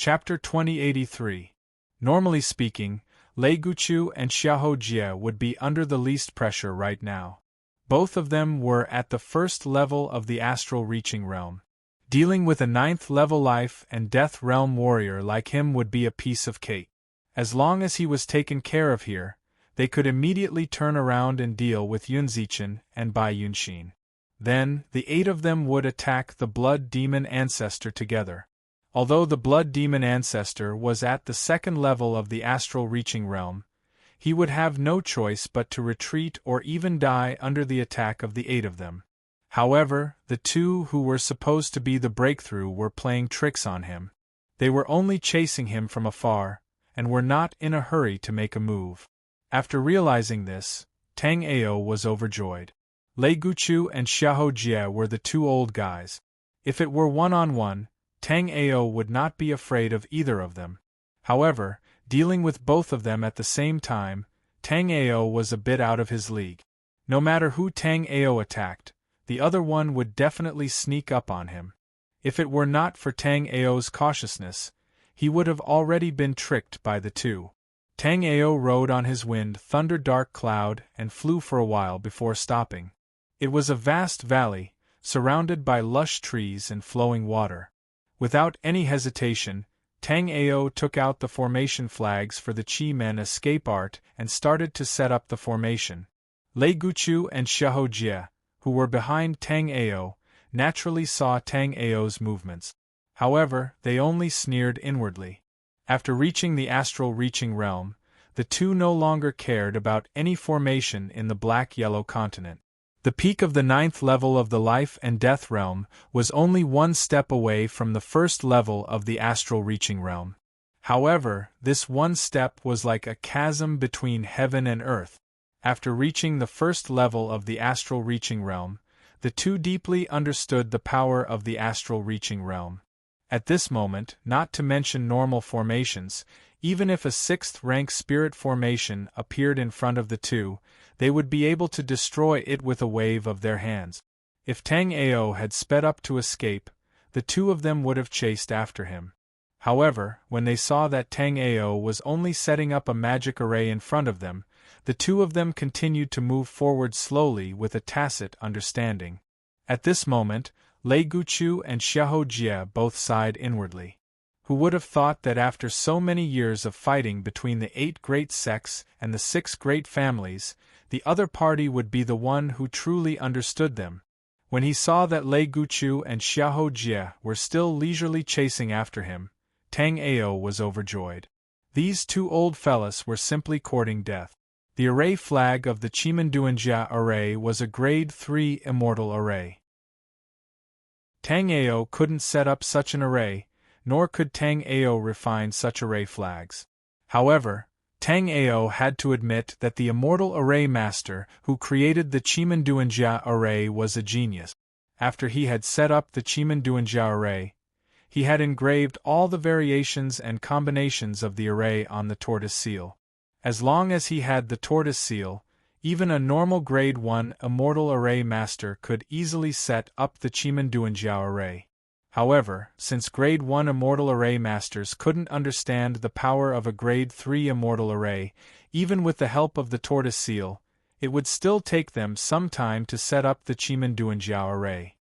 Chapter 2083. Normally speaking, Lei Guqiu and Xiahou Jie would be under the least pressure right now. Both of them were at the first level of the astral reaching realm. Dealing with a 9th level life and death realm warrior like him would be a piece of cake. As long as he was taken care of here, they could immediately turn around and deal with Yun Zichen and Bai Yunxin. Then, the 8 of them would attack the Blood Demon Ancestor together. Although the Blood Demon Ancestor was at the 2nd level of the astral reaching realm, he would have no choice but to retreat or even die under the attack of the 8 of them. However, the 2 who were supposed to be the breakthrough were playing tricks on him. They were only chasing him from afar, and were not in a hurry to make a move. After realizing this, Tang Ao was overjoyed. Lei Guqiu and Xiahou Jie were the 2 old guys. If it were one-on-one, Tang Ao would not be afraid of either of them. However, dealing with both of them at the same time, Tang Ao was a bit out of his league. No matter who Tang Ao attacked, the other one would definitely sneak up on him. If it were not for Tang Ao's cautiousness, he would have already been tricked by the 2. Tang Ao rode on his wind thunder dark cloud and flew for a while before stopping. It was a vast valley, surrounded by lush trees and flowing water. Without any hesitation, Tang Ao took out the formation flags for the Qi Men escape art and started to set up the formation. Lei Guqiu and Xiahou Jie, who were behind Tang Ao, naturally saw Tang Ao's movements. However, they only sneered inwardly. After reaching the astral reaching realm, the 2 no longer cared about any formation in the black-yellow continent. The peak of the 9th level of the life and death realm was only 1 step away from the 1st level of the astral reaching realm. However, this 1 step was like a chasm between heaven and earth. After reaching the 1st level of the astral reaching realm, the 2 deeply understood the power of the astral reaching realm. At this moment, not to mention normal formations, even if a 6th-rank spirit formation appeared in front of the 2, they would be able to destroy it with a wave of their hands. If Tang Ao had sped up to escape, the 2 of them would have chased after him. However, when they saw that Tang Ao was only setting up a magic array in front of them, the 2 of them continued to move forward slowly with a tacit understanding. At this moment, Lei Guqiu and Xiahou Jie both sighed inwardly. Who would have thought that after so many years of fighting between the 8 great sects and the 6 great families, the other party would be the one who truly understood them? When he saw that Lei Guqiu and Xiahou Jie were still leisurely chasing after him, Tang Ao was overjoyed. These 2 old fellas were simply courting death. The array flag of the Qimenduanjia array was a grade 3 immortal array. Tang Ao couldn't set up such an array, nor could Tang Ao refine such array flags. However, Tang Ao had to admit that the immortal array master who created the Qimenduanjia array was a genius. After he had set up the Qimenduanjia array, he had engraved all the variations and combinations of the array on the tortoise seal. As long as he had the tortoise seal, even a normal grade 1 immortal array master could easily set up the Qimenduanjia array. However, since grade 1 immortal array masters couldn't understand the power of a grade 3 immortal array, even with the help of the tortoise seal, it would still take them some time to set up the Qimenduanjia array.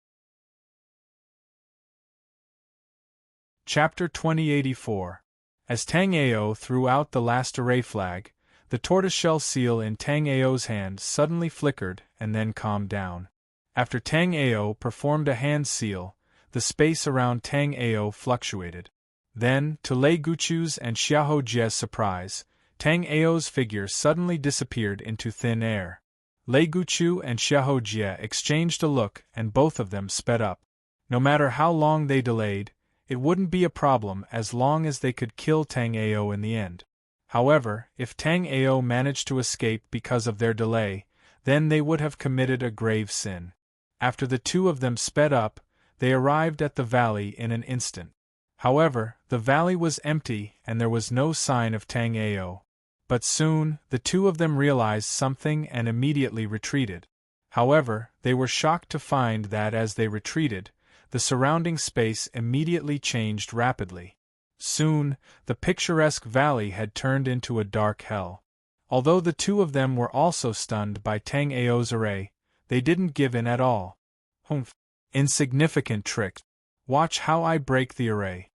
Chapter 2084. As Tang Ao threw out the last array flag, the tortoiseshell seal in Tang Ao's hand suddenly flickered and then calmed down. After Tang Ao performed a hand seal, the space around Tang Ao fluctuated. Then, to Lei Guqiu's and Xiahou Jie's surprise, Tang Ao's figure suddenly disappeared into thin air. Lei Guqiu and Xiahou Jie exchanged a look and both of them sped up. No matter how long they delayed, it wouldn't be a problem as long as they could kill Tang Ao in the end. However, if Tang Ao managed to escape because of their delay, then they would have committed a grave sin. After the 2 of them sped up, they arrived at the valley in an instant. However, the valley was empty and there was no sign of Tang Ao. But soon, the 2 of them realized something and immediately retreated. However, they were shocked to find that as they retreated, the surrounding space immediately changed rapidly. Soon, the picturesque valley had turned into a dark hell. Although the two of them were also stunned by Tang Ao's array, they didn't give in at all. Humph! Insignificant trick. Watch how I break the array.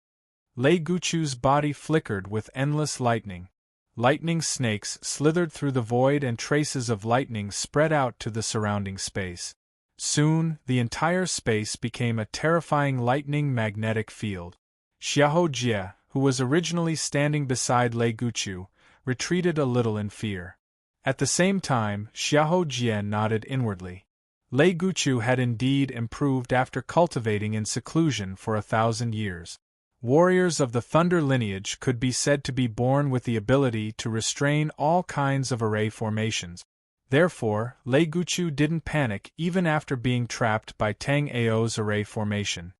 Lei Guchu's body flickered with endless lightning. Lightning snakes slithered through the void and traces of lightning spread out to the surrounding space. Soon, the entire space became a terrifying lightning magnetic field. Xiahou Jie, who was originally standing beside Lei Guchu, retreated a little in fear. At the same time, Xiahou Jie nodded inwardly. Lei Guchu had indeed improved after cultivating in seclusion for 1,000 years. Warriors of the Thunder lineage could be said to be born with the ability to restrain all kinds of array formations. Therefore, Lei Guchu didn't panic even after being trapped by Tang Ao's array formation.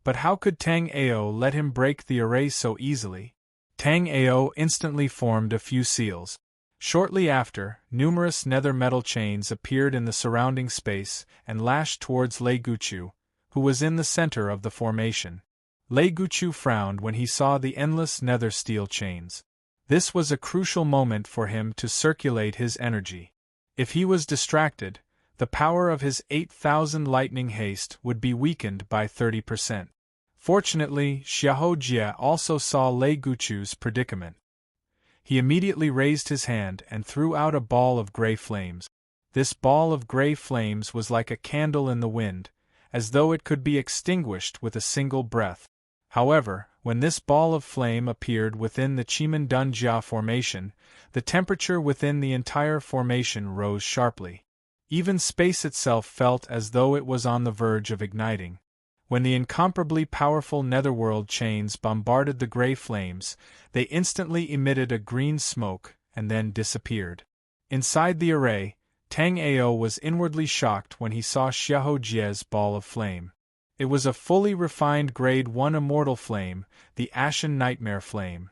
But how could Tang Ao let him break the array so easily? Tang Ao instantly formed a few seals. Shortly after, numerous nether metal chains appeared in the surrounding space and lashed towards Lei Guchu, who was in the center of the formation. Lei Guchu frowned when he saw the endless nether steel chains. This was a crucial moment for him to circulate his energy. If he was distracted, the power of his 8,000 lightning haste would be weakened by 30%. Fortunately, Xiahou Jie also saw Lei Guchu's predicament. He immediately raised his hand and threw out a ball of gray flames. This ball of gray flames was like a candle in the wind, as though it could be extinguished with a single breath. However, when this ball of flame appeared within the Chimen Dunjia formation, the temperature within the entire formation rose sharply. Even space itself felt as though it was on the verge of igniting. When the incomparably powerful netherworld chains bombarded the gray flames, they instantly emitted a green smoke and then disappeared. Inside the array, Tang Ao was inwardly shocked when he saw Xiahou Jie's ball of flame. It was a fully refined Grade 1 immortal flame, the Ashen Nightmare Flame.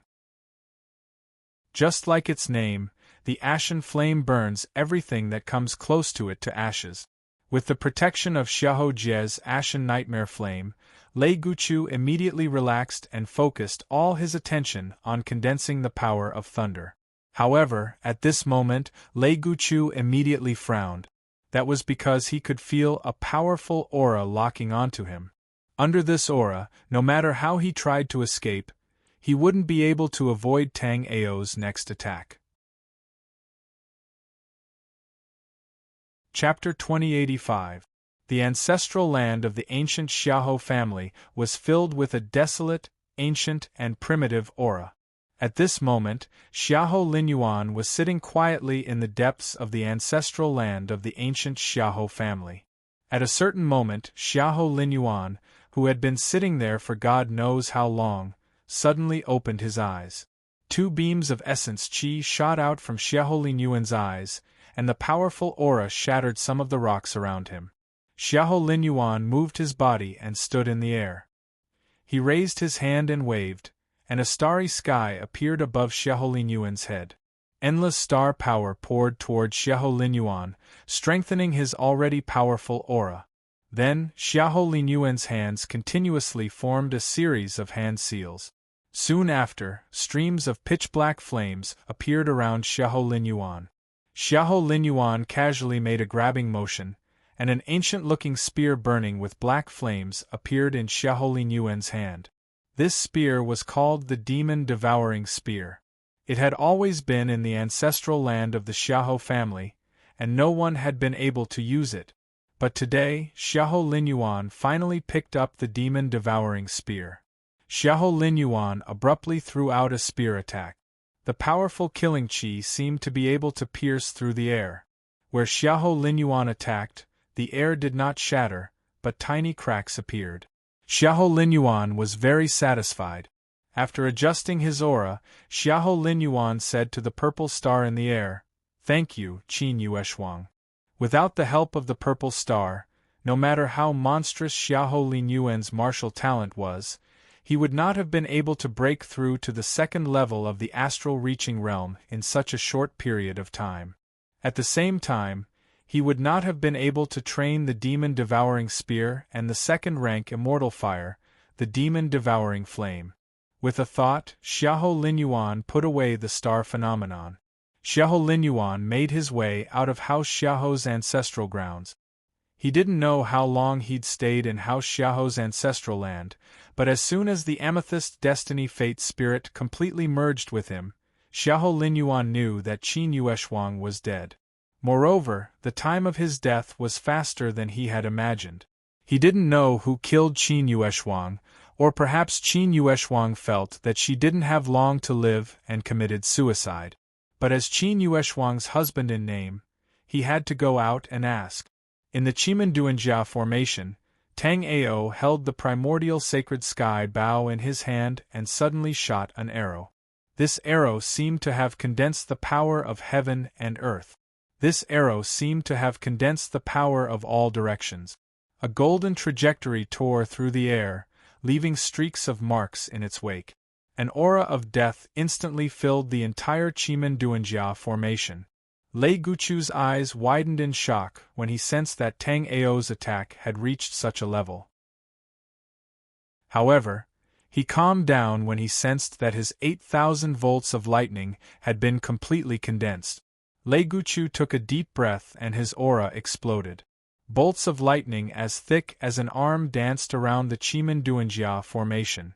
Just like its name, the Ashen Flame burns everything that comes close to it to ashes. With the protection of Xiahou Jie's Ashen Nightmare Flame, Lei Guchu immediately relaxed and focused all his attention on condensing the power of thunder. However, at this moment, Lei Guchu immediately frowned. That was because he could feel a powerful aura locking onto him. Under this aura, no matter how he tried to escape, he wouldn't be able to avoid Tang Ao's next attack. Chapter 2085. The ancestral land of the ancient Xiahou family was filled with a desolate, ancient, and primitive aura. At this moment, Xiahou Linyuan was sitting quietly in the depths of the ancestral land of the ancient Xiahou family. At a certain moment, Xiahou Linyuan, who had been sitting there for God knows how long, suddenly opened his eyes. Two beams of essence qi shot out from Xiahou Linyuan's eyes, and the powerful aura shattered some of the rocks around him. Xiahou Linyuan moved his body and stood in the air. He raised his hand and waved, and a starry sky appeared above Xiahou Linyuan's head. Endless star power poured toward Xiahou Linyuan, strengthening his already powerful aura. Then, Xiahou Linyuan's hands continuously formed a series of hand seals. Soon after, streams of pitch-black flames appeared around Xiahou Linyuan. Xiahou Linyuan casually made a grabbing motion, and an ancient-looking spear burning with black flames appeared in Xiahou Linyuan's hand. This spear was called the Demon-Devouring Spear. It had always been in the ancestral land of the Xiahou family, and no one had been able to use it. But today, Xiahou Linyuan finally picked up the Demon-Devouring Spear. Xiahou Linyuan abruptly threw out a spear attack. The powerful killing qi seemed to be able to pierce through the air. Where Xiahou Linyuan attacked, the air did not shatter, but tiny cracks appeared. Xiahou Linyuan was very satisfied. After adjusting his aura, Xiahou Linyuan said to the purple star in the air, "Thank you, Qin Yueshuang." Without the help of the purple star, no matter how monstrous Xiahou Linyuan's martial talent was, he would not have been able to break through to the second level of the astral reaching realm in such a short period of time. At the same time, he would not have been able to train the Demon-Devouring Spear and the second-rank Immortal Fire, the Demon-Devouring Flame. With a thought, Xiahou Linyuan put away the star phenomenon. Xiahou Linyuan made his way out of House Xiahou's ancestral grounds. He didn't know how long he'd stayed in House Xiahou's ancestral land, but as soon as the Amethyst Destiny Fate spirit completely merged with him, Xiahou Linyuan knew that Qin Yueshuang was dead. Moreover, the time of his death was faster than he had imagined. He didn't know who killed Qin Yueshuang, or perhaps Qin Yueshuang felt that she didn't have long to live and committed suicide. But as Qin Yueshuang's husband in name, he had to go out and ask. In the Chimenduanjia formation, Tang Ao held the primordial sacred sky bow in his hand and suddenly shot an arrow. This arrow seemed to have condensed the power of heaven and earth. This arrow seemed to have condensed the power of all directions. A golden trajectory tore through the air, leaving streaks of marks in its wake. An aura of death instantly filled the entire Chimenduanjia formation. Lei Guchu's eyes widened in shock when he sensed that Tang Ao's attack had reached such a level. However, he calmed down when he sensed that his 8,000 volts of lightning had been completely condensed. Lei Guchu took a deep breath and his aura exploded. Bolts of lightning as thick as an arm danced around the Chimenduanjia formation.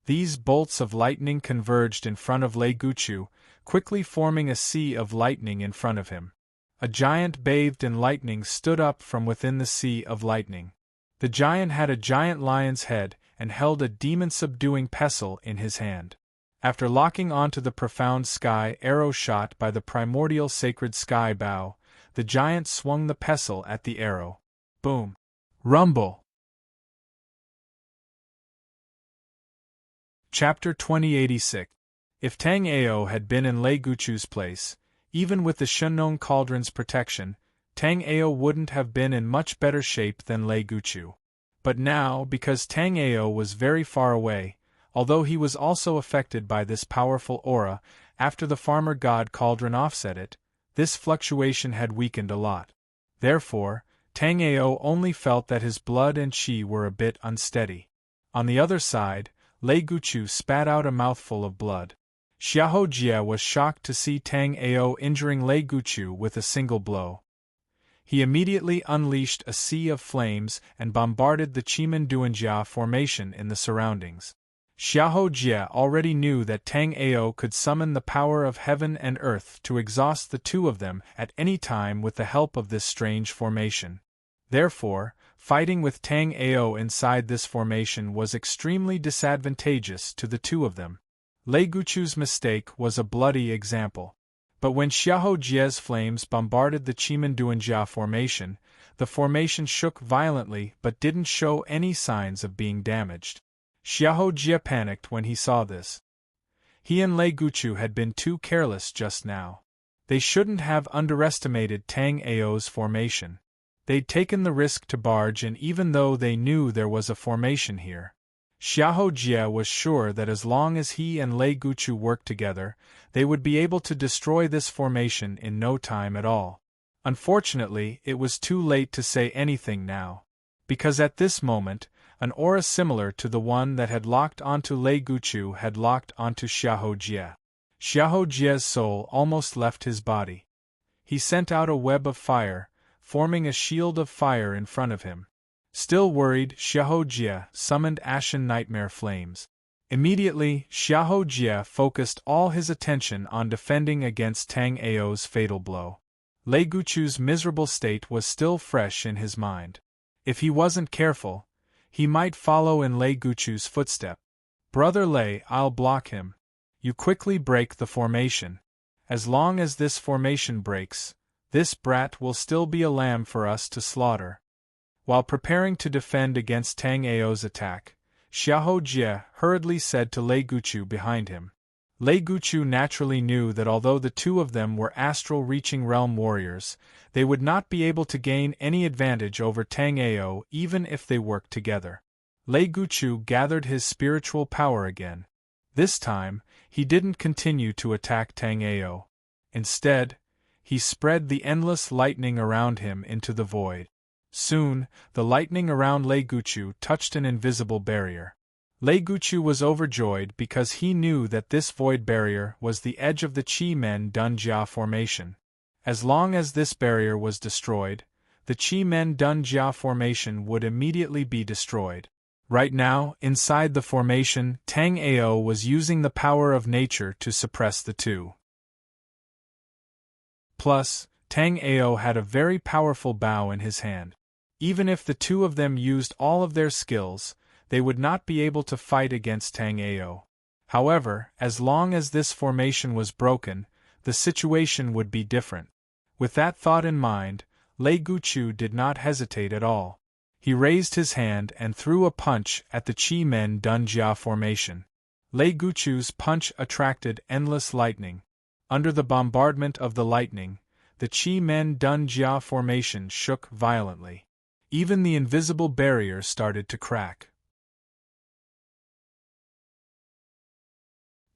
These bolts of lightning converged in front of Lei Guchu, quickly forming a sea of lightning in front of him. A giant bathed in lightning stood up from within the sea of lightning. The giant had a giant lion's head and held a demon-subduing pestle in his hand. After locking onto the profound sky arrow shot by the primordial sacred sky bow, the giant swung the pestle at the arrow. Boom! Rumble! Chapter 2086. If Tang Ao had been in Lei Guchu's place, even with the Shenong Cauldron's protection, Tang Ao wouldn't have been in much better shape than Lei Guchu. But now, because Tang Ao was very far away, although he was also affected by this powerful aura, after the farmer god cauldron offset it, this fluctuation had weakened a lot. Therefore, Tang Ao only felt that his blood and qi were a bit unsteady. On the other side, Lei Guchu spat out a mouthful of blood. Xiahou Jie was shocked to see Tang Ao injuring Lei Guchu with a single blow. He immediately unleashed a sea of flames and bombarded the Chimenduanjia formation in the surroundings. Xiahou Jie already knew that Tang Ao could summon the power of heaven and earth to exhaust the two of them at any time with the help of this strange formation. Therefore, fighting with Tang Ao inside this formation was extremely disadvantageous to the two of them. Lei Guchu's mistake was a bloody example. But when Xiahou Jie's flames bombarded the Chimenduanjia formation, the formation shook violently but didn't show any signs of being damaged. Xiahou Jie panicked when he saw this. He and Lei Guchu had been too careless just now. They shouldn't have underestimated Tang Ao's formation. They'd taken the risk to barge in even though they knew there was a formation here. Xiahou Jie was sure that as long as he and Lei Guchu worked together, they would be able to destroy this formation in no time at all. Unfortunately, it was too late to say anything now. Because at this moment, an aura similar to the one that had locked onto Lei Guchu had locked onto Xiahou Jie. Xiahou Jie's soul almost left his body. He sent out a web of fire, forming a shield of fire in front of him. Still worried, Xiahou Jie summoned Ashen Nightmare Flames. Immediately, Xiahou Jie focused all his attention on defending against Tang Ao's fatal blow. Lei Guchu's miserable state was still fresh in his mind. If he wasn't careful, he might follow in Lei Guchu's footstep. Brother Lei, I'll block him. You quickly break the formation. As long as this formation breaks, this brat will still be a lamb for us to slaughter. While preparing to defend against Tang Ao's attack, Xiahou Jie hurriedly said to Lei Guchu behind him. Lei Guchu naturally knew that although the two of them were astral-reaching realm warriors, they would not be able to gain any advantage over Tang Ao even if they worked together. Lei Guchu gathered his spiritual power again. This time, he didn't continue to attack Tang Ao. Instead, he spread the endless lightning around him into the void. Soon, the lightning around Lei Guchu touched an invisible barrier. Lei Guchu was overjoyed because he knew that this void barrier was the edge of the Qi Men Dun Jia formation. As long as this barrier was destroyed, the Qi Men Dun Jia formation would immediately be destroyed. Right now, inside the formation, Tang Ao was using the power of nature to suppress the two. Plus, Tang Ao had a very powerful bow in his hand. Even if the two of them used all of their skills, they would not be able to fight against Tang Ao. However, as long as this formation was broken, the situation would be different. With that thought in mind, Lei Guchu did not hesitate at all. He raised his hand and threw a punch at the Qi Men Dun Jia formation. Lei Guchu's punch attracted endless lightning. Under the bombardment of the lightning, the Qi Men Dun Jia formation shook violently. Even the invisible barrier started to crack.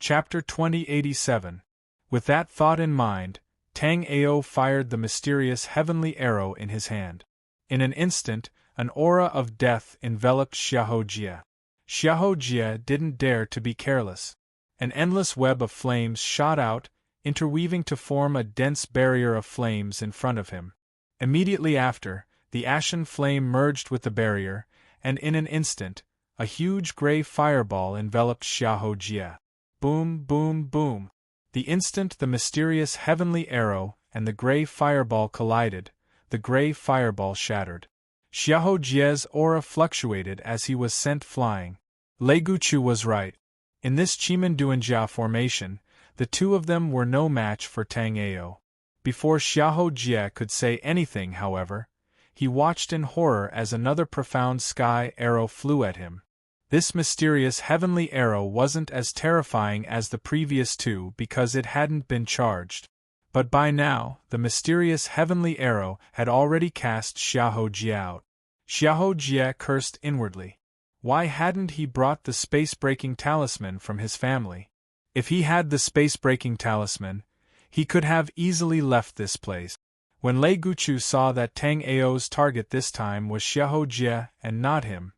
Chapter 2087. With that thought in mind, Tang Ao fired the mysterious heavenly arrow in his hand. In an instant, an aura of death enveloped Xiahou Jie. Xiahou Jie didn't dare to be careless. An endless web of flames shot out, interweaving to form a dense barrier of flames in front of him. Immediately after, the ashen flame merged with the barrier, and in an instant, a huge gray fireball enveloped Xiahou Jie. Boom, boom, boom. The instant the mysterious heavenly arrow and the gray fireball collided, the gray fireball shattered. Xiahou Jie's aura fluctuated as he was sent flying. Lei Guchu was right. In this Chimenduanjia formation, the two of them were no match for Tang Ao. Before Xiahou Jie could say anything, however, he watched in horror as another profound sky arrow flew at him. This mysterious heavenly arrow wasn't as terrifying as the previous two because it hadn't been charged. But by now, the mysterious heavenly arrow had already cast Xiahou Jie out. Xiahou Jie cursed inwardly. Why hadn't he brought the space-breaking talisman from his family? If he had the space-breaking talisman, he could have easily left this place. When Lei Guchu saw that Tang Ao's target this time was Xiahou Jie and not him,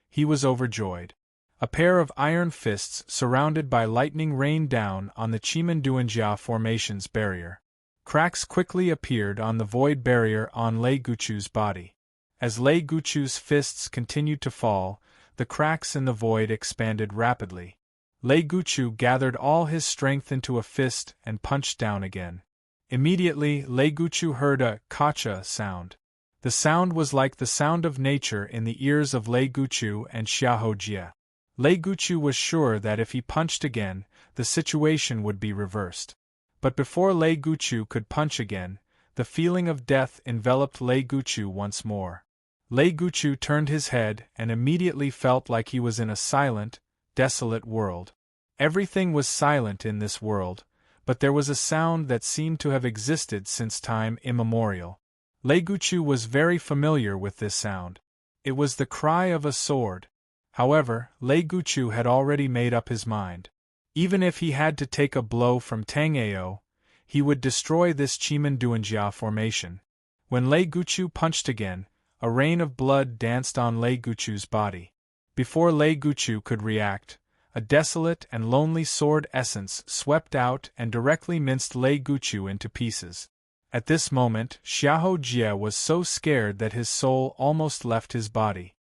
he was overjoyed. A pair of iron fists surrounded by lightning rained down on the Chimenduanjia formation's barrier. Cracks quickly appeared on the void barrier on Lei Guchu's body. As Lei Guchu's fists continued to fall, the cracks in the void expanded rapidly. Lei Guchu gathered all his strength into a fist and punched down again. Immediately, Lei Guchu heard a kacha sound. The sound was like the sound of nature in the ears of Lei Guchu and Xiahou Jie. Lei Guchu was sure that if he punched again, the situation would be reversed. But before Lei Guchu could punch again, the feeling of death enveloped Lei Guchu once more. Lei Guchu turned his head and immediately felt like he was in a silent, desolate world. Everything was silent in this world, but there was a sound that seemed to have existed since time immemorial. Lei Guchu was very familiar with this sound. It was the cry of a sword. However, Lei Guchu had already made up his mind. Even if he had to take a blow from Tang Ao, he would destroy this Chimenduanjia formation. When Lei Guchu punched again, a rain of blood danced on Lei Guchu's body. Before Lei Guchu could react, a desolate and lonely sword essence swept out and directly minced Lei Guchu into pieces. At this moment, Xiahou Jie was so scared that his soul almost left his body.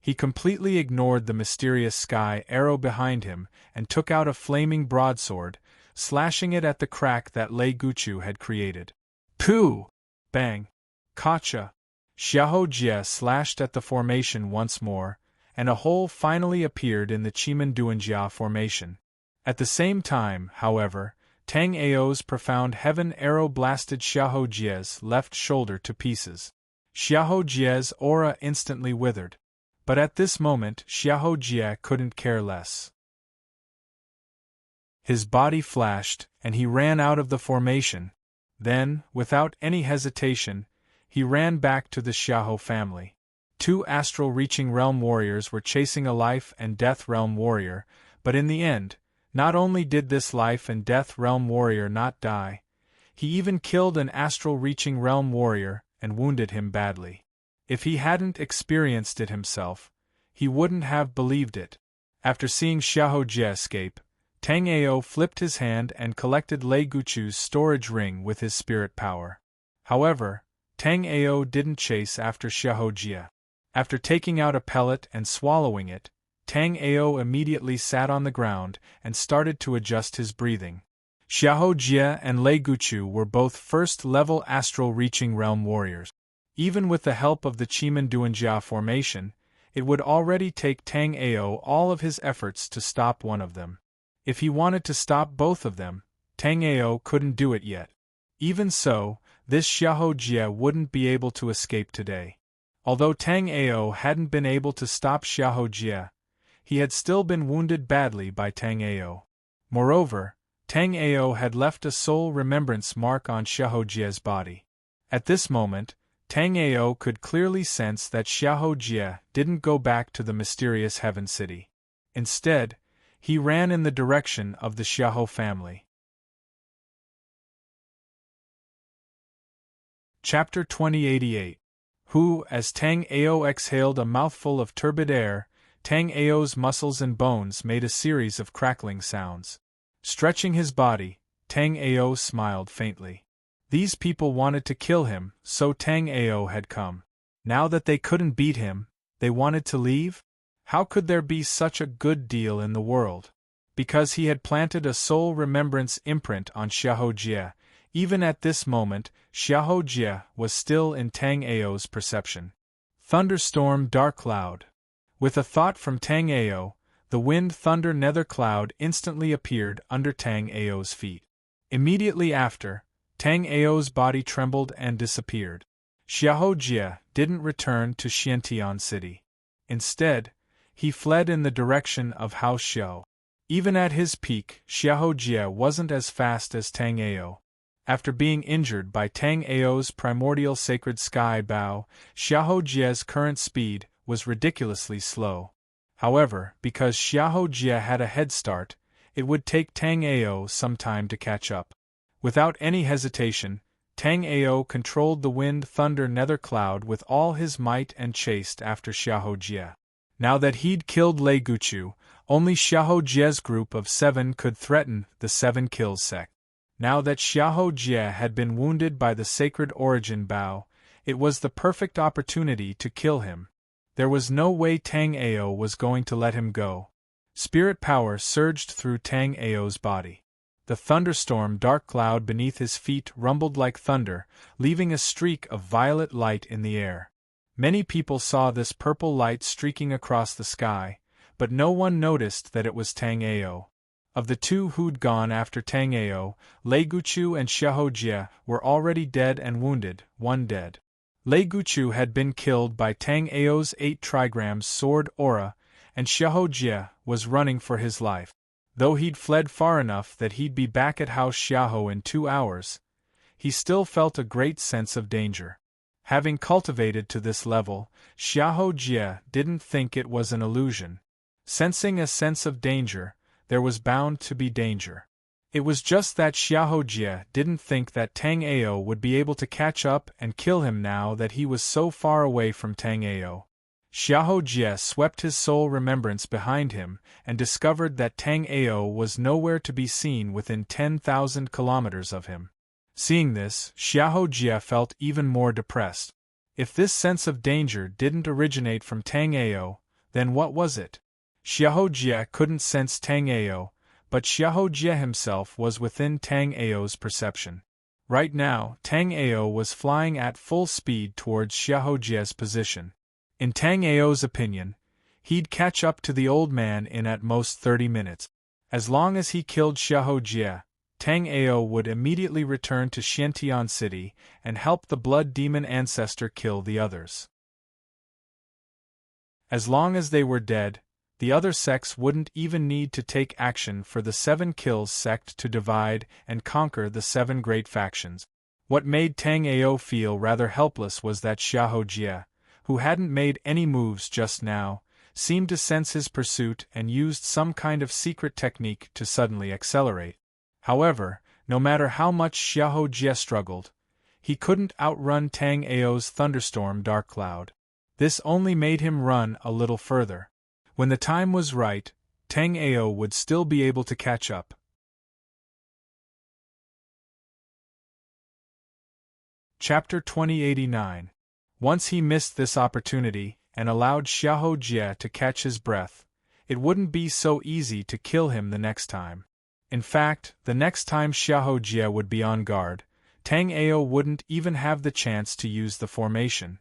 He completely ignored the mysterious sky arrow behind him and took out a flaming broadsword, slashing it at the crack that Lei Guchu had created. Pooh! Bang! Kacha! Xiahou Jie slashed at the formation once more, and a hole finally appeared in the Chimenduanjia formation. At the same time, however, Tang Ao's profound heaven arrow blasted Xiahou Jie's left shoulder to pieces. Xiahou Jie's aura instantly withered. But at this moment Xiahou Jie couldn't care less. His body flashed, and he ran out of the formation. Then, without any hesitation, he ran back to the Xiahou family. Two astral-reaching realm warriors were chasing a life and death realm warrior, but in the end, not only did this life and death realm warrior not die, he even killed an astral-reaching realm warrior and wounded him badly. If he hadn't experienced it himself, he wouldn't have believed it. After seeing Xiahou Jie escape, Tang Ao flipped his hand and collected Lei Guchu's storage ring with his spirit power. However, Tang Ao didn't chase after Xiahou Jie. After taking out a pellet and swallowing it, Tang Ao immediately sat on the ground and started to adjust his breathing. Xiahou Jie and Lei Guchu were both first-level astral-reaching realm warriors. Even with the help of the Chiman Duanjia formation, it would already take Tang Ao all of his efforts to stop one of them. If he wanted to stop both of them, Tang Ao couldn't do it yet. Even so, this Xiahou Jie wouldn't be able to escape today. Although Tang Ao hadn't been able to stop Xiahou Jie, he had still been wounded badly by Tang Ao. Moreover, Tang Ao had left a soul remembrance mark on Xiahou Jie's body. At this moment, Tang Ao could clearly sense that Xiahou Jie didn't go back to the mysterious Heaven City. Instead, he ran in the direction of the Xiahou family. Chapter 2088. As Tang Ao exhaled a mouthful of turbid air, Tang Ao's muscles and bones made a series of crackling sounds. Stretching his body, Tang Ao smiled faintly. These people wanted to kill him, so Tang Ao had come. Now that they couldn't beat him, they wanted to leave? How could there be such a good deal in the world? Because he had planted a soul remembrance imprint on Xiahou Jie. Even at this moment, Xiahou Jie was still in Tang Ao's perception. Thunderstorm Dark Cloud. With a thought from Tang Ao, the wind thunder nether cloud instantly appeared under Tang Ao's feet. Immediately after, Tang Ao's body trembled and disappeared. Xiahou Jie didn't return to Xiantian City. Instead, he fled in the direction of House Xiao. Even at his peak, Xiahou Jie wasn't as fast as Tang Ao. After being injured by Tang Ao's primordial sacred sky bow, Xiahou Jie's current speed was ridiculously slow. However, because Xiahou Jie had a head start, it would take Tang Ao some time to catch up. Without any hesitation, Tang Ao controlled the wind thunder nether cloud with all his might and chased after Xiahou Jie. Now that he'd killed Lei Guchu, only Xiahou Jie's group of 7 could threaten the 7 Kills sect. Now that Xiahou Jie had been wounded by the sacred origin bow, it was the perfect opportunity to kill him. There was no way Tang Ao was going to let him go. Spirit power surged through Tang Ao's body. The thunderstorm dark cloud beneath his feet rumbled like thunder, leaving a streak of violet light in the air. Many people saw this purple light streaking across the sky, but no one noticed that it was Tang Ao. Of the 2 who'd gone after Tang Ao, Lei Guchu and Xiahou Jie were already dead and wounded, 1 dead. Lei Guchu had been killed by Tang Ao's 8 trigrams sword aura, and Xiahou Jie was running for his life. Though he'd fled far enough that he'd be back at House Xiahou in 2 hours, he still felt a great sense of danger. Having cultivated to this level, Xiahou Jie didn't think it was an illusion. Sensing a sense of danger, there was bound to be danger. It was just that Xiahou Jie didn't think that Tang Ao would be able to catch up and kill him now that he was so far away from Tang Ao. Xiahou Jie swept his soul remembrance behind him and discovered that Tang Ao was nowhere to be seen within 10,000 kilometers of him. Seeing this, Xiahou Jie felt even more depressed. If this sense of danger didn't originate from Tang Ao, then what was it? Xiahou Jie couldn't sense Tang Ao, but Xiahou Jie himself was within Tang Ao's perception. Right now, Tang Ao was flying at full speed towards Xiahou Jie's position. In Tang Ao's opinion, he'd catch up to the old man in at most 30 minutes. As long as he killed Xiahou Jie, Tang Ao would immediately return to Xiantian City and help the blood demon ancestor kill the others. As long as they were dead, the other sects wouldn't even need to take action for the 7 Kills sect to divide and conquer the 7 great factions. What made Tang Ao feel rather helpless was that Xiahou Jie, who hadn't made any moves just now, seemed to sense his pursuit and used some kind of secret technique to suddenly accelerate. However, no matter how much Xiahou Jie struggled, he couldn't outrun Tang Ao's thunderstorm dark cloud. This only made him run a little further. When the time was right, Tang Ao would still be able to catch up. Chapter 2089. Once he missed this opportunity, and allowed Xiahou Jie to catch his breath, it wouldn't be so easy to kill him the next time. In fact, the next time Xiahou Jie would be on guard, Tang Ao wouldn't even have the chance to use the formation.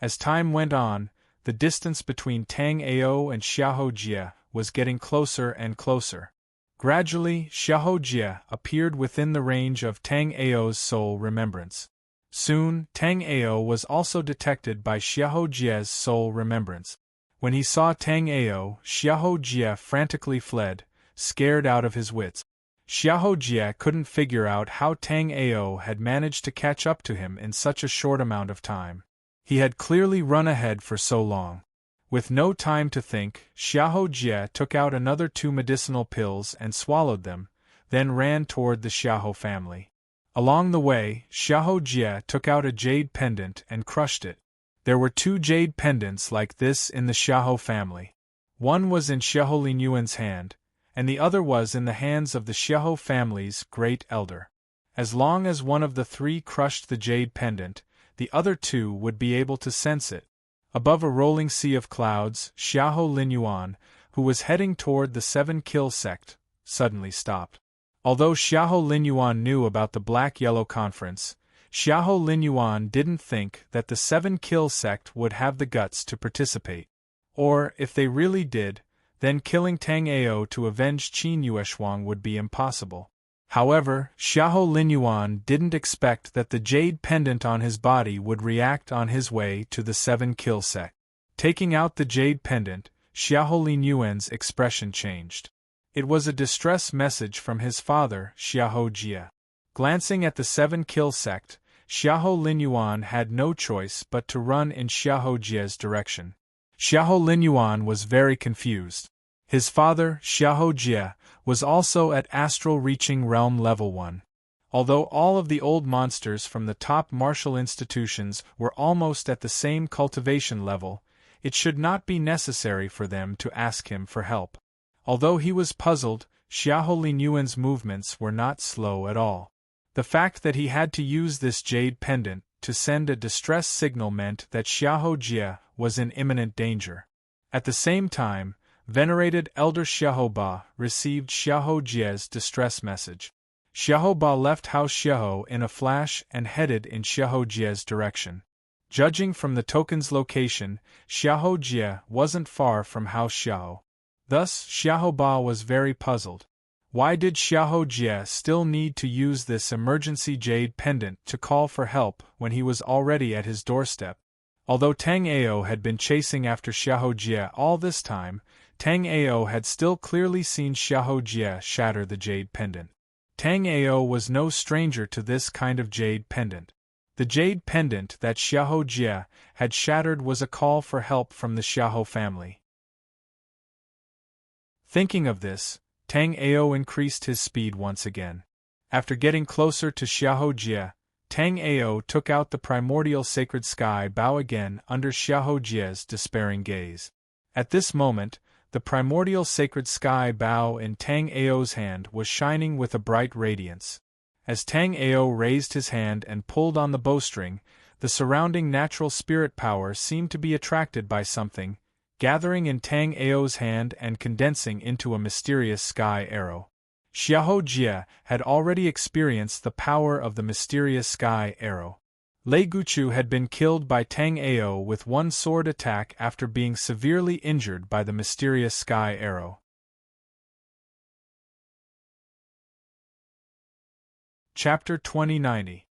As time went on, the distance between Tang Ao and Xiahou Jie was getting closer and closer. Gradually, Xiahou Jie appeared within the range of Tang Ao's soul remembrance. Soon, Tang Ao was also detected by Xiahou Jie's soul remembrance. When he saw Tang Ao, Xiahou Jie frantically fled, scared out of his wits. Xiahou Jie couldn't figure out how Tang Ao had managed to catch up to him in such a short amount of time. He had clearly run ahead for so long. With no time to think, Xiahou Jie took out another 2 medicinal pills and swallowed them, then ran toward the Xiahou family. Along the way, Xiahou Jie took out a jade pendant and crushed it. There were 2 jade pendants like this in the Xiahou family. One was in Xiahou Linyuan's hand, and the other was in the hands of the Xiahou family's great elder. As long as one of the 3 crushed the jade pendant, the other 2 would be able to sense it. Above a rolling sea of clouds, Xiahou Linyuan, who was heading toward the 7-kill sect, suddenly stopped. Although Xiahou Linyuan knew about the Black-Yellow Conference, Xiahou Linyuan didn't think that the 7-kill sect would have the guts to participate. Or, if they really did, then killing Tang Ao to avenge Qin Yueshuang would be impossible. However, Xiahou Linyuan didn't expect that the jade pendant on his body would react on his way to the 7-kill sect. Taking out the jade pendant, Xiahou Linyuan's expression changed. It was a distress message from his father, Xiahou Jie. Glancing at the 7-kill sect, Xiahou Linyuan had no choice but to run in Xiahou Jie's direction. Xiahou Linyuan was very confused. His father, Xiahou Jie, was also at astral reaching realm level 1. Although all of the old monsters from the top martial institutions were almost at the same cultivation level, it should not be necessary for them to ask him for help. Although he was puzzled, Xiahou Linyuan's movements were not slow at all. The fact that he had to use this jade pendant to send a distress signal meant that Xiahou Jie was in imminent danger. At the same time, venerated Elder Xiahou Ba received Xiahou Jie's distress message. Xiahou Ba left House Xiahou in a flash and headed in Xiahou Jie's direction. Judging from the token's location, Xiahou Jie wasn't far from House Xiahou. Thus, Xiahou Ba was very puzzled. Why did Xiahou Jie still need to use this emergency jade pendant to call for help when he was already at his doorstep? Although Tang Ao had been chasing after Xiahou Jie all this time, Tang Ao had still clearly seen Xiahou Jie shatter the jade pendant. Tang Ao was no stranger to this kind of jade pendant. The jade pendant that Xiahou Jie had shattered was a call for help from the Xiahou family. Thinking of this, Tang Ao increased his speed once again. After getting closer to Xiahou Jie, Tang Ao took out the primordial sacred sky bow again under Xiahou Jie's despairing gaze. At this moment, the primordial sacred sky bow in Tang Ao's hand was shining with a bright radiance. As Tang Ao raised his hand and pulled on the bowstring, the surrounding natural spirit power seemed to be attracted by something, gathering in Tang Ao's hand and condensing into a mysterious sky arrow. Xiahou Jie had already experienced the power of the mysterious sky arrow. Lei Guchu had been killed by Tang Ao with one sword attack after being severely injured by the mysterious sky arrow. Chapter 2090.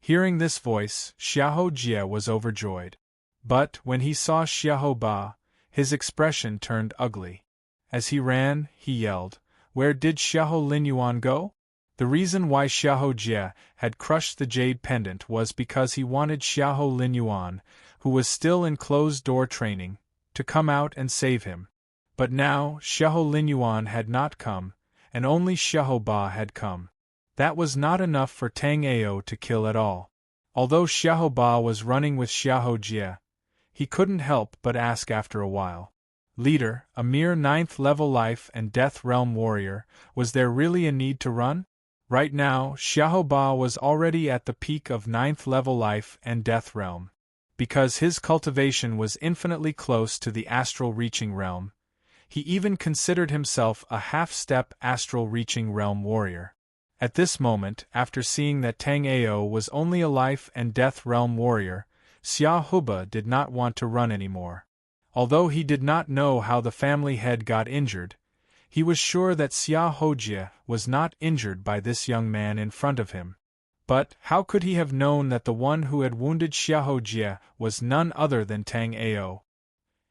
Hearing this voice, Xiahou Jie was overjoyed. But, when he saw Xiahou Ba, his expression turned ugly. As he ran, he yelled, "Where did Xiahou Linyuan go?" The reason why Xiahou Jie had crushed the jade pendant was because he wanted Xiahou Linyuan, who was still in closed-door training, to come out and save him. But now, Xiahou Linyuan had not come, and only Xiahou Ba had come. That was not enough for Tang Ao to kill at all. Although Xiahou Ba was running with Xiahou Jie, he couldn't help but ask after a while, Leader, a mere 9th-level life and death realm warrior, was there really a need to run? Right now, Xiaoba was already at the peak of 9th-level life and death realm. Because his cultivation was infinitely close to the astral reaching realm, he even considered himself a half-step astral reaching realm warrior. At this moment, after seeing that Tang Ao was only a life and death realm warrior, Xiaoba did not want to run anymore. Although he did not know how the family head got injured, he was sure that Xiaojie was not injured by this young man in front of him. But how could he have known that the one who had wounded Xiaojie was none other than Tang Ao?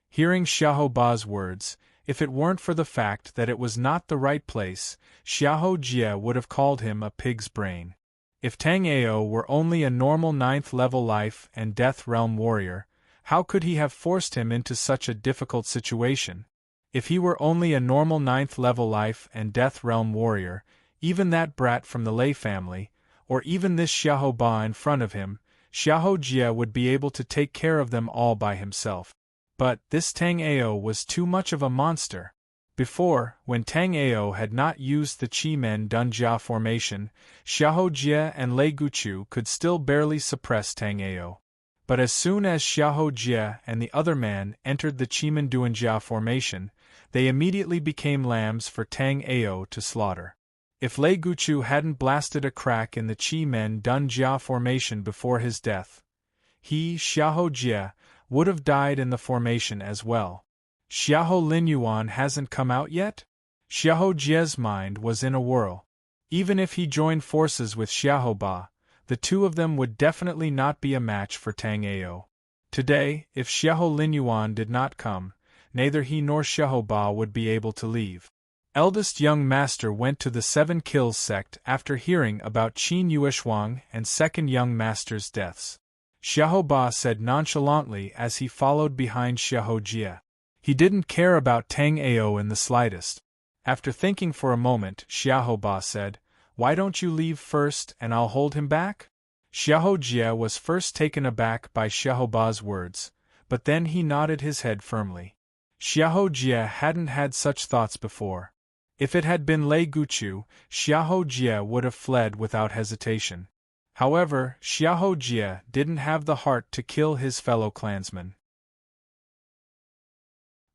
Hearing Xiaoba's words, if it weren't for the fact that it was not the right place, Xiaojie would have called him a pig's brain. If Tang Ao were only a normal 9th-level life and death realm warrior, how could he have forced him into such a difficult situation? If he were only a normal 9th-level life and death realm warrior, even that brat from the Lei family, or even this Xiaoba in front of him, Xiaojie would be able to take care of them all by himself. But this Tang Ao was too much of a monster. Before, when Tang Ao had not used the Qi-Men Dunjia formation, Xiaojie and Lei Guchu could still barely suppress Tang Ao. But as soon as Xiaojie and the other man entered the Qi-Men Dunjia formation, they immediately became lambs for Tang Ao to slaughter. If Lei Guchu hadn't blasted a crack in the Qi-Men Dunjia formation before his death, he, Xiaojie, would have died in the formation as well. Xiahou Linyuan hasn't come out yet? Xiaojie's mind was in a whirl. Even if he joined forces with Xiaoba, the two of them would definitely not be a match for Tang Ao. Today, if Xiahou Linyuan did not come, neither he nor Xiaoba would be able to leave. Eldest young master went to the 7 Kills sect after hearing about Qin Yueshuang and second young master's deaths. Xiaoba said nonchalantly as he followed behind Xiaojie. He didn't care about Tang Ao in the slightest. After thinking for a moment, Xiaoba said, "Why don't you leave first and I'll hold him back?" Xiaojie was first taken aback by Xiaoba's words, but then he nodded his head firmly. Xiaojie hadn't had such thoughts before. If it had been Lei Guchu, Xiaojie would have fled without hesitation. However, Xiaojie didn't have the heart to kill his fellow clansmen.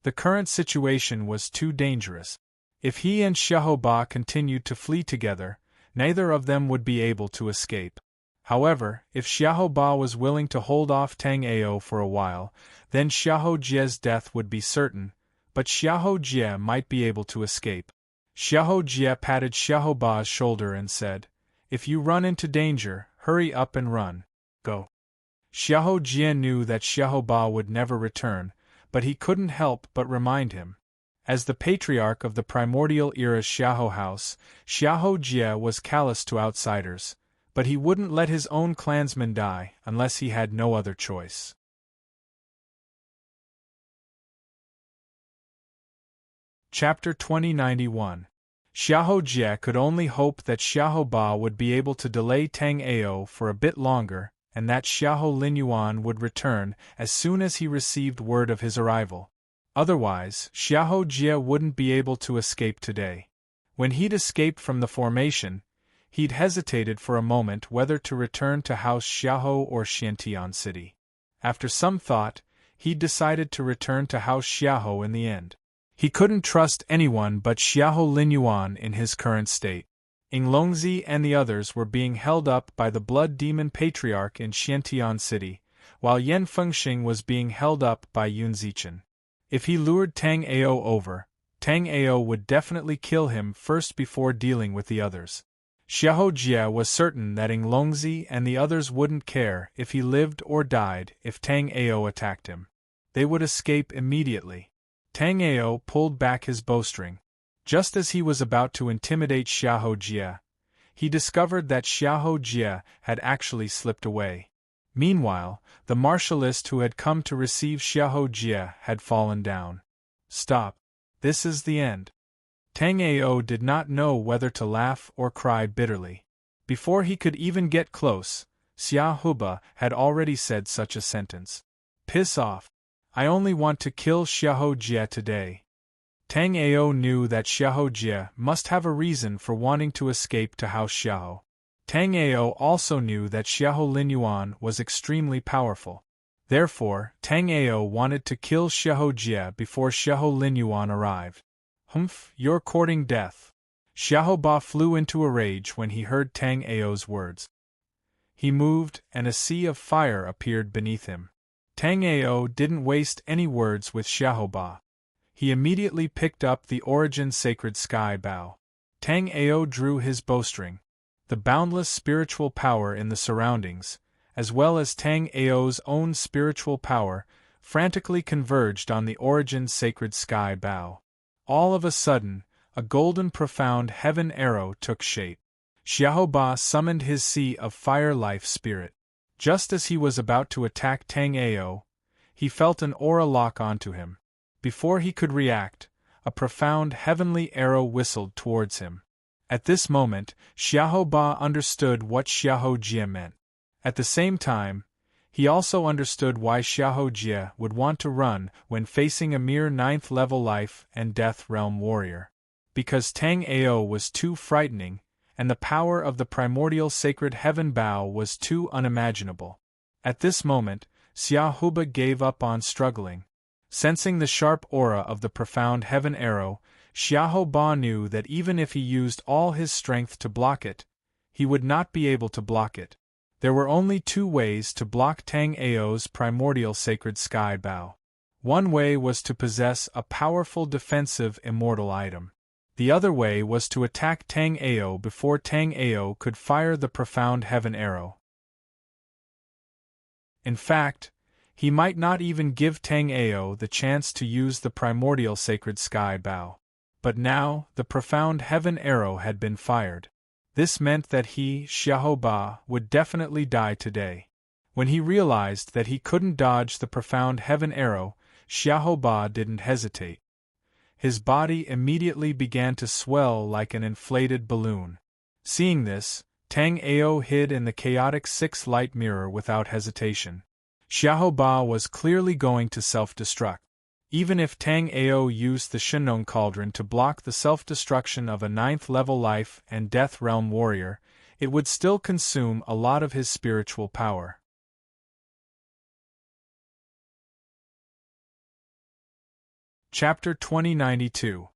The current situation was too dangerous. If he and Xiaoba continued to flee together, neither of them would be able to escape. However, if Xiaoba was willing to hold off Tang Ao for a while, then Xiaojie's death would be certain, but Xiaojie might be able to escape. Xiaojie patted Xiaoba's shoulder and said, "If you run into danger, hurry up and run. Go." Xiaojie knew that Xiaoba would never return, but he couldn't help but remind him. As the patriarch of the primordial era's Xiahou house, Xiaojie was callous to outsiders, but he wouldn't let his own clansmen die unless he had no other choice. Chapter 2091. Xiaojie could only hope that Xiaoba would be able to delay Tang Ao for a bit longer, and that Xiahou Linyuan would return as soon as he received word of his arrival. Otherwise, Xiaojie wouldn't be able to escape today. When he'd escaped from the formation, he'd hesitated for a moment whether to return to House Xiahou or Xiantian City. After some thought, he'd decided to return to House Xiahou in the end. He couldn't trust anyone but Xiahou Linyuan in his current state. Yinglongzi and the others were being held up by the Blood Demon Patriarch in Xiantian City, while Yan Fengxing was being held up by Yun Zichen. If he lured Tang Ao over, Tang Ao would definitely kill him first before dealing with the others. Xiaojie was certain that Yinglongzi and the others wouldn't care if he lived or died if Tang Ao attacked him. They would escape immediately. Tang Ao pulled back his bowstring. Just as he was about to intimidate Xiaojie, he discovered that Xiaojie had actually slipped away. Meanwhile, the martialist who had come to receive Xiaojie had fallen down. "Stop. This is the end." Tang Ao did not know whether to laugh or cry bitterly. Before he could even get close, Xiaoba had already said such a sentence. "Piss off. I only want to kill Xiahou Jie today. Tang Ao knew that Xiahou Jie must have a reason for wanting to escape to House Xiahou. Tang Ao also knew that Xiahou Linyuan was extremely powerful. Therefore, Tang Ao wanted to kill Xiahou Jie before Xiahou Linyuan arrived. Humph, you're courting death. Xiahou Ba flew into a rage when he heard Tang Ao's words. He moved, and a sea of fire appeared beneath him. Tang Ao didn't waste any words with Xiahou Ba. He immediately picked up the Origin Sacred Sky Bow. Tang Ao drew his bowstring. The boundless spiritual power in the surroundings, as well as Tang Ao's own spiritual power, frantically converged on the Origin Sacred Sky Bow. All of a sudden, a golden profound heaven arrow took shape. Xiahou Ba summoned his Sea of Fire Life Spirit. Just as he was about to attack Tang Ao, he felt an aura lock onto him. Before he could react, a profound heavenly arrow whistled towards him. At this moment, Xiahou Ba understood what Xiahou Jie meant. At the same time, he also understood why Xiahou Jie would want to run when facing a mere 9th level life and death realm warrior. Because Tang Ao was too frightening, and the power of the primordial sacred heaven bow was too unimaginable. At this moment, Xiahou Ba gave up on struggling. Sensing the sharp aura of the profound heaven arrow, Xiahou Ba knew that even if he used all his strength to block it, he would not be able to block it. There were only two ways to block Tang Ao's primordial sacred sky bow. One way was to possess a powerful defensive immortal item. The other way was to attack Tang Ao before Tang Ao could fire the profound heaven arrow. In fact, he might not even give Tang Ao the chance to use the primordial sacred sky bow. But now, the profound heaven arrow had been fired. This meant that he, Xiahou Ba, would definitely die today. When he realized that he couldn't dodge the profound heaven arrow, Xiahou Ba didn't hesitate. His body immediately began to swell like an inflated balloon. Seeing this, Tang Ao hid in the chaotic 6 light mirror without hesitation. Xiahou Ba was clearly going to self-destruct. Even if Tang Ao used the Shenong Cauldron to block the self-destruction of a 9th level life and death realm warrior, it would still consume a lot of his spiritual power. Chapter 2092.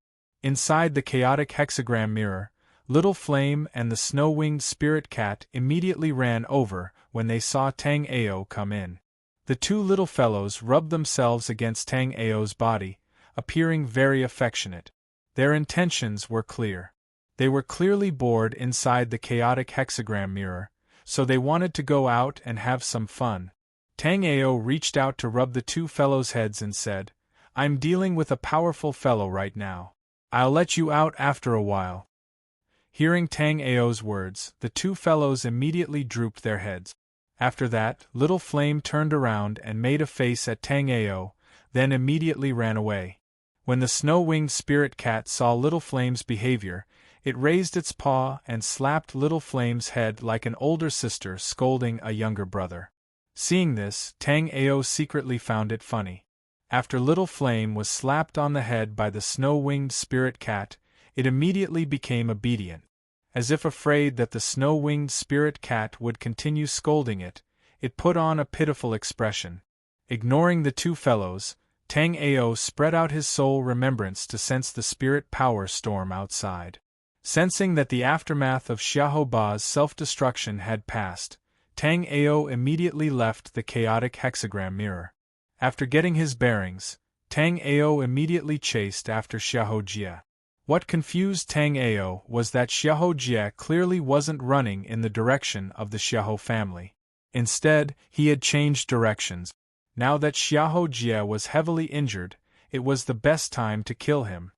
Inside the chaotic hexagram mirror, Little Flame and the snow-winged spirit cat immediately ran over when they saw Tang Ao come in. The two little fellows rubbed themselves against Tang Ao's body, appearing very affectionate. Their intentions were clear. They were clearly bored inside the chaotic hexagram mirror, so they wanted to go out and have some fun. Tang Ao reached out to rub the two fellows' heads and said, "I'm dealing with a powerful fellow right now. I'll let you out after a while." Hearing Tang Ao's words, the two fellows immediately drooped their heads. After that, Little Flame turned around and made a face at Tang Ao, then immediately ran away. When the snow-winged spirit cat saw Little Flame's behavior, it raised its paw and slapped Little Flame's head like an older sister scolding a younger brother. Seeing this, Tang Ao secretly found it funny. After Little Flame was slapped on the head by the snow-winged spirit cat, it immediately became obedient. As if afraid that the snow-winged spirit cat would continue scolding it, it put on a pitiful expression. Ignoring the two fellows, Tang Ao spread out his soul remembrance to sense the spirit power storm outside. Sensing that the aftermath of Xiahou Ba's self-destruction had passed, Tang Ao immediately left the chaotic hexagram mirror. After getting his bearings, Tang Ao immediately chased after Xiahou Jie. What confused Tang Ao was that Xiahou Jie clearly wasn't running in the direction of the Xiahou family. Instead, he had changed directions. Now that Xiahou Jie was heavily injured, it was the best time to kill him.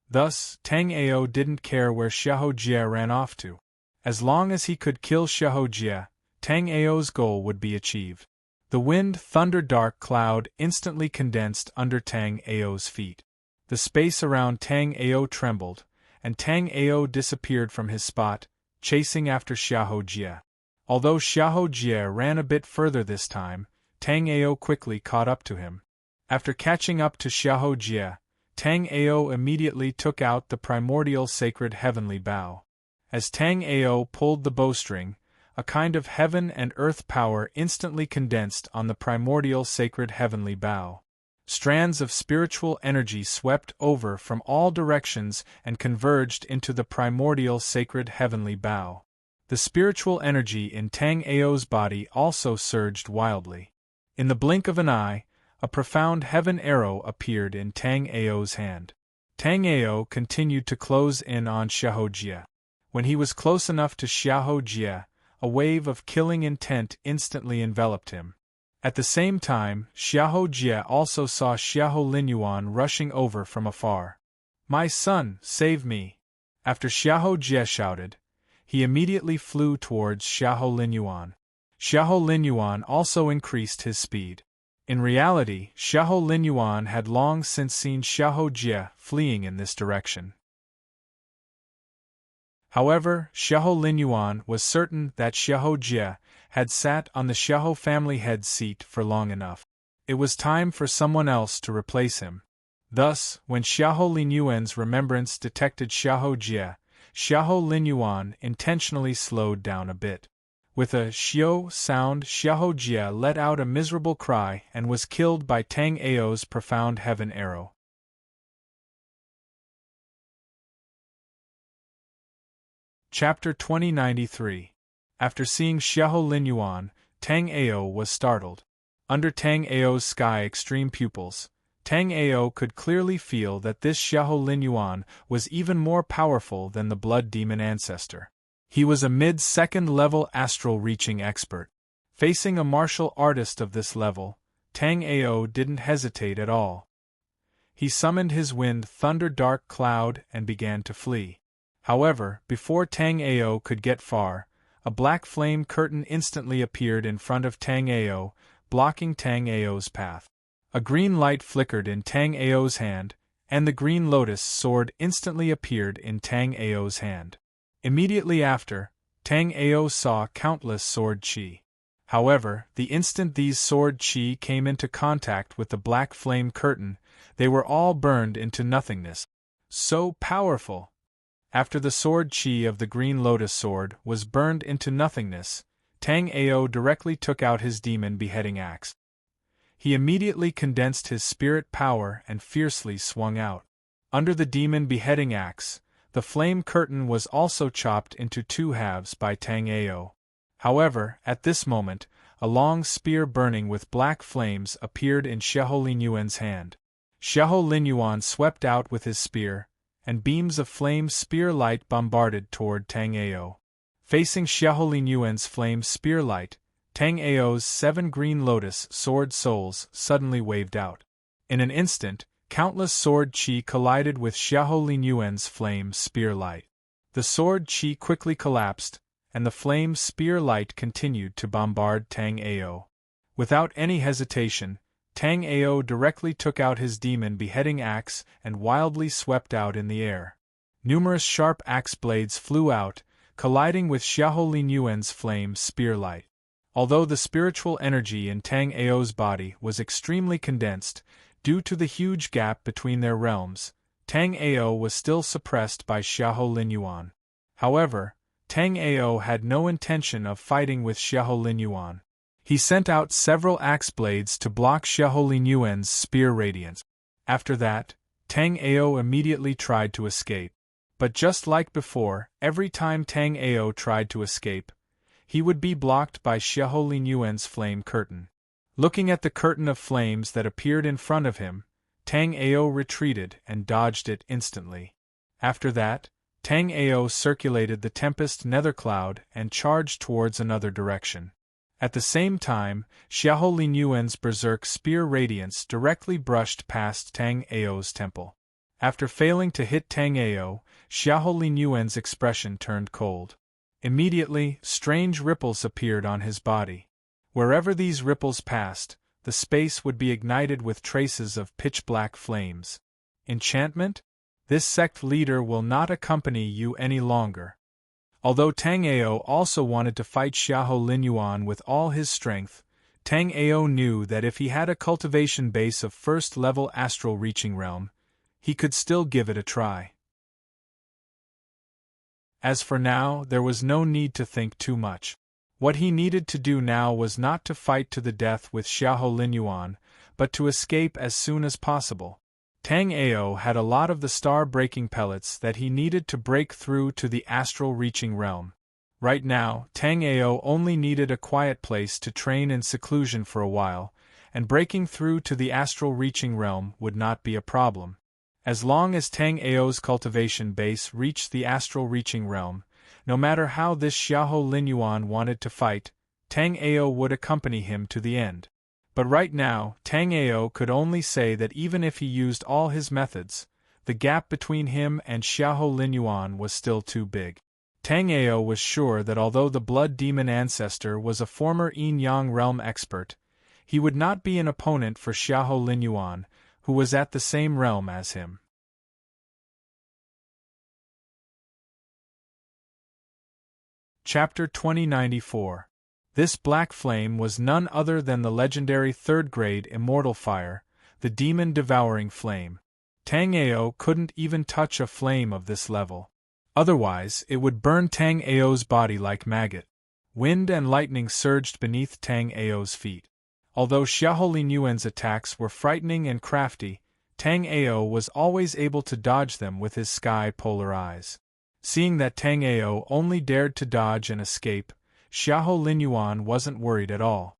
Thus, Tang Ao didn't care where Xiahou Jie ran off to. As long as he could kill Xiahou Jie, Tang Ao's goal would be achieved. The wind thunder dark cloud instantly condensed under Tang Ao's feet. The space around Tang Ao trembled, and Tang Ao disappeared from his spot, chasing after Xiahou Jie. Although Xiahou Jie ran a bit further this time, Tang Ao quickly caught up to him. After catching up to Xiahou Jie, Tang Ao immediately took out the primordial sacred heavenly bow. As Tang Ao pulled the bowstring, a kind of heaven and earth power instantly condensed on the primordial sacred heavenly bow. Strands of spiritual energy swept over from all directions and converged into the primordial sacred heavenly bow. The spiritual energy in Tang Ao's body also surged wildly. In the blink of an eye, a profound heaven arrow appeared in Tang Ao's hand. Tang Ao continued to close in on Xiahou Jie. When he was close enough to Xiahou Jie, a wave of killing intent instantly enveloped him. At the same time, Xiahou Jie also saw Xiahou Linyuan rushing over from afar. "My son, save me!" After Xiahou Jie shouted, he immediately flew towards Xiahou Linyuan. Xiahou Linyuan also increased his speed. In reality, Xiahou Linyuan had long since seen Xiahou Jie fleeing in this direction. However, Xiahou Linyuan was certain that Xiahou Jie had sat on the Xiahou family head seat for long enough. It was time for someone else to replace him. Thus, when Xiahou Linyuan's remembrance detected Xiahou Jie, Xiahou Linyuan intentionally slowed down a bit. With a xiao sound, Xiahou Jie let out a miserable cry and was killed by Tang Ao's profound heaven arrow. Chapter 2093. After seeing Xiahou Linyuan, Tang Ao was startled. Under Tang Ao's sky extreme pupils, Tang Ao could clearly feel that this Xiahou Linyuan was even more powerful than the blood demon ancestor. He was a mid-second level astral reaching expert. Facing a martial artist of this level, Tang Ao didn't hesitate at all. He summoned his wind thunder dark cloud and began to flee. However, before Tang Ao could get far, a black flame curtain instantly appeared in front of Tang Ao, blocking Tang Ao's path. A green light flickered in Tang Ao's hand, and the green lotus sword instantly appeared in Tang Ao's hand. Immediately after, Tang Ao saw countless sword chi. However, the instant these sword chi came into contact with the black flame curtain, they were all burned into nothingness. So powerful! After the sword chi of the green lotus sword was burned into nothingness, Tang Ao directly took out his demon beheading axe. He immediately condensed his spirit power and fiercely swung out. Under the demon beheading axe, the flame curtain was also chopped into two halves by Tang Ao. However, at this moment, a long spear burning with black flames appeared in Xiahou Linyuan's hand. Xiahou Linyuan swept out with his spear, and beams of flame spear light bombarded toward Tang Ao. Facing Xiahou Linyuan's flame spear light, Tang Ao's 7 green lotus sword souls suddenly waved out. In an instant, countless sword chi collided with Xiahou Linyuan's flame spear light. The sword chi quickly collapsed, and the flame spear light continued to bombard Tang Ao. Without any hesitation, Tang Ao directly took out his demon beheading axe and wildly swept out in the air. Numerous sharp axe blades flew out, colliding with Xiahou Linyuan's flame spear light. Although the spiritual energy in Tang Ao's body was extremely condensed, due to the huge gap between their realms, Tang Ao was still suppressed by Xiahou Linyuan. However, Tang Ao had no intention of fighting with Xiahou Linyuan. He sent out several axe blades to block Xiahou Linyuan's spear radiance. After that, Tang Ao immediately tried to escape. But just like before, every time Tang Ao tried to escape, he would be blocked by Xiahou Linyuan's flame curtain. Looking at the curtain of flames that appeared in front of him, Tang Ao retreated and dodged it instantly. After that, Tang Ao circulated the tempest nether cloud and charged towards another direction. At the same time, Xiahou Linyuan's berserk spear radiance directly brushed past Tang Ao's temple. After failing to hit Tang Ao, Xiahou Linyuan's expression turned cold. Immediately, strange ripples appeared on his body. Wherever these ripples passed, the space would be ignited with traces of pitch-black flames. Enchantment? This sect leader will not accompany you any longer. Although Tang Ao also wanted to fight Xiahou Linyuan with all his strength, Tang Ao knew that if he had a cultivation base of first-level astral reaching realm, he could still give it a try. As for now, there was no need to think too much. What he needed to do now was not to fight to the death with Xiahou Linyuan, but to escape as soon as possible. Tang Ao had a lot of the star-breaking pellets that he needed to break through to the astral reaching realm. Right now, Tang Ao only needed a quiet place to train in seclusion for a while, and breaking through to the astral reaching realm would not be a problem. As long as Tang Ao's cultivation base reached the astral reaching realm, no matter how this Xiahou Linyuan wanted to fight, Tang Ao would accompany him to the end. But right now, Tang Ao could only say that even if he used all his methods, the gap between him and Xiahou Linyuan was still too big. Tang Ao was sure that although the blood demon ancestor was a former yin-yang realm expert, he would not be an opponent for Xiahou Linyuan, who was at the same realm as him. Chapter 2094. This black flame was none other than the legendary third-grade immortal fire, the demon-devouring flame. Tang Ao couldn't even touch a flame of this level. Otherwise, it would burn Tang Ao's body like maggot. Wind and lightning surged beneath Tang Ao's feet. Although Xiahou Linyuan's attacks were frightening and crafty, Tang Ao was always able to dodge them with his sky-polar eyes. Seeing that Tang Ao only dared to dodge and escape, Xiahou Linyuan wasn't worried at all.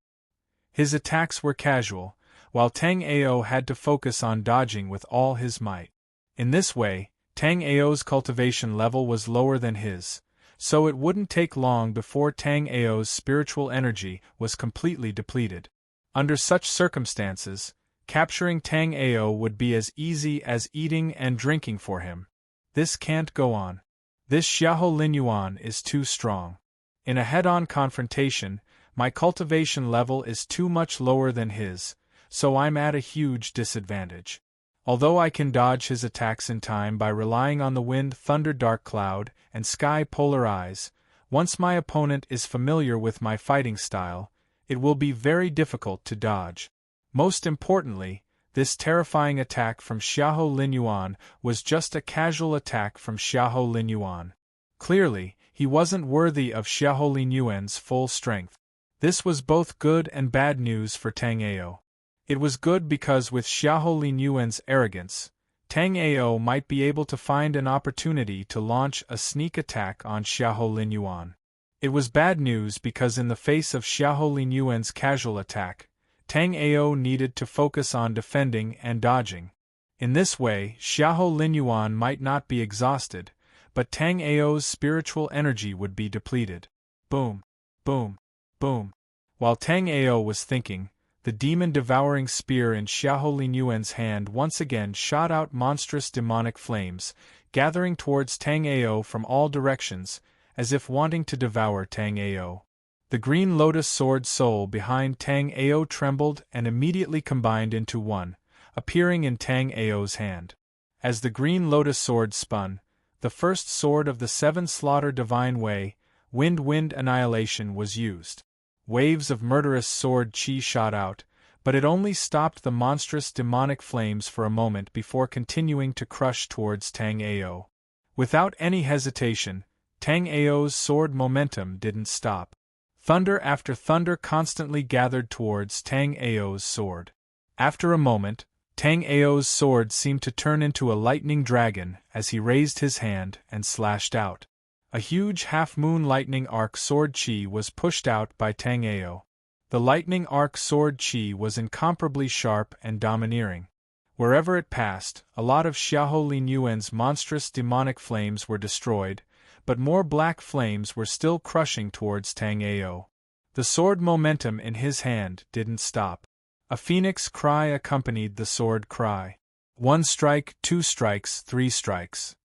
His attacks were casual, while Tang Ao had to focus on dodging with all his might. In this way, Tang Ao's cultivation level was lower than his, so it wouldn't take long before Tang Ao's spiritual energy was completely depleted. Under such circumstances, capturing Tang Ao would be as easy as eating and drinking for him. This can't go on. This Xiahou Linyuan is too strong. In a head-on confrontation, my cultivation level is too much lower than his, so I'm at a huge disadvantage. Although I can dodge his attacks in time by relying on the wind, thunder, dark cloud, and sky polar eyes, once my opponent is familiar with my fighting style, it will be very difficult to dodge. Most importantly, this terrifying attack from Xiahou Linyuan was just a casual attack from Xiahou Linyuan. Clearly, he wasn't worthy of Xiahou Linyuan's full strength. This was both good and bad news for Tang Ao. It was good because with Xiahou Linyuan's arrogance, Tang Ao might be able to find an opportunity to launch a sneak attack on Xiahou Linyuan. It was bad news because in the face of Xiahou Linyuan's casual attack, Tang Ao needed to focus on defending and dodging. In this way, Xiahou Linyuan might not be exhausted, but Tang Ao's spiritual energy would be depleted. Boom, boom, boom. While Tang Ao was thinking, the demon-devouring spear in Xiahou Linyuan's hand once again shot out monstrous demonic flames, gathering towards Tang Ao from all directions, as if wanting to devour Tang Ao. The green lotus sword soul behind Tang Ao trembled and immediately combined into one, appearing in Tang Ao's hand. As the green lotus sword spun, the first sword of the seven slaughter divine way, wind annihilation, was used. Waves of murderous sword chi shot out, but it only stopped the monstrous demonic flames for a moment before continuing to crush towards Tang Ao. Without any hesitation, Tang Ao's sword momentum didn't stop. Thunder after thunder constantly gathered towards Tang Ao's sword. After a moment, Tang Ao's sword seemed to turn into a lightning dragon as he raised his hand and slashed out. A huge half-moon lightning arc sword chi was pushed out by Tang Ao. The lightning arc sword chi was incomparably sharp and domineering. Wherever it passed, a lot of Xiahou Linyuan's monstrous demonic flames were destroyed, but more black flames were still crushing towards Tang Ao. The sword momentum in his hand didn't stop. A phoenix cry accompanied the sword cry. 1 strike, 2 strikes, 3 strikes.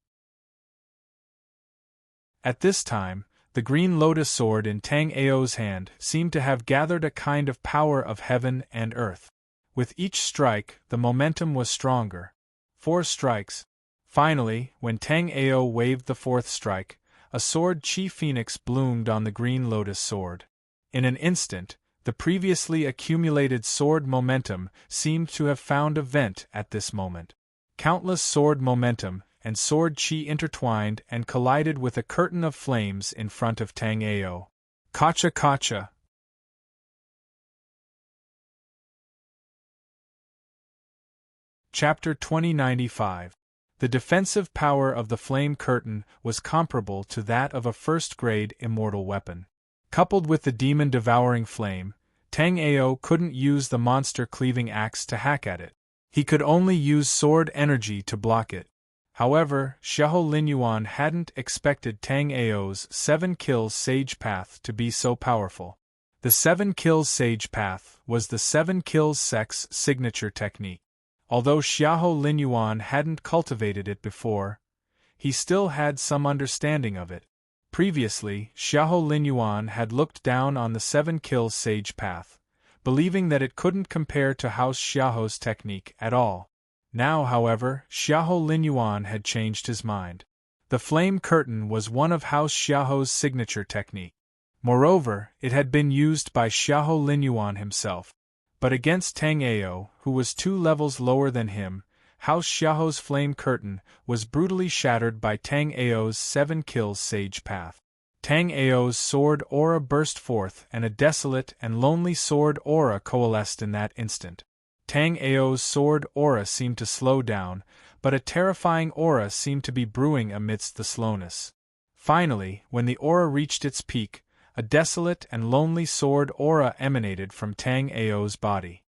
At this time, the green lotus sword in Tang Ao's hand seemed to have gathered a kind of power of heaven and earth. With each strike, the momentum was stronger. 4 strikes. Finally, when Tang Ao waved the 4th strike, a sword chi phoenix bloomed on the green lotus sword. In an instant, The previously accumulated sword momentum seemed to have found a vent at this moment. Countless sword momentum and sword chi intertwined and collided with a curtain of flames in front of Tang Ao. Kacha kacha! Chapter 2095. The defensive power of the flame curtain was comparable to that of a first-grade immortal weapon. Coupled with the demon-devouring flame, Tang Ao couldn't use the monster-cleaving axe to hack at it. He could only use sword energy to block it. However, Xiahou Linyuan hadn't expected Tang Ao's 7 kills sage path to be so powerful. The 7 kills sage path was the 7 kills sex signature technique. Although Xiahou Linyuan hadn't cultivated it before, he still had some understanding of it. Previously, Xiahou Linyuan had looked down on the 7 kills sage path, believing that it couldn't compare to House Xiahou's technique at all. Now, however, Xiahou Linyuan had changed his mind. The flame curtain was one of House Xiahou's signature technique. Moreover, it had been used by Xiahou Linyuan himself. But against Tang Ao, who was 2 levels lower than him, House Xiahou's flame curtain was brutally shattered by Tang Ao's 7 kills sage path. Tang Ao's sword aura burst forth and a desolate and lonely sword aura coalesced in that instant. Tang Ao's sword aura seemed to slow down, but a terrifying aura seemed to be brewing amidst the slowness. Finally, when the aura reached its peak, a desolate and lonely sword aura emanated from Tang Ao's body.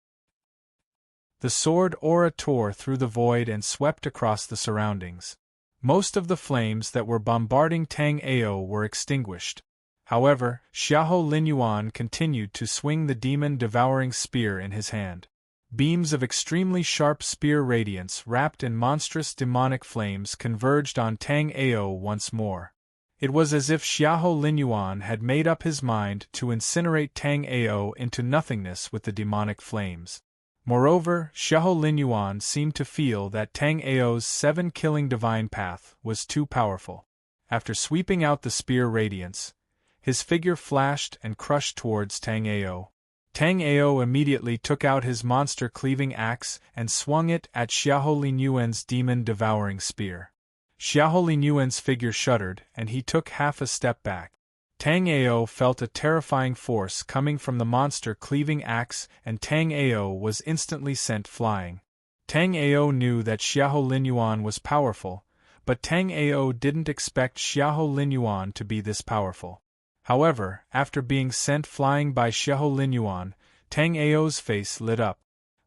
The sword aura tore through the void and swept across the surroundings. Most of the flames that were bombarding Tang Ao were extinguished. However, Xiahou Linyuan continued to swing the demon-devouring spear in his hand. Beams of extremely sharp spear radiance wrapped in monstrous demonic flames converged on Tang Ao once more. It was as if Xiahou Linyuan had made up his mind to incinerate Tang Ao into nothingness with the demonic flames. Moreover, Xiahou Linyuan seemed to feel that Tang Ao's 7 killing divine path was too powerful. After sweeping out the spear radiance, his figure flashed and crushed towards Tang Ao. Tang Ao immediately took out his monster-cleaving axe and swung it at Xiahou Linyuan's demon-devouring spear. Xiahou Linyuan's figure shuddered and he took half a step back. Tang Ao felt a terrifying force coming from the monster-cleaving axe and Tang Ao was instantly sent flying. Tang Ao knew that Xiahou Linyuan was powerful, but Tang Ao didn't expect Xiahou Linyuan to be this powerful. However, after being sent flying by Xiahou Linyuan, Tang Ao's face lit up.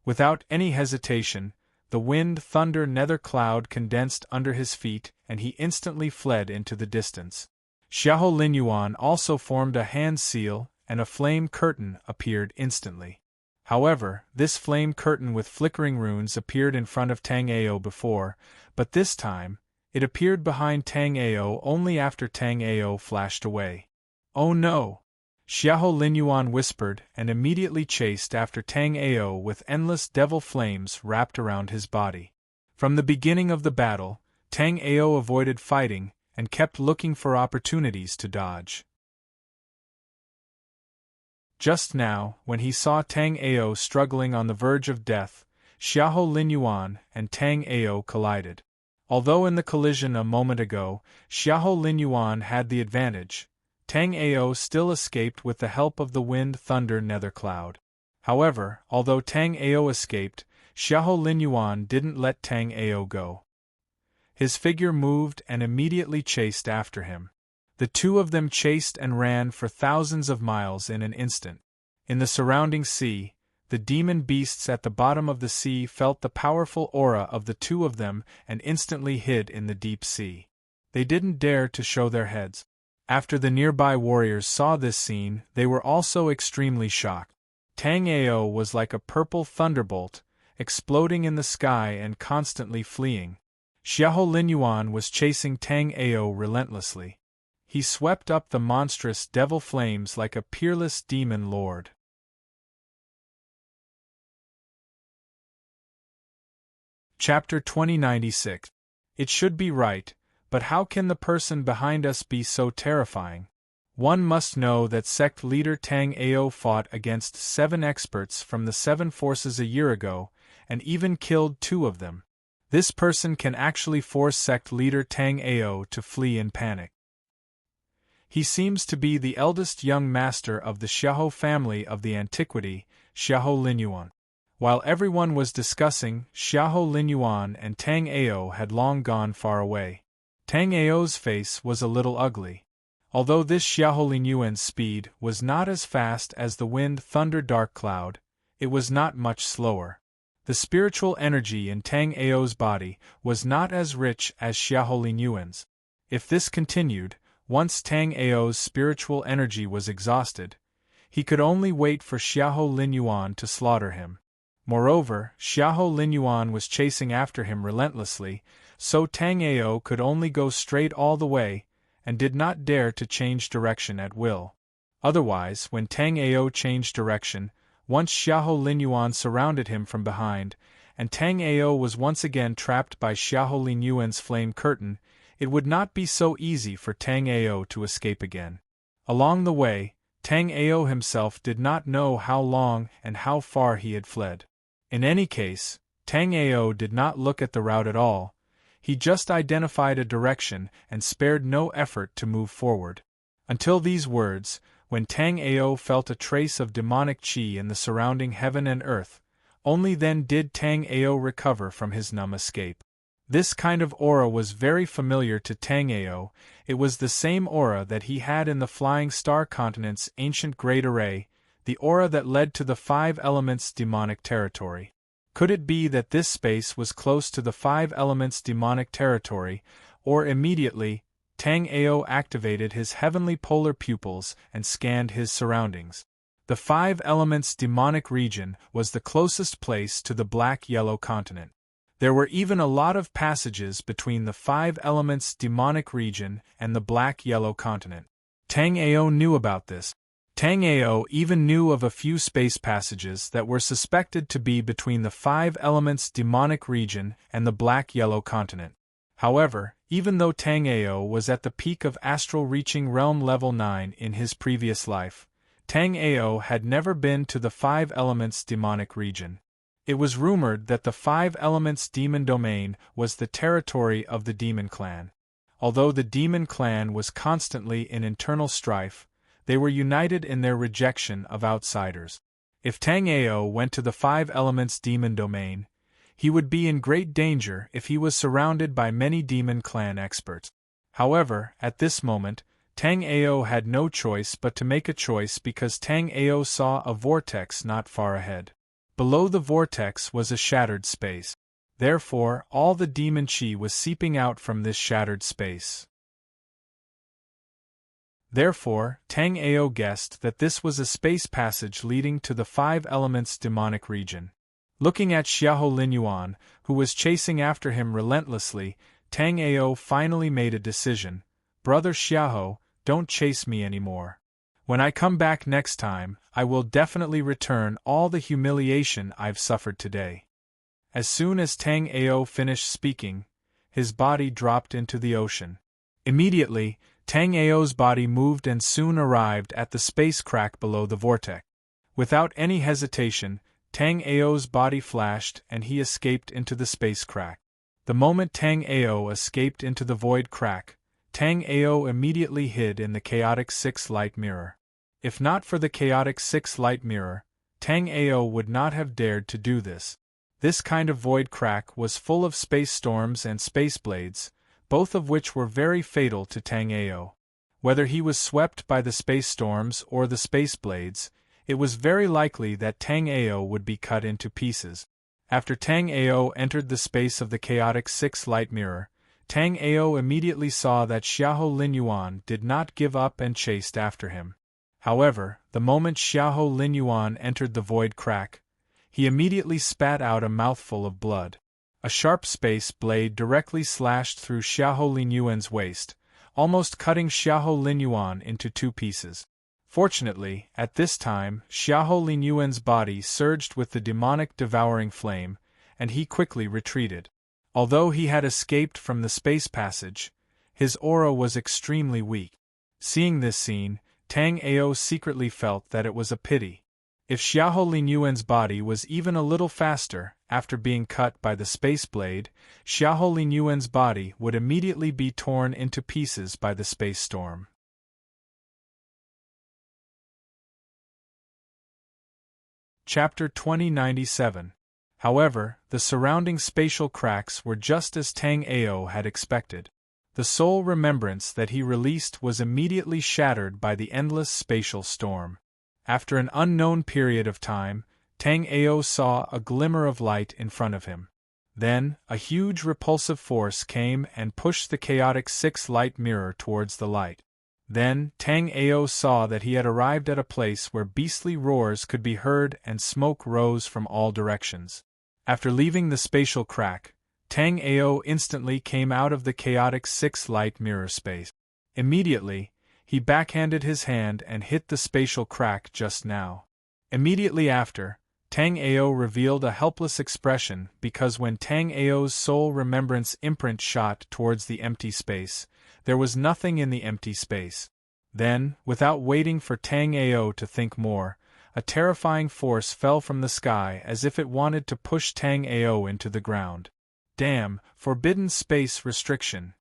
Without any hesitation, the wind-thunder nether cloud condensed under his feet and he instantly fled into the distance. Xiahou Linyuan also formed a hand seal and a flame curtain appeared instantly. However, this flame curtain with flickering runes appeared in front of Tang Ao before, but this time, it appeared behind Tang Ao only after Tang Ao flashed away. "Oh no!" Xiahou Linyuan whispered and immediately chased after Tang Ao with endless devil flames wrapped around his body. From the beginning of the battle, Tang Ao avoided fighting and kept looking for opportunities to dodge. Just now, when he saw Tang Ao struggling on the verge of death, Xiahou Linyuan and Tang Ao collided. Although in the collision a moment ago, Xiahou Linyuan had the advantage, Tang Ao still escaped with the help of the wind-thunder nether cloud. However, although Tang Ao escaped, Xiahou Linyuan didn't let Tang Ao go. His figure moved and immediately chased after him. The two of them chased and ran for thousands of miles in an instant. In the surrounding sea, the demon beasts at the bottom of the sea felt the powerful aura of the two of them and instantly hid in the deep sea. They didn't dare to show their heads. After the nearby warriors saw this scene, they were also extremely shocked. Tang Ao was like a purple thunderbolt, exploding in the sky and constantly fleeing. Xiahou Linyuan was chasing Tang Ao relentlessly. He swept up the monstrous devil flames like a peerless demon lord. Chapter 2096. It should be right, but how can the person behind us be so terrifying? One must know that sect leader Tang Ao fought against 7 experts from the 7 forces a year ago, and even killed 2 of them. This person can actually force sect leader Tang Ao to flee in panic. He seems to be the eldest young master of the Xiahou family of the antiquity, Xiahou Linyuan. While everyone was discussing, Xiahou Linyuan and Tang Ao had long gone far away. Tang Ao's face was a little ugly. Although this Xiahou Linyuan's speed was not as fast as the wind thunder dark cloud, it was not much slower. The spiritual energy in Tang Ao's body was not as rich as Xiahou Linyuan's. If this continued, once Tang Ao's spiritual energy was exhausted, he could only wait for Xiahou Linyuan to slaughter him. Moreover, Xiahou Linyuan was chasing after him relentlessly, so Tang Ao could only go straight all the way, and did not dare to change direction at will. Otherwise, when Tang Ao changed direction, once Xiahou Linyuan surrounded him from behind, and Tang Ao was once again trapped by Xiahou Linyuan's flame curtain, it would not be so easy for Tang Ao to escape again. Along the way, Tang Ao himself did not know how long and how far he had fled. In any case, Tang Ao did not look at the route at all. He just identified a direction and spared no effort to move forward. Until these words, when Tang Ao felt a trace of demonic qi in the surrounding heaven and earth, only then did Tang Ao recover from his numb escape. This kind of aura was very familiar to Tang Ao. It was the same aura that he had in the Flying Star Continent's ancient Great Array, the aura that led to the 5 Elements' demonic territory. Could it be that this space was close to the 5 Elements' demonic territory, or immediately, Tang Ao activated his heavenly polar pupils and scanned his surroundings. The 5 Elements' demonic region was the closest place to the Black-Yellow Continent. There were even a lot of passages between the 5 Elements' demonic region and the Black-Yellow Continent. Tang Ao knew about this. Tang Ao even knew of a few space passages that were suspected to be between the 5 Elements' demonic region and the Black-Yellow Continent. However, even though Tang Ao was at the peak of astral reaching realm level 9 in his previous life, Tang Ao had never been to the 5 Elements' demonic region. It was rumored that the 5 Elements' demon domain was the territory of the demon clan. Although the demon clan was constantly in internal strife, they were united in their rejection of outsiders. If Tang Ao went to the 5 Elements' demon domain, he would be in great danger if he was surrounded by many demon clan experts. However, at this moment, Tang Ao had no choice but to make a choice because Tang Ao saw a vortex not far ahead. Below the vortex was a shattered space. Therefore, all the demon qi was seeping out from this shattered space. Therefore, Tang Ao guessed that this was a space passage leading to the 5 Elements' demonic region. Looking at Xiahou Linyuan, who was chasing after him relentlessly, Tang Ao finally made a decision. Brother Xiahou, don't chase me anymore. When I come back next time, I will definitely return all the humiliation I've suffered today. As soon as Tang Ao finished speaking, his body dropped into the ocean. Immediately, Tang Ao's body moved and soon arrived at the space crack below the vortex. Without any hesitation, Tang Ao's body flashed and he escaped into the space crack. The moment Tang Ao escaped into the void crack, Tang Ao immediately hid in the chaotic 6 light mirror. If not for the chaotic 6 light mirror, Tang Ao would not have dared to do this. This kind of void crack was full of space storms and space blades, both of which were very fatal to Tang Ao. Whether he was swept by the space storms or the space blades, it was very likely that Tang Ao would be cut into pieces. After Tang Ao entered the space of the chaotic 6 light mirror, Tang Ao immediately saw that Xiahou Linyuan did not give up and chased after him. However, the moment Xiahou Linyuan entered the void crack, he immediately spat out a mouthful of blood. A sharp space blade directly slashed through Xiahou Linyuan's waist, almost cutting Xiahou Linyuan into 2 pieces. Fortunately, at this time, Xiahou Linyuan's body surged with the demonic devouring flame, and he quickly retreated. Although he had escaped from the space passage, his aura was extremely weak. Seeing this scene, Tang Ao secretly felt that it was a pity. If Xiahou Linyuan's body was even a little faster, after being cut by the space blade, Xiahou Linyuan's body would immediately be torn into pieces by the space storm. Chapter 2097. However, the surrounding spatial cracks were just as Tang Ao had expected. The sole remembrance that he released was immediately shattered by the endless spatial storm. After an unknown period of time, Tang Ao saw a glimmer of light in front of him. Then, a huge repulsive force came and pushed the chaotic 6 light mirror towards the light. Then, Tang Ao saw that he had arrived at a place where beastly roars could be heard and smoke rose from all directions. After leaving the spatial crack, Tang Ao instantly came out of the chaotic 6 light mirror space. Immediately, he backhanded his hand and hit the spatial crack just now. Immediately after, Tang Ao revealed a helpless expression because when Tang Ao's soul remembrance imprint shot towards the empty space, there was nothing in the empty space. Then, without waiting for Tang Ao to think more, a terrifying force fell from the sky as if it wanted to push Tang Ao into the ground. Damn, forbidden space restriction.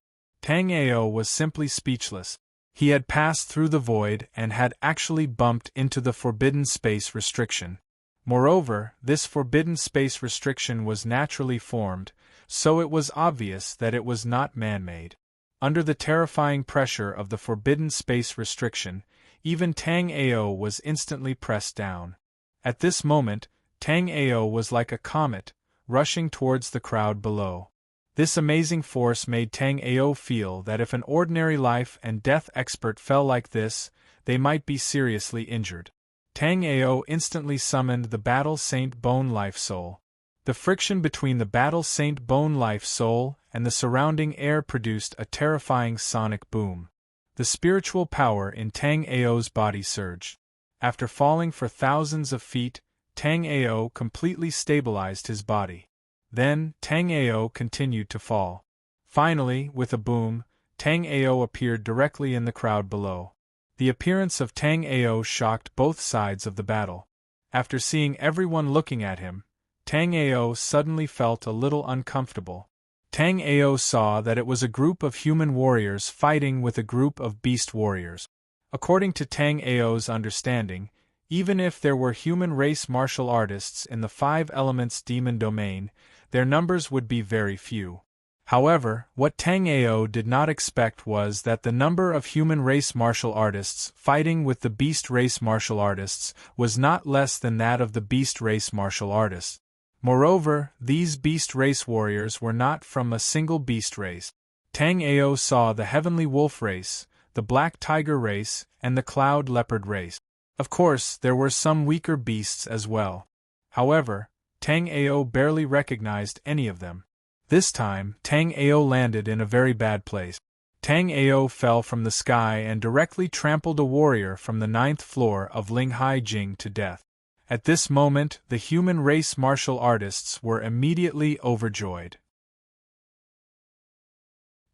Tang Ao was simply speechless. He had passed through the void and had actually bumped into the forbidden space restriction. Moreover, this forbidden space restriction was naturally formed, so it was obvious that it was not man-made. Under the terrifying pressure of the forbidden space restriction, even Tang Ao was instantly pressed down. At this moment, Tang Ao was like a comet, rushing towards the crowd below. This amazing force made Tang Ao feel that if an ordinary life and death expert fell like this, they might be seriously injured. Tang Ao instantly summoned the Battle Saint Bone Life Soul. The friction between the Battle Saint Bone Life Soul and the surrounding air produced a terrifying sonic boom. The spiritual power in Tang Ao's body surged. After falling for thousands of feet, Tang Ao completely stabilized his body. Then, Tang Ao continued to fall. Finally, with a boom, Tang Ao appeared directly in the crowd below. The appearance of Tang Ao shocked both sides of the battle. After seeing everyone looking at him, Tang Ao suddenly felt a little uncomfortable. Tang Ao saw that it was a group of human warriors fighting with a group of beast warriors. According to Tang Ao's understanding, even if there were human race martial artists in the 5 elements demon domain, their numbers would be very few. However, what Tang Ao did not expect was that the number of human race martial artists fighting with the beast race martial artists was not less than that of the beast race martial artists. Moreover, these beast race warriors were not from a single beast race. Tang Ao saw the heavenly wolf race, the black tiger race, and the cloud leopard race. Of course, there were some weaker beasts as well. However, Tang Ao barely recognized any of them. This time, Tang Ao landed in a very bad place. Tang Ao fell from the sky and directly trampled a warrior from the 9th floor of Linghai Jing to death. At this moment, the human race martial artists were immediately overjoyed.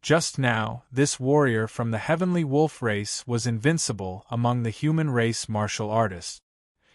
Just now, this warrior from the heavenly wolf race was invincible among the human race martial artists.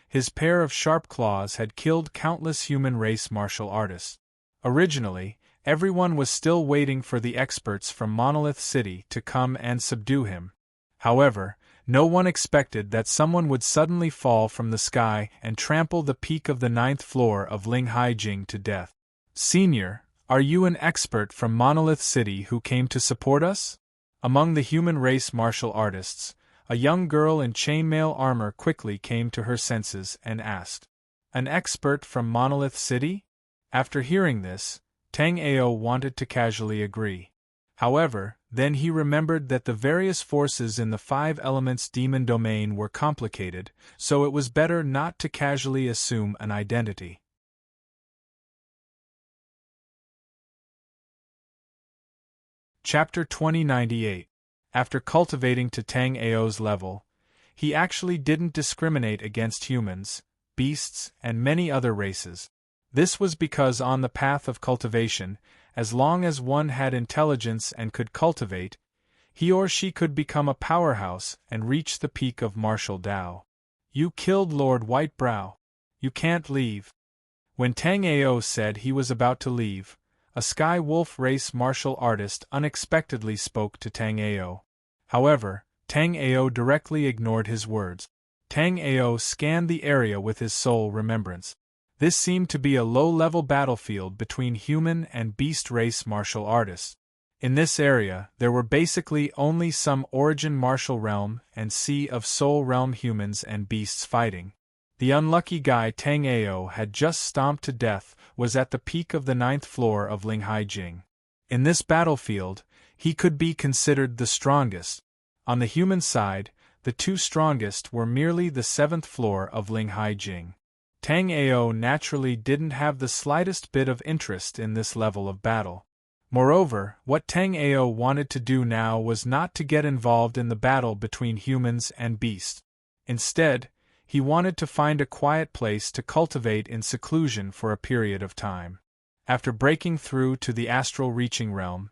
His pair of sharp claws had killed countless human race martial artists. Originally, everyone was still waiting for the experts from Monolith City to come and subdue him. However, no one expected that someone would suddenly fall from the sky and trample the peak of the 9th floor of Linghai Jing to death. "Senior, are you an expert from Monolith City who came to support us?" Among the human race martial artists, a young girl in chainmail armor quickly came to her senses and asked, "An expert from Monolith City?" After hearing this, Tang Ao wanted to casually agree. However, then he remembered that the various forces in the 5 elements demon domain were complicated, so it was better not to casually assume an identity. Chapter 2098. After cultivating to Tang Ao's level, he actually didn't discriminate against humans, beasts, and many other races. This was because on the path of cultivation, as long as one had intelligence and could cultivate, he or she could become a powerhouse and reach the peak of martial Tao. You killed Lord Whitebrow. You can't leave. When Tang Ao said he was about to leave, a Sky Wolf race martial artist unexpectedly spoke to Tang Ao. However, Tang Ao directly ignored his words. Tang Ao scanned the area with his soul remembrance. This seemed to be a low-level battlefield between human and beast race martial artists. In this area, there were basically only some Origin martial realm and Sea of Soul realm humans and beasts fighting. The unlucky guy Tang Ao had just stomped to death was at the peak of the 9th floor of Linghai Jing. In this battlefield, he could be considered the strongest. On the human side, the two strongest were merely the 7th floor of Linghai Jing. Tang Ao naturally didn't have the slightest bit of interest in this level of battle. Moreover, what Tang Ao wanted to do now was not to get involved in the battle between humans and beasts. Instead, he wanted to find a quiet place to cultivate in seclusion for a period of time. After breaking through to the astral reaching realm,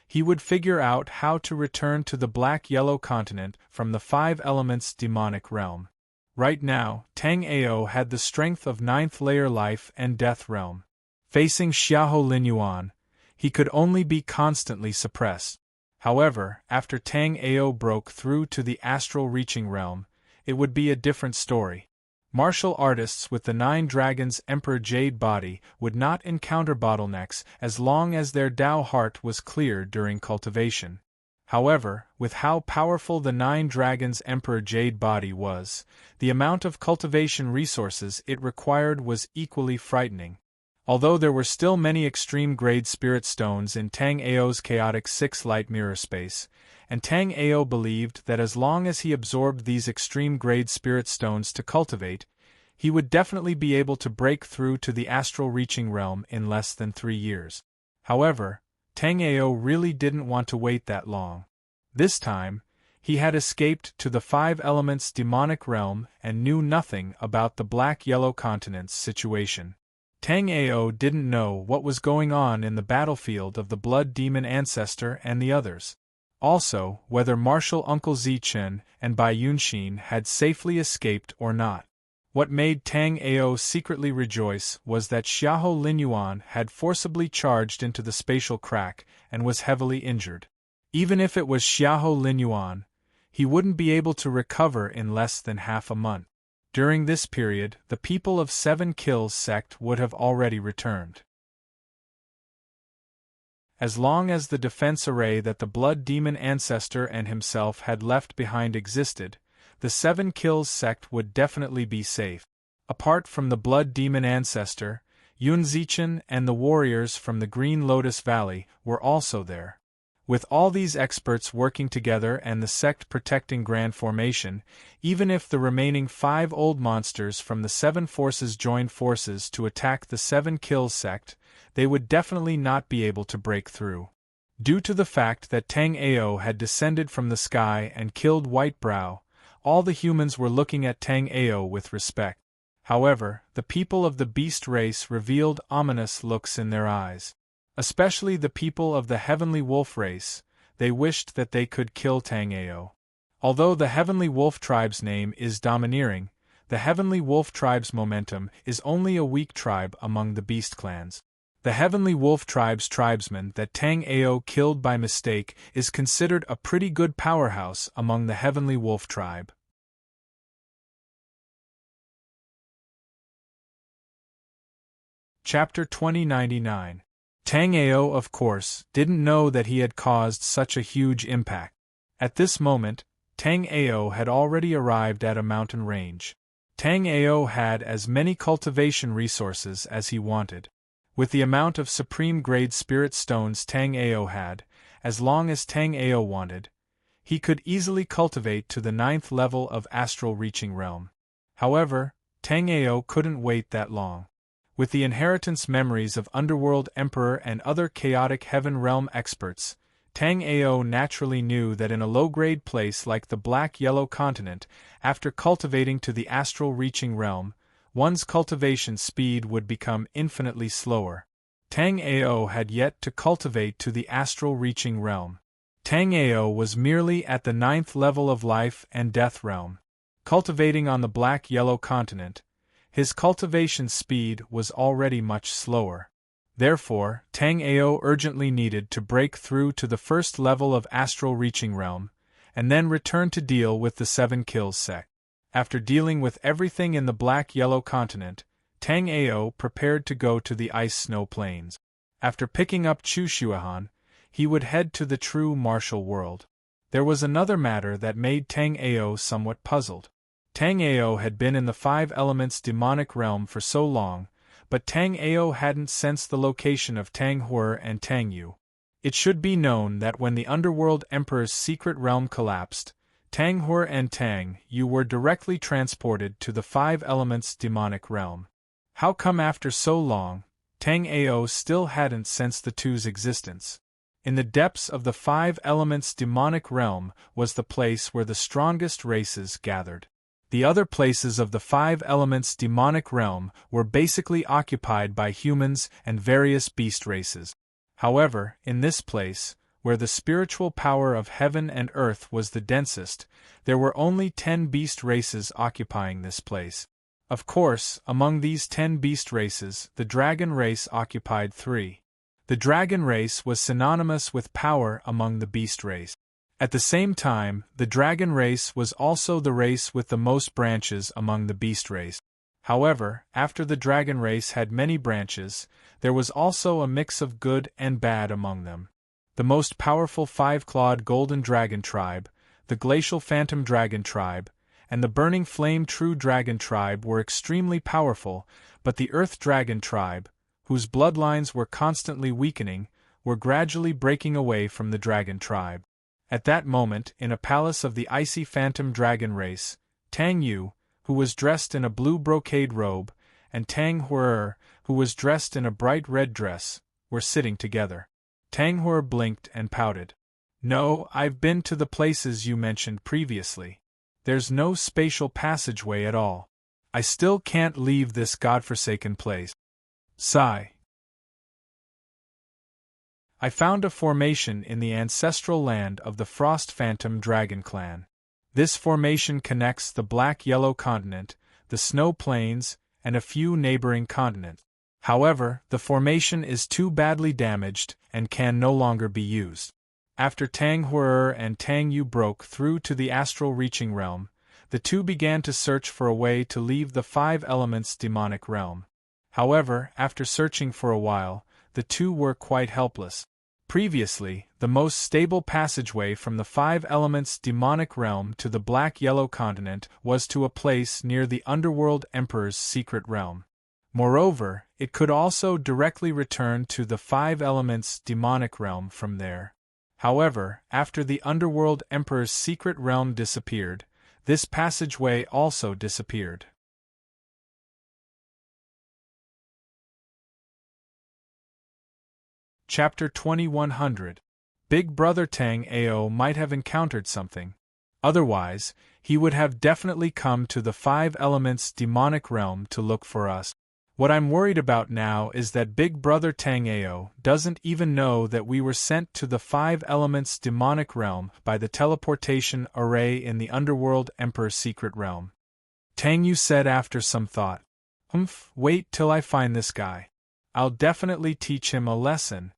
he would figure out how to return to the black-yellow continent from the 5 elements demonic realm. Right now, Tang Ao had the strength of 9th layer life and death realm. Facing Xiahou Linyuan, he could only be constantly suppressed. However, after Tang Ao broke through to the astral reaching realm, it would be a different story. Martial artists with the 9 Dragons Emperor Jade body would not encounter bottlenecks as long as their Tao heart was clear during cultivation. However, with how powerful the 9 Dragons Emperor Jade body was, the amount of cultivation resources it required was equally frightening. Although there were still many extreme-grade spirit stones in Tang Ao's chaotic 6 light mirror space, and Tang Ao believed that as long as he absorbed these extreme-grade spirit stones to cultivate, he would definitely be able to break through to the astral reaching realm in less than 3 years. However, Tang Ao really didn't want to wait that long. This time, he had escaped to the 5 elements demonic realm and knew nothing about the black-yellow continent's situation. Tang Ao didn't know what was going on in the battlefield of the Blood Demon Ancestor and the others. Also, whether Martial Uncle Zichen and Bai Yunxin had safely escaped or not. What made Tang Ao secretly rejoice was that Xiahou Linyuan had forcibly charged into the spatial crack and was heavily injured. Even if it was Xiahou Linyuan, he wouldn't be able to recover in less than half a month. During this period, the people of 7 Kills sect would have already returned. As long as the defense array that the Blood Demon Ancestor and himself had left behind existed, the 7 Kills sect would definitely be safe. Apart from the Blood Demon Ancestor, Yun Zichen and the warriors from the Green Lotus Valley were also there. With all these experts working together and the sect protecting Grand Formation, even if the remaining 5 old monsters from the 7 forces joined forces to attack the 7 Kills sect, they would definitely not be able to break through. Due to the fact that Tang Ao had descended from the sky and killed Whitebrow, all the humans were looking at Tang Ao with respect. However, the people of the beast race revealed ominous looks in their eyes. Especially the people of the Heavenly Wolf race, they wished that they could kill Tang Ao. Although the Heavenly Wolf tribe's name is domineering, the Heavenly Wolf tribe's momentum is only a weak tribe among the beast clans. The Heavenly Wolf tribe's tribesman that Tang Ao killed by mistake is considered a pretty good powerhouse among the Heavenly Wolf tribe. Chapter 2099. Tang Ao, of course, didn't know that he had caused such a huge impact. At this moment, Tang Ao had already arrived at a mountain range. Tang Ao had as many cultivation resources as he wanted. With the amount of supreme-grade spirit stones Tang Ao had, as long as Tang Ao wanted, he could easily cultivate to the 9th level of astral reaching realm. However, Tang Ao couldn't wait that long. With the inheritance memories of Underworld Emperor and other chaotic heaven realm experts, Tang Ao naturally knew that in a low-grade place like the black-yellow continent, after cultivating to the astral reaching realm, one's cultivation speed would become infinitely slower. Tang Ao had yet to cultivate to the astral reaching realm. Tang Ao was merely at the 9th level of life and death realm. Cultivating on the black-yellow continent, his cultivation speed was already much slower. Therefore, Tang Ao urgently needed to break through to the 1st level of astral reaching realm, and then return to deal with the 7 kills sect. After dealing with everything in the black-yellow continent, Tang Ao prepared to go to the ice-snow plains. After picking up Chu Shuahan, he would head to the true martial world. There was another matter that made Tang Ao somewhat puzzled. Tang Ao had been in the 5 elements demonic realm for so long, but Tang Ao hadn't sensed the location of Tang Hui and Tang Yu. It should be known that when the Underworld Emperor's secret realm collapsed, Tang Hui and Tang Yu were directly transported to the 5 elements demonic realm. How come after so long, Tang Ao still hadn't sensed the two's existence? In the depths of the 5 elements demonic realm was the place where the strongest races gathered. The other places of the 5 elements demonic realm were basically occupied by humans and various beast races. However, in this place, where the spiritual power of heaven and earth was the densest, there were only 10 beast races occupying this place. Of course, among these 10 beast races, the dragon race occupied 3. The dragon race was synonymous with power among the beast race. At the same time, the dragon race was also the race with the most branches among the beast race. However, after the dragon race had many branches, there was also a mix of good and bad among them. The most powerful 5-clawed golden dragon tribe, the glacial phantom dragon tribe, and the burning flame true dragon tribe were extremely powerful, but the earth dragon tribe, whose bloodlines were constantly weakening, were gradually breaking away from the dragon tribe. At that moment, in a palace of the icy phantom dragon race, Tang Yu, who was dressed in a blue brocade robe, and Tang Hui, who was dressed in a bright red dress, were sitting together. Tang Hui blinked and pouted. "No, I've been to the places you mentioned previously. There's no spatial passageway at all. I still can't leave this godforsaken place." Sigh. I found a formation in the ancestral land of the Frost Phantom Dragon Clan. This formation connects the black-yellow continent, the snow plains, and a few neighboring continents. However, the formation is too badly damaged and can no longer be used. After Tang Hui and Tang Yu broke through to the astral reaching realm, the two began to search for a way to leave the 5 elements demonic realm. However, after searching for a while, the two were quite helpless. Previously, the most stable passageway from the 5 elements demonic realm to the black-yellow continent was to a place near the Underworld Emperor's secret realm. Moreover, it could also directly return to the 5 elements demonic realm from there. However, after the Underworld Emperor's secret realm disappeared, this passageway also disappeared. Chapter 2100. Big Brother Tang Ao might have encountered something. Otherwise, he would have definitely come to the 5 elements demonic realm to look for us. What I'm worried about now is that Big Brother Tang Ao doesn't even know that we were sent to the 5 elements demonic realm by the teleportation array in the Underworld Emperor's secret realm. Tang Yu said after some thought. Wait till I find this guy. I'll definitely teach him a lesson.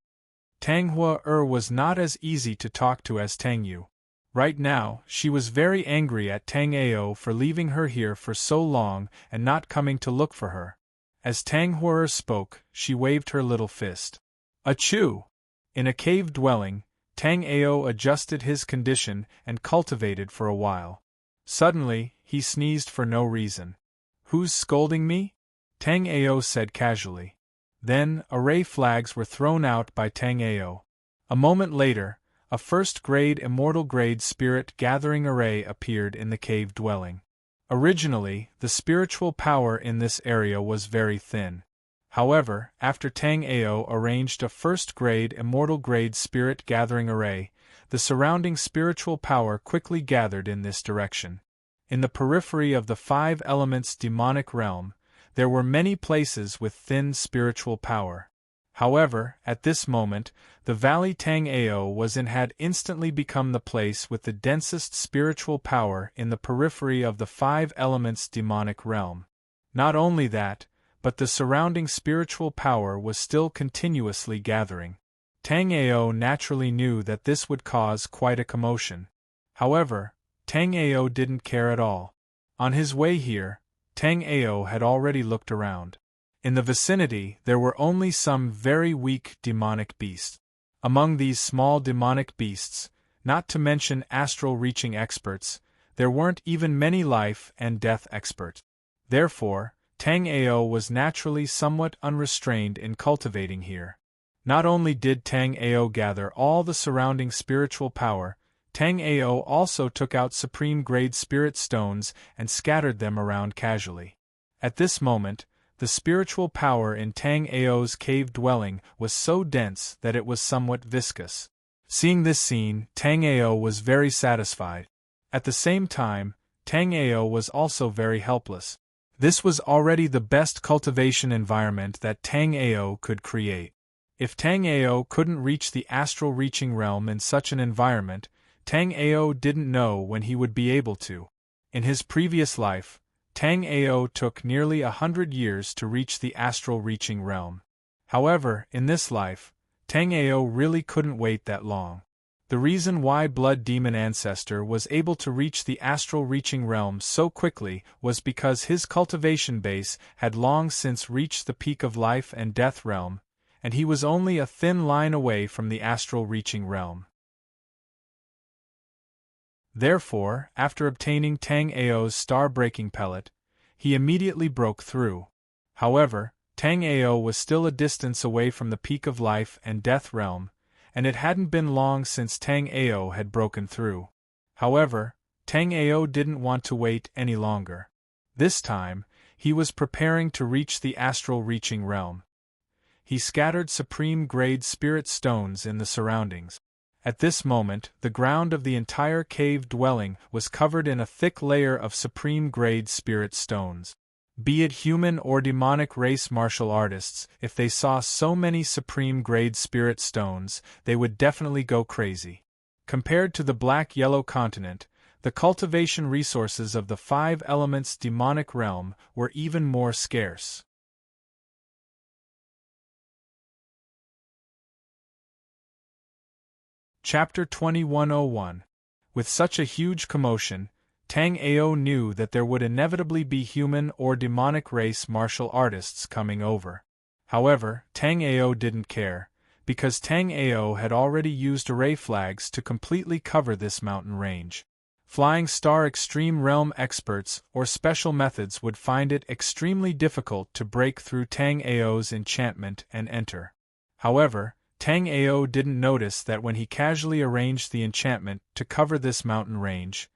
Tang Hui was not as easy to talk to as Tang Yu. Right now, she was very angry at Tang Ao for leaving her here for so long and not coming to look for her. As Tang Hui spoke, she waved her little fist. Achoo! In a cave dwelling, Tang Ao adjusted his condition and cultivated for a while. Suddenly, he sneezed for no reason. Who's scolding me? Tang Ao said casually. Then, array flags were thrown out by Tang Ao. A moment later, a first-grade immortal grade spirit gathering array appeared in the cave dwelling. Originally, the spiritual power in this area was very thin. However, after Tang Ao arranged a first-grade immortal grade spirit gathering array, the surrounding spiritual power quickly gathered in this direction. In the periphery of the 5 elements demonic realm, there were many places with thin spiritual power. However, at this moment, the valley Tang-Ao was in had instantly become the place with the densest spiritual power in the periphery of the five elements demonic realm. Not only that, but the surrounding spiritual power was still continuously gathering. Tang-Ao naturally knew that this would cause quite a commotion. However, Tang-Ao didn't care at all. On his way here, Tang-Ao had already looked around. In the vicinity there were only some very weak demonic beasts. Among these small demonic beasts, not to mention astral-reaching experts, there weren't even many life and death experts. Therefore, Tang-Ao was naturally somewhat unrestrained in cultivating here. Not only did Tang-Ao gather all the surrounding spiritual power, Tang-Ao also took out supreme-grade spirit stones and scattered them around casually. At this moment, the spiritual power in Tang-Ao's cave dwelling was so dense that it was somewhat viscous. Seeing this scene, Tang-Ao was very satisfied. At the same time, Tang-Ao was also very helpless. This was already the best cultivation environment that Tang-Ao could create. If Tang-Ao couldn't reach the astral reaching realm in such an environment, Tang-Ao didn't know when he would be able to. In his previous life, Tang-Ao took nearly 100 years to reach the astral reaching realm. However, in this life, Tang-Ao really couldn't wait that long. The reason why Blood Demon Ancestor was able to reach the astral reaching realm so quickly was because his cultivation base had long since reached the peak of life and death realm, and he was only a thin line away from the astral reaching realm. Therefore, after obtaining Tang-Ao's star-breaking pellet, he immediately broke through. However, Tang-Ao was still a distance away from the peak of life and death realm, and it hadn't been long since Tang-Ao had broken through. However, Tang-Ao didn't want to wait any longer. This time, he was preparing to reach the astral reaching realm. He scattered supreme-grade spirit stones in the surroundings. At this moment, the ground of the entire cave dwelling was covered in a thick layer of supreme-grade spirit stones. Be it human or demonic race martial artists, if they saw so many supreme-grade spirit stones, they would definitely go crazy. Compared to the black-yellow continent, the cultivation resources of the five elements demonic realm were even more scarce. Chapter 2101. With such a huge commotion, Tang-Ao knew that there would inevitably be human or demonic race martial artists coming over. However, Tang-Ao didn't care, because Tang-Ao had already used array flags to completely cover this mountain range. Flying Star Extreme Realm experts or special methods would find it extremely difficult to break through Tang-Ao's enchantment and enter. However, Tang-Ao didn't notice that when he casually arranged the enchantment to cover this mountain range,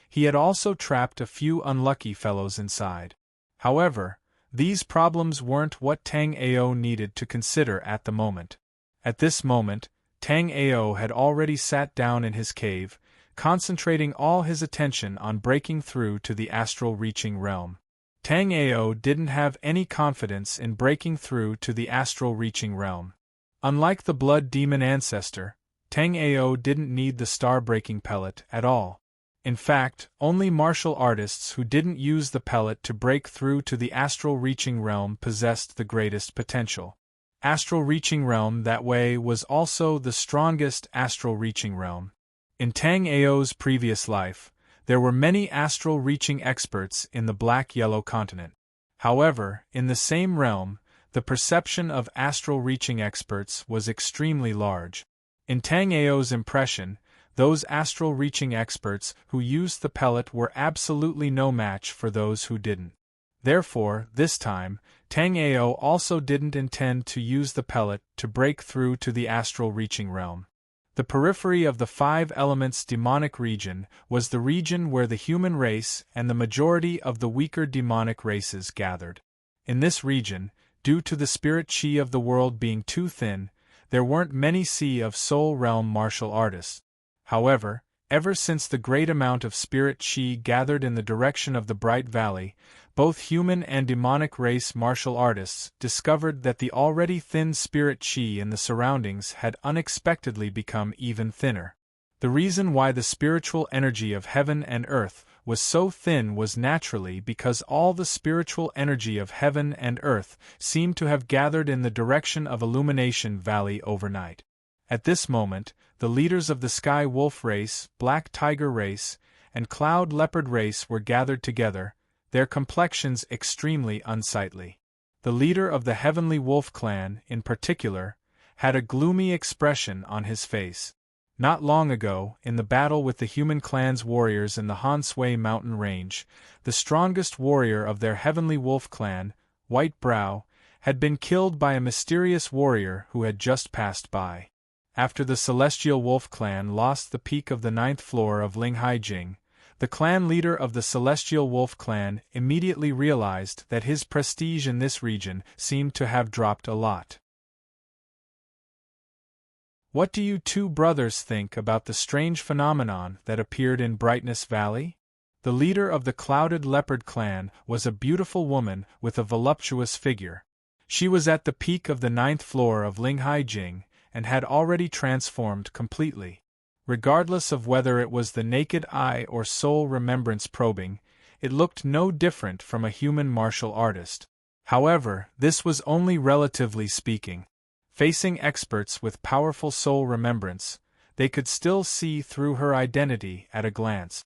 he had also trapped a few unlucky fellows inside. However, these problems weren't what Tang-Ao needed to consider at the moment. At this moment, Tang-Ao had already sat down in his cave, concentrating all his attention on breaking through to the astral reaching realm. Tang-Ao didn't have any confidence in breaking through to the astral reaching realm. Unlike the Blood Demon Ancestor, Tang-Ao didn't need the star-breaking pellet at all. In fact, only martial artists who didn't use the pellet to break through to the astral reaching realm possessed the greatest potential. Astral reaching realm that way was also the strongest astral reaching realm. In Tang-Ao's previous life, there were many astral reaching experts in the black-yellow continent. However, in the same realm, the perception of astral reaching experts was extremely large. In Tang-Ao's impression, those astral reaching experts who used the pellet were absolutely no match for those who didn't. Therefore, this time, Tang-Ao also didn't intend to use the pellet to break through to the astral reaching realm. The periphery of the five elements demonic region was the region where the human race and the majority of the weaker demonic races gathered. In this region, due to the spirit chi of the world being too thin, there weren't many Sea of Soul realm martial artists. However, Ever since the great amount of spirit chi gathered in the direction of the Bright Valley, both human and demonic race martial artists discovered that the already thin spirit chi in the surroundings had unexpectedly become even thinner. The reason why the spiritual energy of heaven and earth was so thin was naturally because all the spiritual energy of heaven and earth seemed to have gathered in the direction of Illumination Valley overnight. At this moment, the leaders of the Sky Wolf race, Black Tiger race, and Cloud Leopard race were gathered together, their complexions extremely unsightly. The leader of the Heavenly Wolf clan, in particular, had a gloomy expression on his face. Not long ago, in the battle with the human clan's warriors in the Hansway mountain range, the strongest warrior of their Heavenly Wolf clan, White Brow, had been killed by a mysterious warrior who had just passed by. After the Celestial Wolf clan lost the peak of the 9th floor of Linghaijing, the clan leader of the Celestial Wolf clan immediately realized that his prestige in this region seemed to have dropped a lot. What do you two brothers think about the strange phenomenon that appeared in Brightness Valley? The leader of the Clouded Leopard clan was a beautiful woman with a voluptuous figure. She was at the peak of the 9th floor of Linghaijing and had already transformed completely. Regardless of whether it was the naked eye or soul remembrance probing, it looked no different from a human martial artist. However, this was only relatively speaking. Facing experts with powerful soul remembrance, they could still see through her identity at a glance.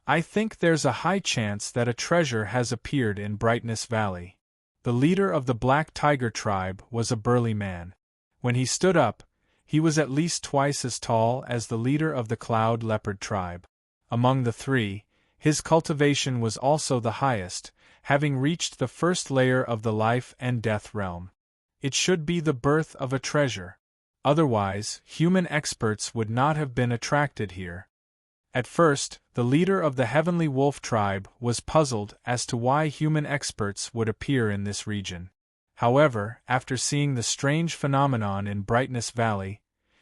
I think there's a high chance that a treasure has appeared in Brightness Valley. The leader of the Black Tiger tribe was a burly man. When he stood up, he was at least twice as tall as the leader of the Cloud Leopard tribe. Among the three, his cultivation was also the highest, having reached the first layer of the life and death realm. It should be the birth of a treasure. Otherwise, human experts would not have been attracted here. At first, the leader of the Heavenly Wolf tribe was puzzled as to why human experts would appear in this region. However, after seeing the strange phenomenon in Brightness Valley,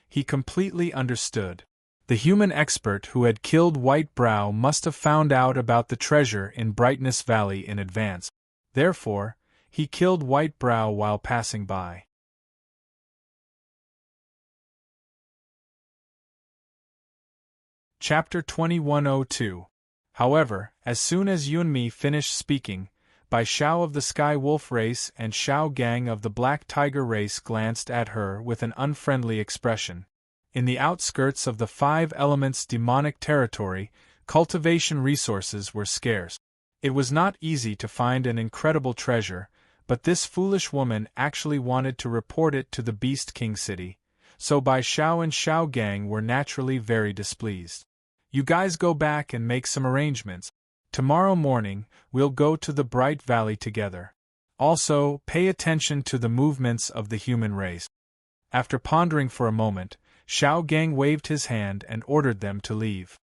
he completely understood. The human expert who had killed White Brow must have found out about the treasure in Brightness Valley in advance. Therefore, he killed White Brow while passing by. Chapter 2102. However, as soon as Yunmi finished speaking, Bai Xiao of the Sky Wolf race and Xiao Gang of the Black Tiger race glanced at her with an unfriendly expression. In the outskirts of the Five Elements demonic territory, cultivation resources were scarce. It was not easy to find an incredible treasure, but this foolish woman actually wanted to report it to the Beast King City, so Bai Xiao and Xiao Gang were naturally very displeased. You guys go back and make some arrangements. Tomorrow morning, we'll go to the Bright Valley together. Also, pay attention to the movements of the human race. After pondering for a moment, Xiao Gang waved his hand and ordered them to leave.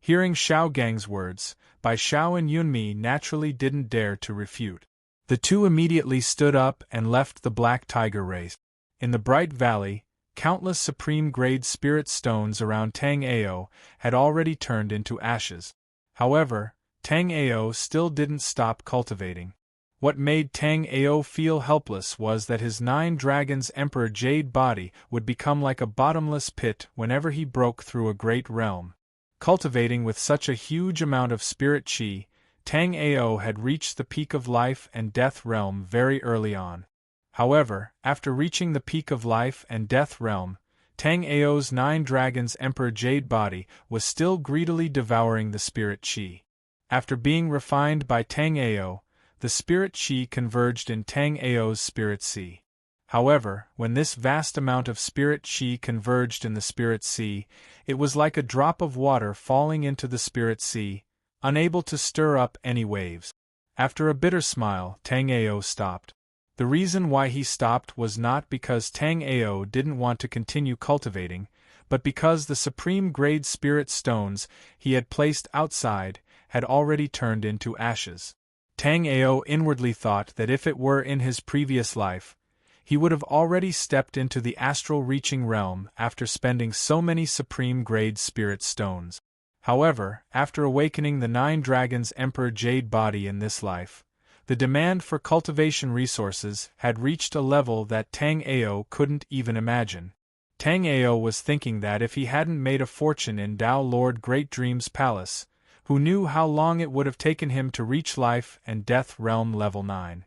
Hearing Xiao Gang's words, Bai Xiao and Yunmi naturally didn't dare to refute. The two immediately stood up and left the Black Tiger race. In the Bright Valley, countless supreme-grade spirit stones around Tang Ao had already turned into ashes. However, Tang Ao still didn't stop cultivating. What made Tang Ao feel helpless was that his 9 dragons Emperor Jade body would become like a bottomless pit whenever he broke through a great realm. Cultivating with such a huge amount of spirit chi, Tang Ao had reached the peak of life and death realm very early on. However, after reaching the peak of life and death realm, Tang Ao's 9 dragons Emperor Jade body was still greedily devouring the spirit chi. After being refined by Tang Ao, the spirit chi converged in Tang Ao's spirit sea. However, when this vast amount of spirit chi converged in the spirit sea, it was like a drop of water falling into the spirit sea, unable to stir up any waves. After a bitter smile, Tang Ao stopped. The reason why he stopped was not because Tang Ao didn't want to continue cultivating, but because the supreme-grade spirit stones he had placed outside had already turned into ashes. Tang Ao inwardly thought that if it were in his previous life, he would have already stepped into the astral reaching realm after spending so many supreme-grade spirit stones. However, after awakening the 9 dragons' Emperor Jade body in this life, the demand for cultivation resources had reached a level that Tang Ao couldn't even imagine. Tang Ao was thinking that if he hadn't made a fortune in Tao Lord Great Dream's palace, who knew how long it would have taken him to reach life and death realm level 9.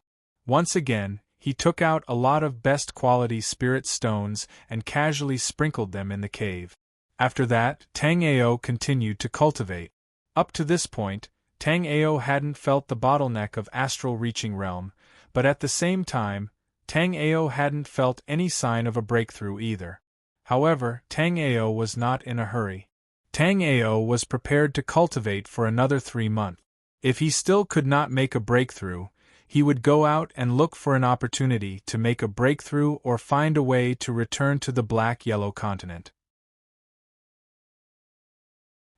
Once again, he took out a lot of best quality spirit stones and casually sprinkled them in the cave. After that, Tang Ao continued to cultivate. Up to this point, Tang Ao hadn't felt the bottleneck of astral reaching realm, but at the same time, Tang Ao hadn't felt any sign of a breakthrough either. However, Tang Ao was not in a hurry. Tang Ao was prepared to cultivate for another 3 months. If he still could not make a breakthrough, he would go out and look for an opportunity to make a breakthrough or find a way to return to the Black-Yellow continent.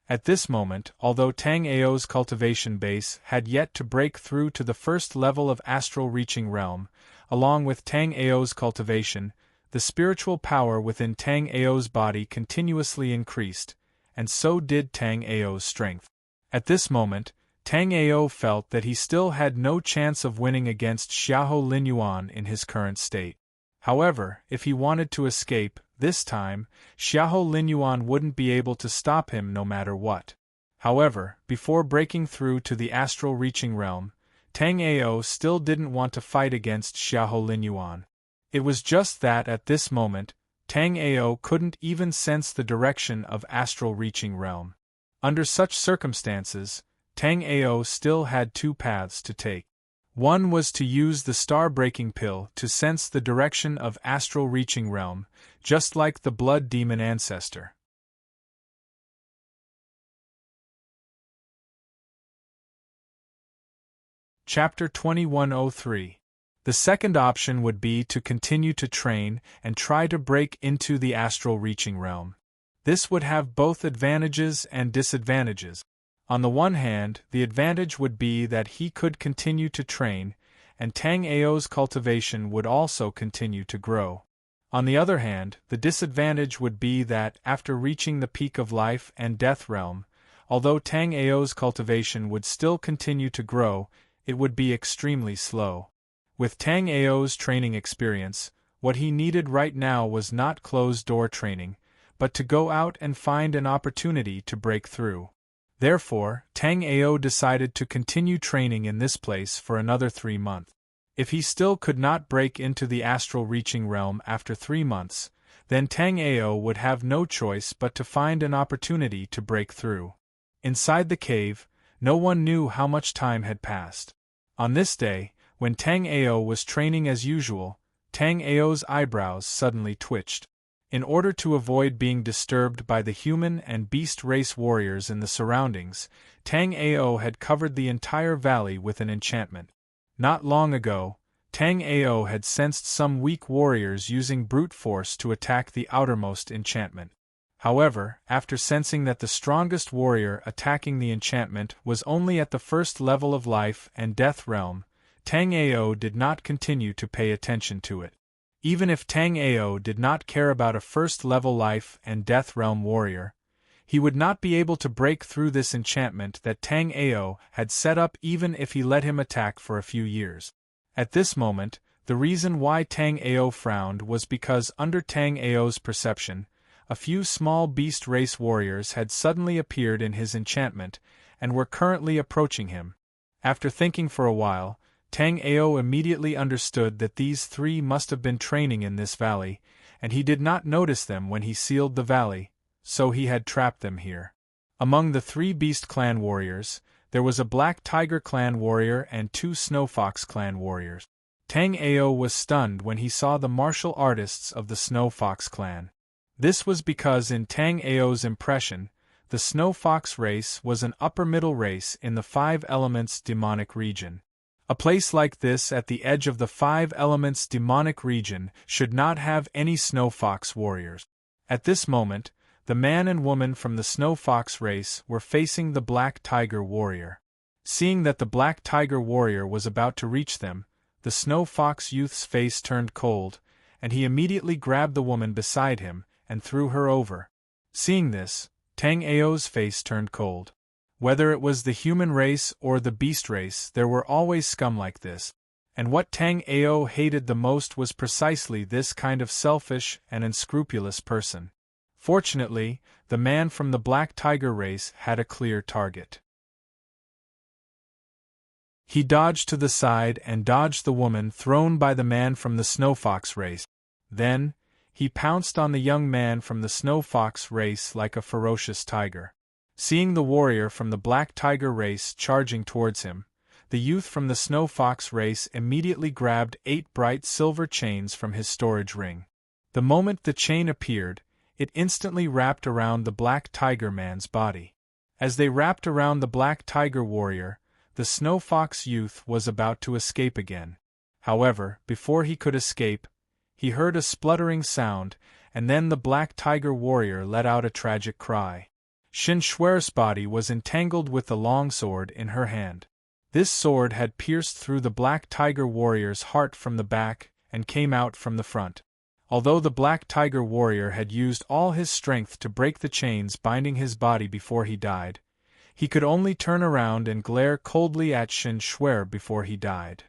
At this moment, although Tang Ao's cultivation base had yet to break through to the first level of astral reaching realm, along with Tang Ao's cultivation, the spiritual power within Tang Ao's body continuously increased, and so did Tang Ao's strength. At this moment, Tang Ao felt that he still had no chance of winning against Xiahou Linyuan in his current state. However, if he wanted to escape, this time, Xiahou Linyuan wouldn't be able to stop him no matter what. However, before breaking through to the astral reaching realm, Tang Ao still didn't want to fight against Xiahou Linyuan. It was just that at this moment, Tang Ao couldn't even sense the direction of astral reaching realm. Under such circumstances, Tang Ao still had 2 paths to take. One was to use the star-breaking pill to sense the direction of astral reaching realm, just like the blood demon ancestor. Chapter 2103. The second option would be to continue to train and try to break into the astral reaching realm. This would have both advantages and disadvantages. On the one hand, the advantage would be that he could continue to train, and Tang Ao's cultivation would also continue to grow. On the other hand, the disadvantage would be that, after reaching the peak of life and death realm, although Tang Ao's cultivation would still continue to grow, it would be extremely slow. With Tang Ao's training experience, what he needed right now was not closed-door training, but to go out and find an opportunity to break through. Therefore, Tang Ao decided to continue training in this place for another 3 months. If he still could not break into the astral reaching realm after 3 months, then Tang Ao would have no choice but to find an opportunity to break through. Inside the cave, no one knew how much time had passed. On this day, when Tang Ao was training as usual, Tang Ao's eyebrows suddenly twitched. In order to avoid being disturbed by the human and beast race warriors in the surroundings, Tang Ao had covered the entire valley with an enchantment. Not long ago, Tang Ao had sensed some weak warriors using brute force to attack the outermost enchantment. However, after sensing that the strongest warrior attacking the enchantment was only at the first level of life and death realm, Tang Ao did not continue to pay attention to it. Even if Tang Ao did not care about a first-level life and death realm warrior, he would not be able to break through this enchantment that Tang Ao had set up even if he let him attack for a few years. At this moment, the reason why Tang Ao frowned was because under Tang Ao's perception, a few small beast race warriors had suddenly appeared in his enchantment and were currently approaching him. After thinking for a while, Tang Ao immediately understood that these 3 must have been training in this valley, and he did not notice them when he sealed the valley, so he had trapped them here. Among the 3 Beast Clan warriors, there was a Black Tiger Clan warrior and 2 Snow Fox Clan warriors. Tang Ao was stunned when he saw the martial artists of the Snow Fox Clan. This was because in Tang Ao's impression, the Snow Fox race was an upper-middle race in the 5 Elements demonic region. A place like this at the edge of the 5 Elements demonic region should not have any Snow Fox warriors. At this moment, the man and woman from the Snow Fox race were facing the Black Tiger warrior. Seeing that the Black Tiger warrior was about to reach them, the Snow Fox youth's face turned cold, and he immediately grabbed the woman beside him and threw her over. Seeing this, Tang Ao's face turned cold. Whether it was the human race or the beast race, there were always scum like this. And what Tang Ao hated the most was precisely this kind of selfish and unscrupulous person. Fortunately, the man from the Black Tiger race had a clear target. He dodged to the side and dodged the woman thrown by the man from the Snow Fox race. Then, he pounced on the young man from the Snow Fox race like a ferocious tiger. Seeing the warrior from the Black Tiger race charging towards him, the youth from the Snow Fox race immediately grabbed 8 bright silver chains from his storage ring. The moment the chain appeared, it instantly wrapped around the Black Tiger man's body. As they wrapped around the Black Tiger warrior, the Snow Fox youth was about to escape again. However, before he could escape, he heard a spluttering sound, and then the Black Tiger warrior let out a tragic cry. Shin Shuer's body was entangled with the long sword in her hand. This sword had pierced through the Black Tiger warrior's heart from the back and came out from the front. Although the Black Tiger warrior had used all his strength to break the chains binding his body before he died, he could only turn around and glare coldly at Shin Shuer before he died.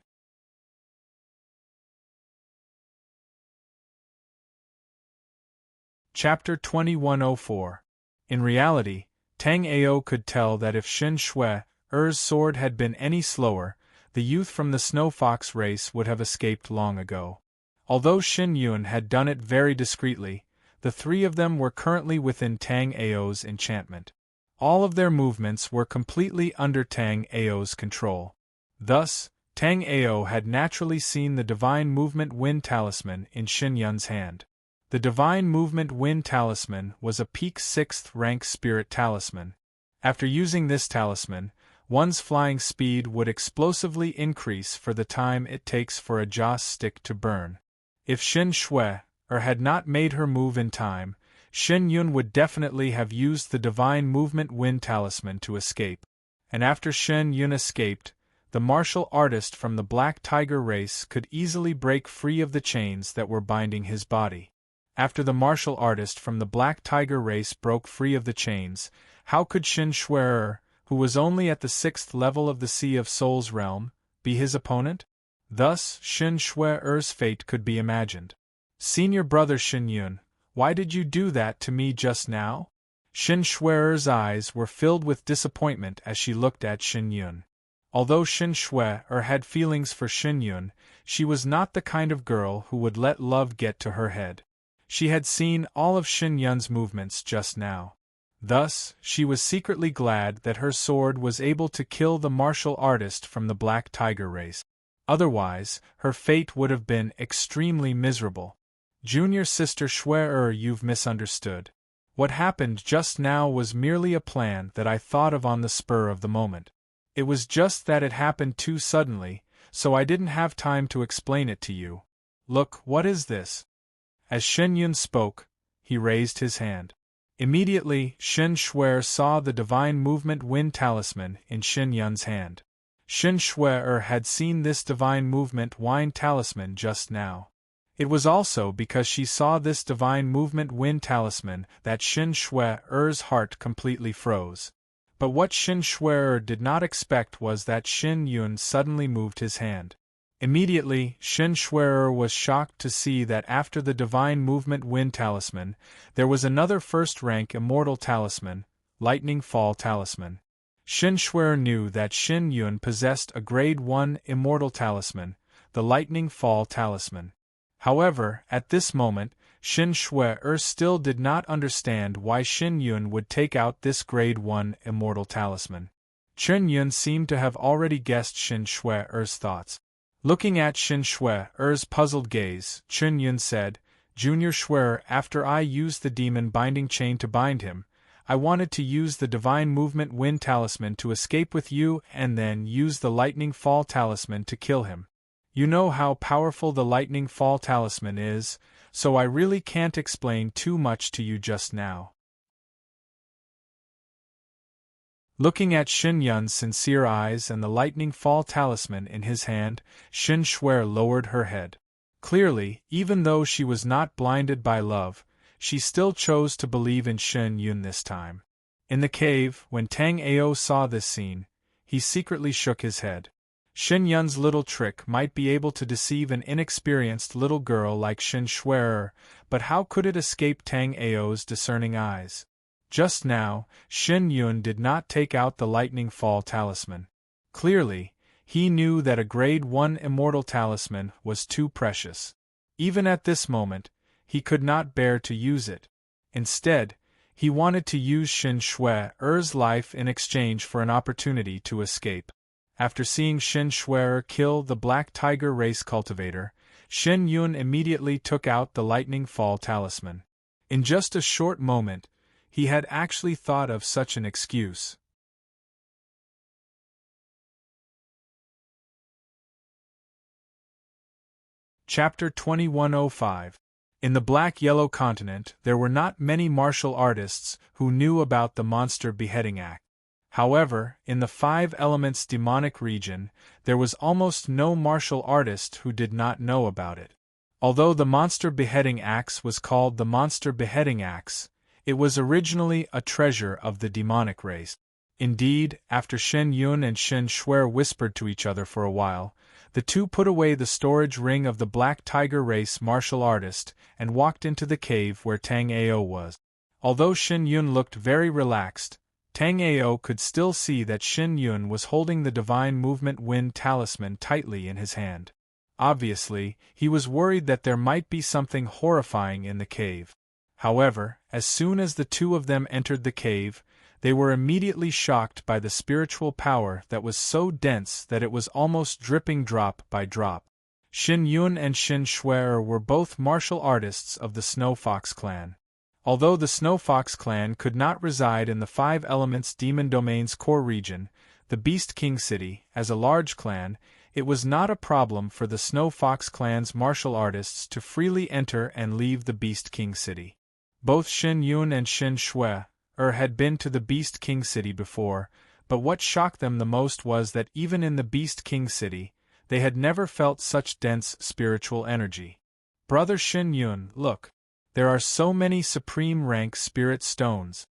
Chapter 2104. In reality, Tang Ao could tell that if Shin Shuer's sword had been any slower, the youth from the Snow Fox race would have escaped long ago. Although Shin Yun had done it very discreetly, the 3 of them were currently within Tang Ao's enchantment. All of their movements were completely under Tang Ao's control. Thus, Tang Ao had naturally seen the Divine Movement Wind Talisman in Shin Yun's hand. The Divine Movement Wind Talisman was a peak 6th rank spirit talisman. After using this talisman, one's flying speed would explosively increase for the time it takes for a joss stick to burn. If Shin Shuer had not made her move in time, Shin Yun would definitely have used the Divine Movement Wind Talisman to escape. And after Shin Yun escaped, the martial artist from the Black Tiger race could easily break free of the chains that were binding his body. After the martial artist from the Black Tiger race broke free of the chains, how could Shin Shuer, who was only at the 6th level of the Sea of Souls realm, be his opponent? Thus, Shin Shuer's fate could be imagined. Senior brother Shin Yun, why did you do that to me just now? Shin Shuer's eyes were filled with disappointment as she looked at Shin Yun. Although Shin Shuer had feelings for Shin Yun, she was not the kind of girl who would let love get to her head. She had seen all of Shin Yun's movements just now. Thus, she was secretly glad that her sword was able to kill the martial artist from the Black Tiger race. Otherwise, her fate would have been extremely miserable. Junior sister Shuer, you've misunderstood. What happened just now was merely a plan that I thought of on the spur of the moment. It was just that it happened too suddenly, so I didn't have time to explain it to you. Look, what is this? As Shin Yun spoke, he raised his hand. Immediately, Shin Shuer saw the Divine Movement Wind Talisman in Shin Yun's hand. Shin Shuer had seen this Divine Movement Wind Talisman just now. It was also because she saw this Divine Movement Wind Talisman that Shin Shuer's heart completely froze. But what Shin Shuer did not expect was that Shin Yun suddenly moved his hand. Immediately, Shin Shuer was shocked to see that after the Divine Movement Wind Talisman, there was another first-rank Immortal Talisman, Lightning Fall Talisman. Shin Shuer knew that Shin Yun possessed a Grade 1 Immortal Talisman, the Lightning Fall Talisman. However, at this moment, Shin Shuer still did not understand why Shin Yun would take out this Grade 1 Immortal Talisman. Shin Yun seemed to have already guessed Shin Shuer's thoughts. Looking at Shin Shuer's puzzled gaze, Shin Yun said, Junior Shuer, after I used the demon binding chain to bind him, I wanted to use the Divine Movement Wind Talisman to escape with you and then use the Lightning Fall Talisman to kill him. You know how powerful the Lightning Fall Talisman is, so I really can't explain too much to you just now. Looking at Shin Yun's sincere eyes and the Lightning Fall Talisman in his hand, Shin Shuer lowered her head. Clearly, even though she was not blinded by love, she still chose to believe in Shin Yun this time. In the cave, when Tang Ao saw this scene, he secretly shook his head. Shen Yun's little trick might be able to deceive an inexperienced little girl like Shen Shuer, but how could it escape Tang Ao's discerning eyes? Just now, Shen Yun did not take out the lightning fall talisman. Clearly, he knew that a grade 1 immortal talisman was too precious. Even at this moment, he could not bear to use it. Instead, he wanted to use Shen Shuer's life in exchange for an opportunity to escape. After seeing Shen Shuer kill the Black Tiger race cultivator, Shen Yun immediately took out the lightning fall talisman. In just a short moment, he had actually thought of such an excuse. Chapter 2105. In the Black-Yellow Continent, there were not many martial artists who knew about the monster beheading act. However, in the Five Elements demonic region, there was almost no martial artist who did not know about it. Although the monster beheading axe was called the monster beheading axe, it was originally a treasure of the demonic race. Indeed, after Shen Yun and Shen Shuer whispered to each other for a while, the two put away the storage ring of the Black Tiger race martial artist and walked into the cave where Tang Ao was. Although Shen Yun looked very relaxed, Tang Ao could still see that Shen Yun was holding the Divine Movement Wind talisman tightly in his hand. Obviously, he was worried that there might be something horrifying in the cave. However, as soon as the two of them entered the cave, they were immediately shocked by the spiritual power that was so dense that it was almost dripping drop by drop. Shen Yun and Shen Shuer were both martial artists of the Snow Fox clan. Although the Snow Fox clan could not reside in the Five Elements Demon Domain's core region, the Beast King City, as a large clan, it was not a problem for the Snow Fox clan's martial artists to freely enter and leave the Beast King City. Both Shen Yun and Shen Shuer had been to the Beast King City before, but what shocked them the most was that even in the Beast King City, they had never felt such dense spiritual energy. Brother Shen Yun, look. There are so many supreme rank spirit stones.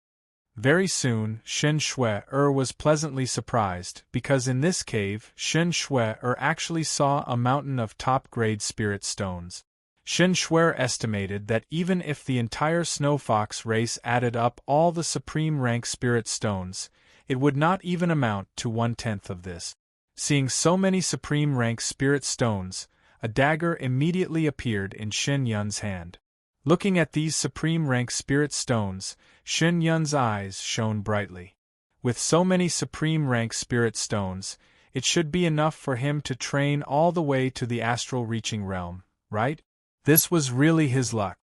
Very soon, Shen Shuer was pleasantly surprised, because in this cave, Shen Shuer actually saw a mountain of top-grade spirit stones. Shen Shuer estimated that even if the entire Snow Fox race added up all the supreme rank spirit stones, it would not even amount to 1/10 of this. Seeing so many supreme rank spirit stones, a dagger immediately appeared in Shen Yun's hand. Looking at these supreme rank spirit stones, Shen Yun's eyes shone brightly. With so many supreme rank spirit stones, it should be enough for him to train all the way to the astral reaching realm, right? This was really his luck.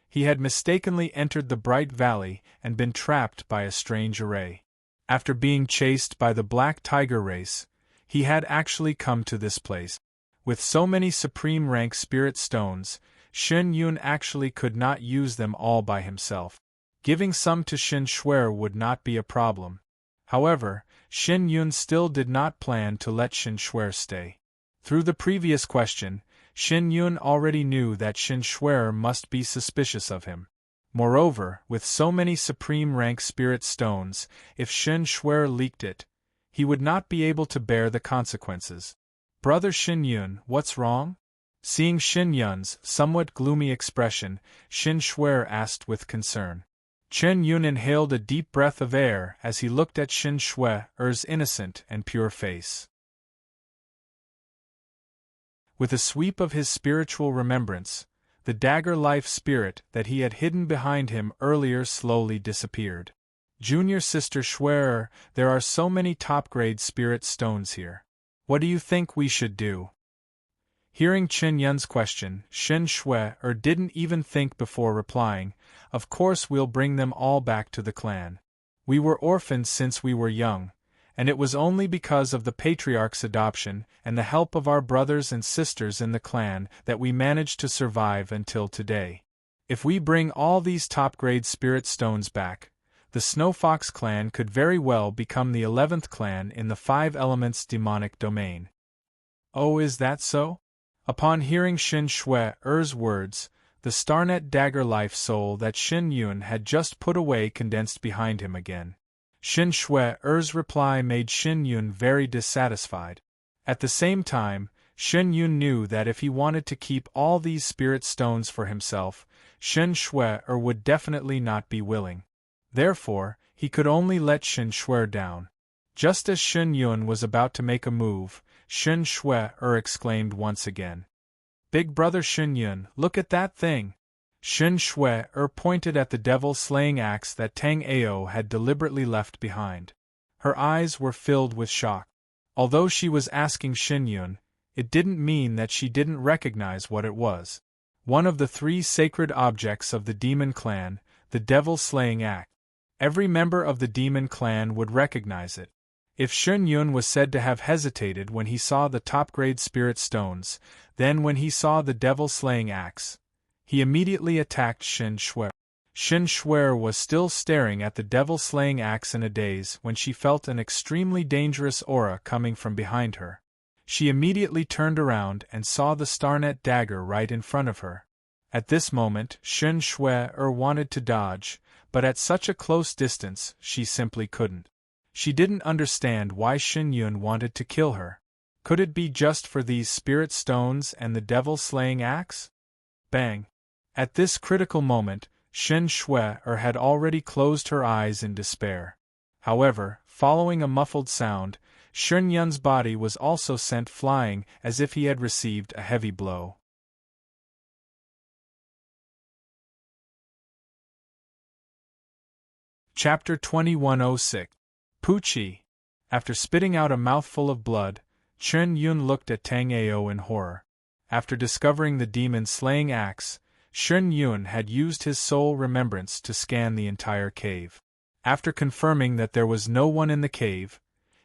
He had mistakenly entered the Bright Valley and been trapped by a strange array. After being chased by the Black Tiger race, he had actually come to this place. With so many supreme rank spirit stones, Shen Yun actually could not use them all by himself. Giving some to Shen Shuer would not be a problem. However, Shen Yun still did not plan to let Shen Shuer stay. Through the previous question, Shen Yun already knew that Shen Shuer must be suspicious of him. Moreover, with so many supreme rank spirit stones, if Shen Shuer leaked it, he would not be able to bear the consequences. Brother Shen Yun, what's wrong? Seeing Shen Yun's somewhat gloomy expression, Shen Shuer asked with concern. Shen Yun inhaled a deep breath of air as he looked at Shen Shuer's innocent and pure face. With a sweep of his spiritual remembrance, the dagger life spirit that he had hidden behind him earlier slowly disappeared. Junior Sister Shuer, there are so many top-grade spirit stones here. What do you think we should do? Hearing Shen Yun's question, Shen Shuer didn't even think before replying, of course we'll bring them all back to the clan. We were orphans since we were young, and it was only because of the patriarch's adoption and the help of our brothers and sisters in the clan that we managed to survive until today. If we bring all these top-grade spirit stones back, the Snow Fox clan could very well become the 11th clan in the Five Elements demonic domain. Oh, is that so? Upon hearing Shen Shuer's words, the Starnet Dagger Life Soul that Shin Yun had just put away condensed behind him again. Shin Shue-er's reply made Shin Yun very dissatisfied. At the same time, Shin Yun knew that if he wanted to keep all these spirit stones for himself, Shin Shue-er would definitely not be willing. Therefore, he could only let Shin Shue-er down. Just as Shin Yun was about to make a move, Shin Shue-er exclaimed once again. "Big brother Shin Yun, look at that thing!" Shin Shue-er pointed at the devil-slaying axe that Tang Ao had deliberately left behind. Her eyes were filled with shock. Although she was asking Shin Yun, it didn't mean that she didn't recognize what it was. One of the 3 sacred objects of the demon clan, the devil-slaying axe. Every member of the demon clan would recognize it. If Shin Yun was said to have hesitated when he saw the top-grade spirit stones, then when he saw the devil-slaying axe, he immediately attacked Shin Shue. Shin Shue was still staring at the devil-slaying axe in a daze when she felt an extremely dangerous aura coming from behind her. She immediately turned around and saw the Starnet dagger right in front of her. At this moment, Shin Shue wanted to dodge, but at such a close distance, she simply couldn't. She didn't understand why Shin Yun wanted to kill her. Could it be just for these spirit stones and the devil-slaying axe? Bang! At this critical moment, Shin Shue had already closed her eyes in despair. However, following a muffled sound, Shin Yun's body was also sent flying as if he had received a heavy blow. Chapter 2106. Puchi. After spitting out a mouthful of blood, Shin Yun looked at Tang Ao in horror. After discovering the demon-slaying axe, Shin Yun had used his soul remembrance to scan the entire cave. After confirming that there was no one in the cave,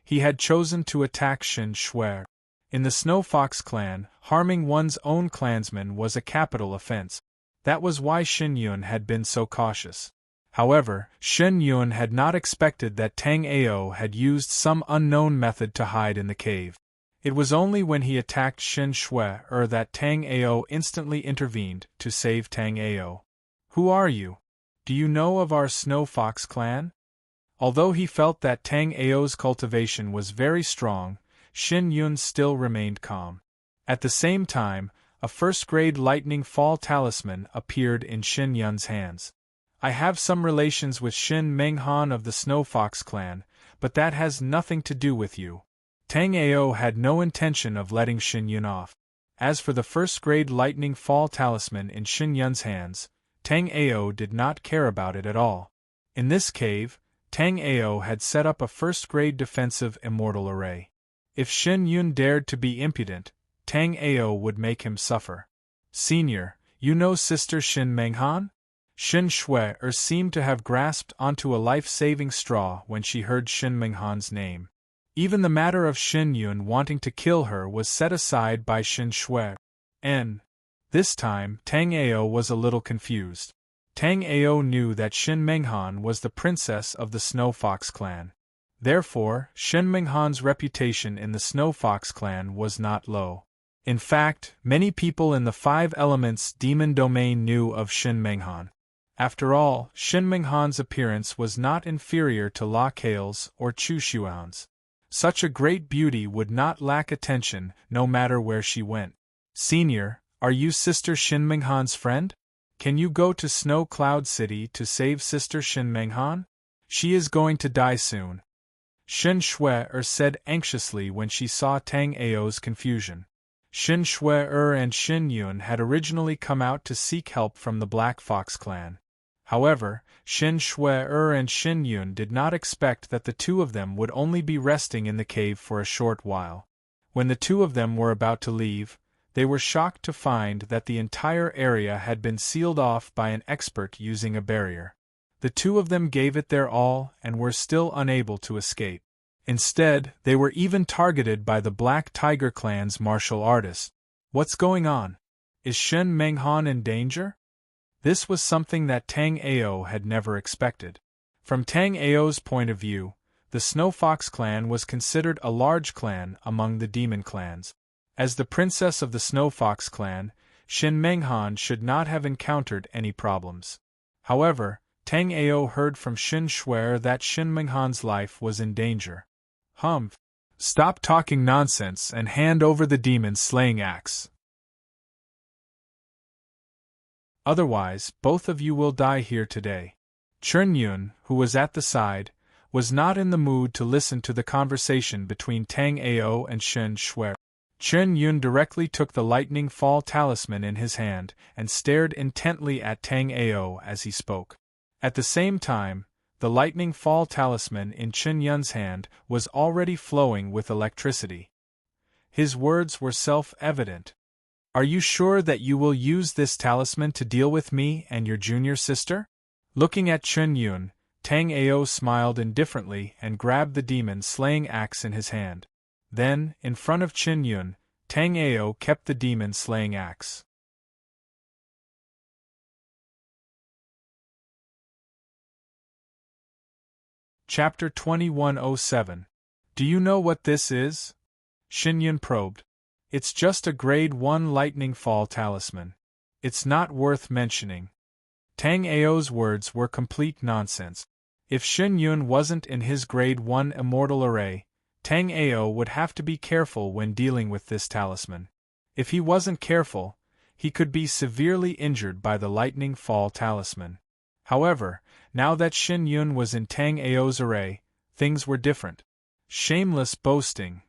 he had chosen to attack Shin Shue. In the Snow Fox clan, harming one's own clansman was a capital offense. That was why Shin Yun had been so cautious. However, Shin Yun had not expected that Tang Ao had used some unknown method to hide in the cave. It was only when he attacked Shin Shue that Tang Ao instantly intervened to save Tang Ao. "Who are you? Do you know of our Snow Fox clan?" Although he felt that Tang Ao's cultivation was very strong, Shin Yun still remained calm. At the same time, a first-grade lightning fall talisman appeared in Shin Yun's hands. "I have some relations with Shin Menghan of the Snow Fox clan, but that has nothing to do with you." Tang Ao had no intention of letting Shin Yun off. As for the first-grade lightning fall talisman in Shin Yun's hands, Tang Ao did not care about it at all. In this cave, Tang Ao had set up a first-grade defensive immortal array. If Shin Yun dared to be impudent, Tang Ao would make him suffer. "Senior, you know Sister Shin Menghan?" Shin Shue seemed to have grasped onto a life-saving straw when she heard Shin Menghan's name. Even the matter of Shin Yun wanting to kill her was set aside by Shin Shue. This time, Tang Ao was a little confused. Tang Ao knew that Shin Menghan was the princess of the Snow Fox clan. Therefore, Shin Menghan's reputation in the Snow Fox clan was not low. In fact, many people in the 5 Elements demon domain knew of Shin Menghan. After all, Shin Menghan's appearance was not inferior to La Kale's or Chu Xuan's. Such a great beauty would not lack attention no matter where she went. "Senior, are you Sister Shin Menghan's friend? Can you go to Snow Cloud City to save Sister Shin Menghan? She is going to die soon," Shin Shue said anxiously when she saw Tang Ao's confusion. Shin Shue and Shin Yun had originally come out to seek help from the Black Fox clan. However, Shin Shue and Shin Yun did not expect that the two of them would only be resting in the cave for a short while. When the two of them were about to leave, they were shocked to find that the entire area had been sealed off by an expert using a barrier. The two of them gave it their all and were still unable to escape. Instead, they were even targeted by the Black Tiger clan's martial artists. What's going on? Is Shin Menghan in danger? This was something that Tang Ao had never expected. From Tang Ao's point of view, the Snow Fox clan was considered a large clan among the demon clans. As the princess of the Snow Fox clan, Shin Menghan should not have encountered any problems. However, Tang Ao heard from Shin Shuer that Shin Menghan's life was in danger. Humph! Stop talking nonsense and hand over the demon-slaying axe. Otherwise, both of you will die here today. Chun Yun, who was at the side, was not in the mood to listen to the conversation between Tang Ao and Shin Shuer. Chun Yun directly took the lightning fall talisman in his hand and stared intently at Tang Ao as he spoke. At the same time, the lightning fall talisman in Chun Yun's hand was already flowing with electricity. His words were self-evident. Are you sure that you will use this talisman to deal with me and your junior sister? Looking at Chun Yun, Tang Ao smiled indifferently and grabbed the demon-slaying axe in his hand. Then, in front of Chun Yun, Tang Ao kept the demon-slaying axe. Chapter 2107. Do you know what this is? Shin Yun probed. It's just a grade 1 lightning fall talisman. It's not worth mentioning. Tang Ao's words were complete nonsense. If Shin Yun wasn't in his grade 1 immortal array, Tang Ao would have to be careful when dealing with this talisman. If he wasn't careful, he could be severely injured by the lightning fall talisman. However, now that Shin Yun was in Tang Ao's array, things were different. Shameless boasting,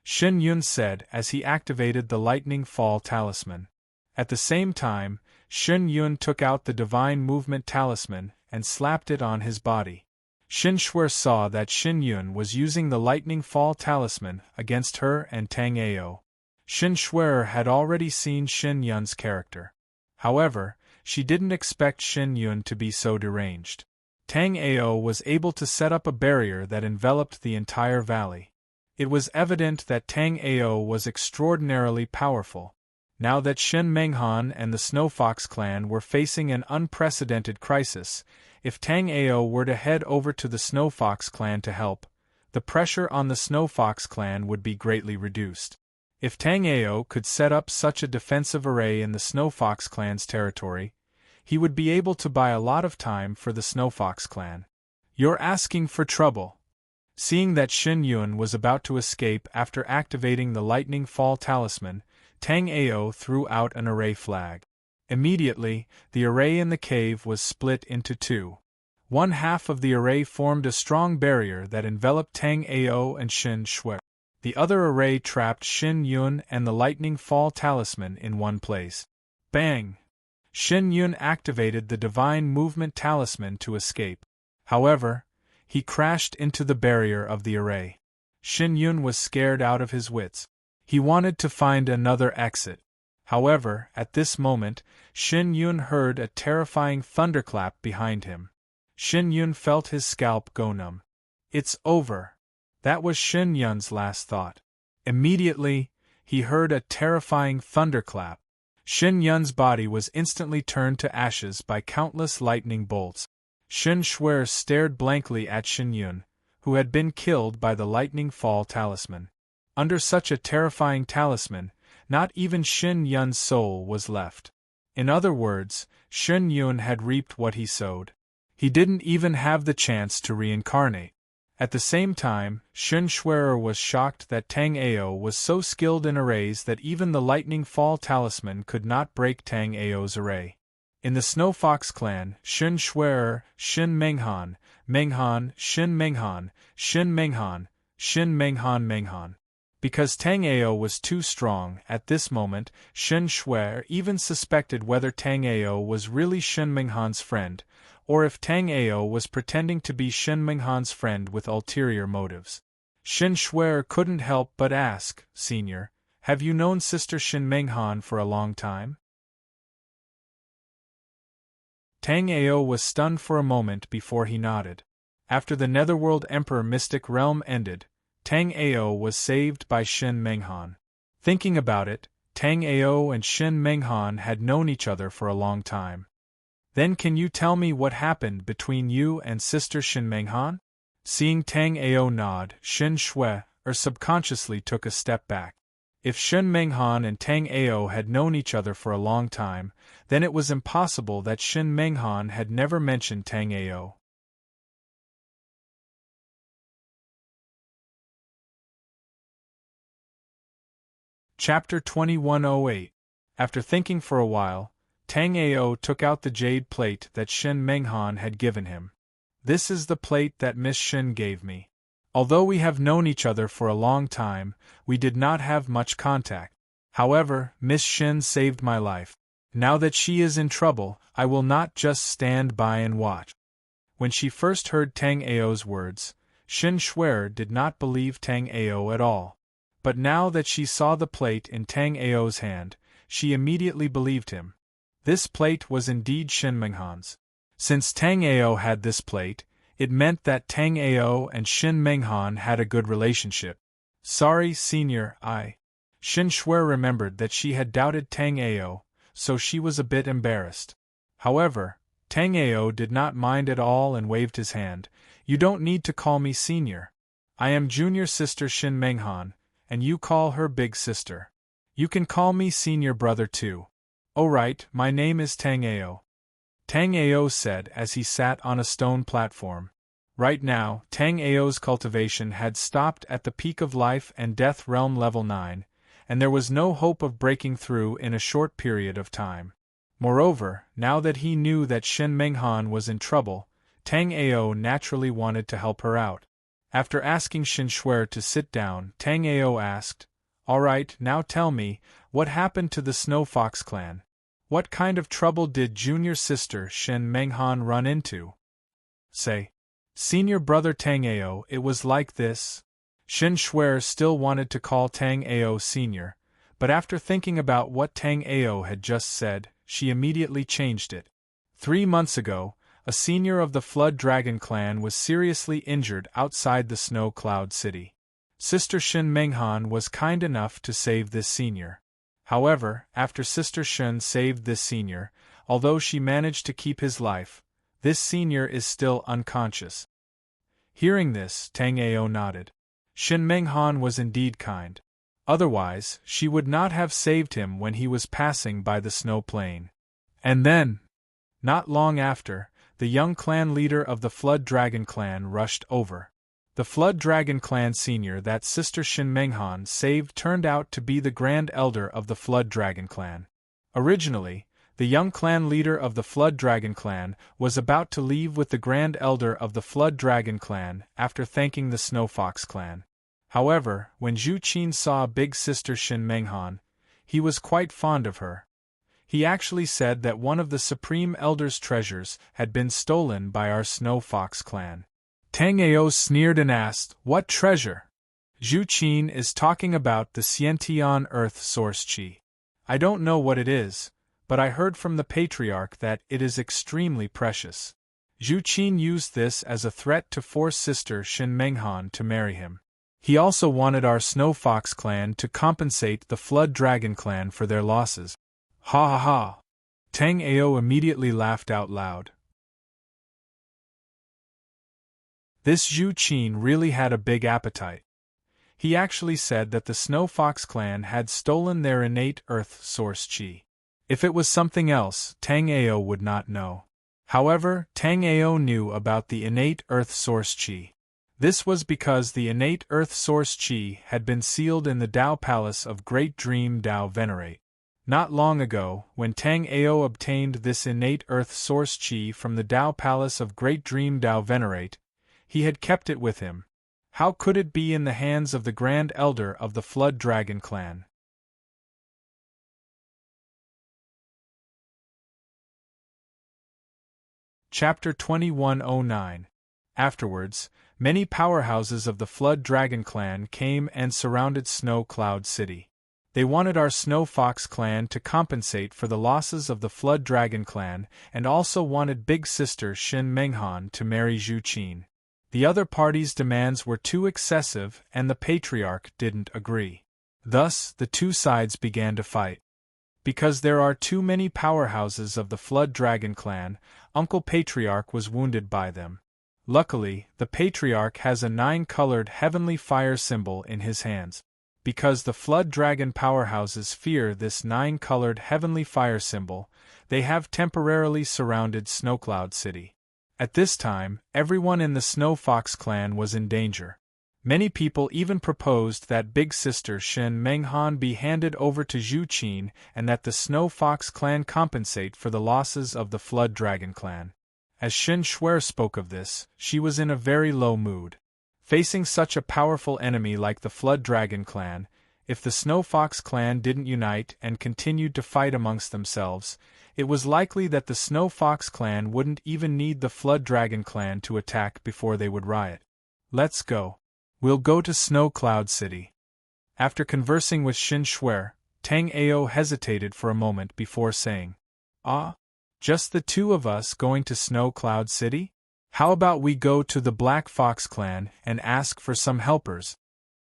Shin Yun said as he activated the lightning fall talisman. At the same time, Shin Yun took out the divine movement talisman and slapped it on his body. Shin Shuer saw that Shin Yun was using the lightning fall talisman against her and Tang Ao. Shin Shuer had already seen Shin Yun's character. However, she didn't expect Shin Yun to be so deranged. Tang Ao was able to set up a barrier that enveloped the entire valley. It was evident that Tang Ao was extraordinarily powerful. Now that Shin Menghan and the Snow Fox clan were facing an unprecedented crisis, if Tang Ao were to head over to the Snow Fox clan to help, the pressure on the Snow Fox clan would be greatly reduced. If Tang Ao could set up such a defensive array in the Snow Fox clan's territory, he would be able to buy a lot of time for the Snow Fox clan. You're asking for trouble. Seeing that Shin Yun was about to escape after activating the lightning fall talisman, Tang Ao threw out an array flag. Immediately, the array in the cave was split into two. One half of the array formed a strong barrier that enveloped Tang Ao and Shin Shuer. The other array trapped Shin Yun and the lightning fall talisman in one place. Bang! Shin Yun activated the divine movement talisman to escape. However, he crashed into the barrier of the array. Shin Yun was scared out of his wits. He wanted to find another exit. However, at this moment, Shin Yun heard a terrifying thunderclap behind him. Shin Yun felt his scalp go numb. It's over. That was Shin Yun's last thought. Immediately, he heard a terrifying thunderclap. Shin Yun's body was instantly turned to ashes by countless lightning bolts. Shin Shuer stared blankly at Shin Yun, who had been killed by the lightning fall talisman. Under such a terrifying talisman, not even Shin Yun's soul was left. In other words, Shin Yun had reaped what he sowed. He didn't even have the chance to reincarnate. At the same time, Shin Shuer was shocked that Tang Ao was so skilled in arrays that even the lightning fall talisman could not break Tang Ao's array. In the Snow Fox clan, Shin Shuer, Shin Menghan, Menghan, Shin Menghan, Shin Menghan, Shin Menghan Menghan. Because Tang Ao was too strong, at this moment, Shin Shuer even suspected whether Tang Ao was really Shin Menghan's friend, or if Tang Ao was pretending to be Shin Menghan's friend with ulterior motives. Shin Shuer couldn't help but ask, Senior, have you known Sister Shin Menghan for a long time? Tang Ao was stunned for a moment before he nodded. After the Netherworld Emperor Mystic Realm ended, Tang Ao was saved by Shin Menghan. Thinking about it, Tang Ao and Shin Menghan had known each other for a long time. Then can you tell me what happened between you and Sister Shin Menghan? Seeing Tang Ao nod, Shin Shuer subconsciously took a step back. If Shun Menghan and Tang Ao had known each other for a long time, then it was impossible that Shun Menghan had never mentioned Tang Ao. Chapter 2108. After thinking for a while, Tang Ao took out the jade plate that Shun Menghan had given him. This is the plate that Miss Shun gave me. Although we have known each other for a long time, we did not have much contact. However, Miss Shun saved my life. Now that she is in trouble, I will not just stand by and watch. When she first heard Tang Ao's words, Shin Shuer did not believe Tang Ao at all. But now that she saw the plate in Tang Ao's hand, she immediately believed him. This plate was indeed Shin Menghan's. Since Tang Ao had this plate, it meant that Tang Ao and Shin Menghan had a good relationship. Sorry, Senior, Shin Shuer remembered that she had doubted Tang Ao, so she was a bit embarrassed. However, Tang Ao did not mind at all and waved his hand. You don't need to call me Senior. I am junior sister Shin Menghan, and you call her big sister. You can call me Senior brother too. Oh right, my name is Tang Ao. Tang Ao said as he sat on a stone platform. Right now, Tang Ao's cultivation had stopped at the peak of life and death realm level 9, and there was no hope of breaking through in a short period of time. Moreover, now that he knew that Shin Menghan was in trouble, Tang Ao naturally wanted to help her out. After asking Shin Shuer to sit down, Tang Ao asked, "All right, now tell me, what happened to the Snow Fox clan? What kind of trouble did junior sister Shin Menghan run into?" Say, Senior brother Tang Ao, it was like this. Shin Shuer still wanted to call Tang Ao Senior, but after thinking about what Tang Ao had just said, she immediately changed it. 3 months ago, a senior of the Flood Dragon clan was seriously injured outside the Snow Cloud City. Sister Shin Menghan was kind enough to save this senior. However, after Sister Shin saved this senior, although she managed to keep his life, this senior is still unconscious. Hearing this, Tang Ao nodded. Shin Menghan was indeed kind. Otherwise, she would not have saved him when he was passing by the snow plain. And then, not long after, the young clan leader of the Flood Dragon clan rushed over. The Flood Dragon clan senior that Sister Shin Menghan saved turned out to be the Grand Elder of the Flood Dragon clan. Originally, the young clan leader of the Flood Dragon clan was about to leave with the Grand Elder of the Flood Dragon clan after thanking the Snow Fox clan. However, when Zhu Qin saw big sister Shin Menghan, he was quite fond of her. He actually said that one of the Supreme Elder's treasures had been stolen by our Snow Fox clan. Tang Ao sneered and asked, "What treasure?" Zhu Qin is talking about the Xiantian Earth Source Qi. I don't know what it is, but I heard from the Patriarch that it is extremely precious. Zhu Qin used this as a threat to force sister Shin Menghan to marry him. He also wanted our Snow Fox clan to compensate the Flood Dragon clan for their losses. Ha ha ha! Tang Ao immediately laughed out loud. This Zhu Qin really had a big appetite. He actually said that the Snow Fox clan had stolen their innate Earth Source Qi. If it was something else, Tang Ao would not know. However, Tang Ao knew about the innate Earth Source Qi. This was because the innate Earth Source Qi had been sealed in the Dao Palace of Great Dream Dao Venerate. Not long ago, when Tang Ao obtained this innate Earth Source Qi from the Dao Palace of Great Dream Dao Venerate, he had kept it with him. How could it be in the hands of the Grand Elder of the Flood Dragon clan? Chapter 2109. Afterwards, many powerhouses of the Flood Dragon clan came and surrounded Snow Cloud City. They wanted our Snow Fox clan to compensate for the losses of the Flood Dragon clan and also wanted big sister Shin Menghan to marry Zhu Qin. The other party's demands were too excessive and the Patriarch didn't agree. Thus, the two sides began to fight. Because there are too many powerhouses of the Flood Dragon clan, Uncle Patriarch was wounded by them. Luckily, the Patriarch has a 9-colored heavenly fire symbol in his hands. because the Flood Dragon powerhouses fear this 9-colored heavenly fire symbol, they have temporarily surrounded Snow Cloud City. At this time, everyone in the Snow Fox clan was in danger. Many people even proposed that Big Sister Shen Menghan be handed over to Zhu Qin and that the Snow Fox clan compensate for the losses of the Flood Dragon clan. As Shen Shuer spoke of this, she was in a very low mood. Facing such a powerful enemy like the Flood Dragon clan, if the Snow Fox clan didn't unite and continued to fight amongst themselves, it was likely that the Snow Fox clan wouldn't even need the Flood Dragon clan to attack before they would riot. Let's go. We'll go to Snow Cloud City. After conversing with Shen Shuer, Tang Ao hesitated for a moment before saying, just the two of us going to Snow Cloud City? How about we go to the Black Fox clan and ask for some helpers?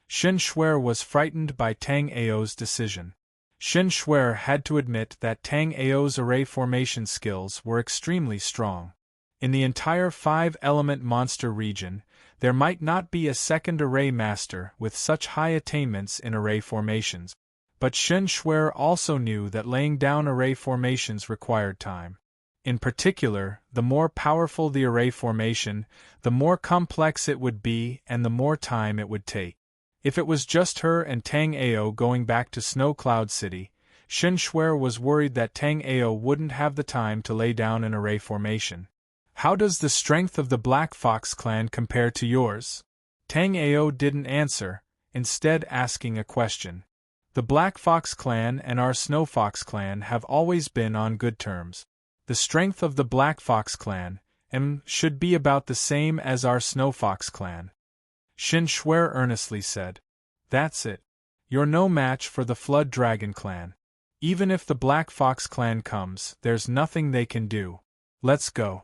Shen Shuer was frightened by Tang Ao's decision. Shen Shuer had to admit that Tang Ao's array formation skills were extremely strong. In the entire 5-element monster region, there might not be a second array master with such high attainments in array formations. But Shen Shuer also knew that laying down array formations required time. In particular, the more powerful the array formation, the more complex it would be and the more time it would take. If it was just her and Tang Ao going back to Snow Cloud City, Shen Shuer was worried that Tang Ao wouldn't have the time to lay down an array formation. How does the strength of the Black Fox clan compare to yours? Tang Ao didn't answer, instead asking a question. The Black Fox clan and our Snow Fox clan have always been on good terms. The strength of the Black Fox clan, should be about the same as our Snow Fox clan. Shen Shuer earnestly said. That's it. You're no match for the Flood Dragon clan. Even if the Black Fox clan comes, there's nothing they can do. Let's go.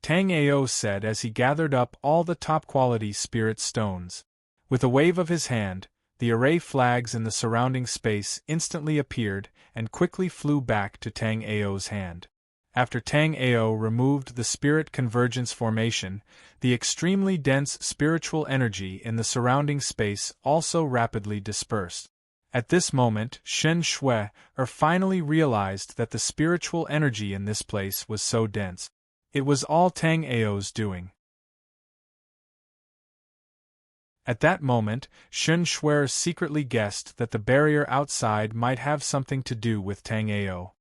Tang Ao said as he gathered up all the top-quality spirit stones. With a wave of his hand, the array flags in the surrounding space instantly appeared and quickly flew back to Tang Ao's hand. After Tang Ao removed the spirit convergence formation, the extremely dense spiritual energy in the surrounding space also rapidly dispersed. At this moment, Shen Shuer finally realized that the spiritual energy in this place was so dense. It was all Tang Ao's doing. At that moment, Shen Shuer secretly guessed that the barrier outside might have something to do with Tang Ao.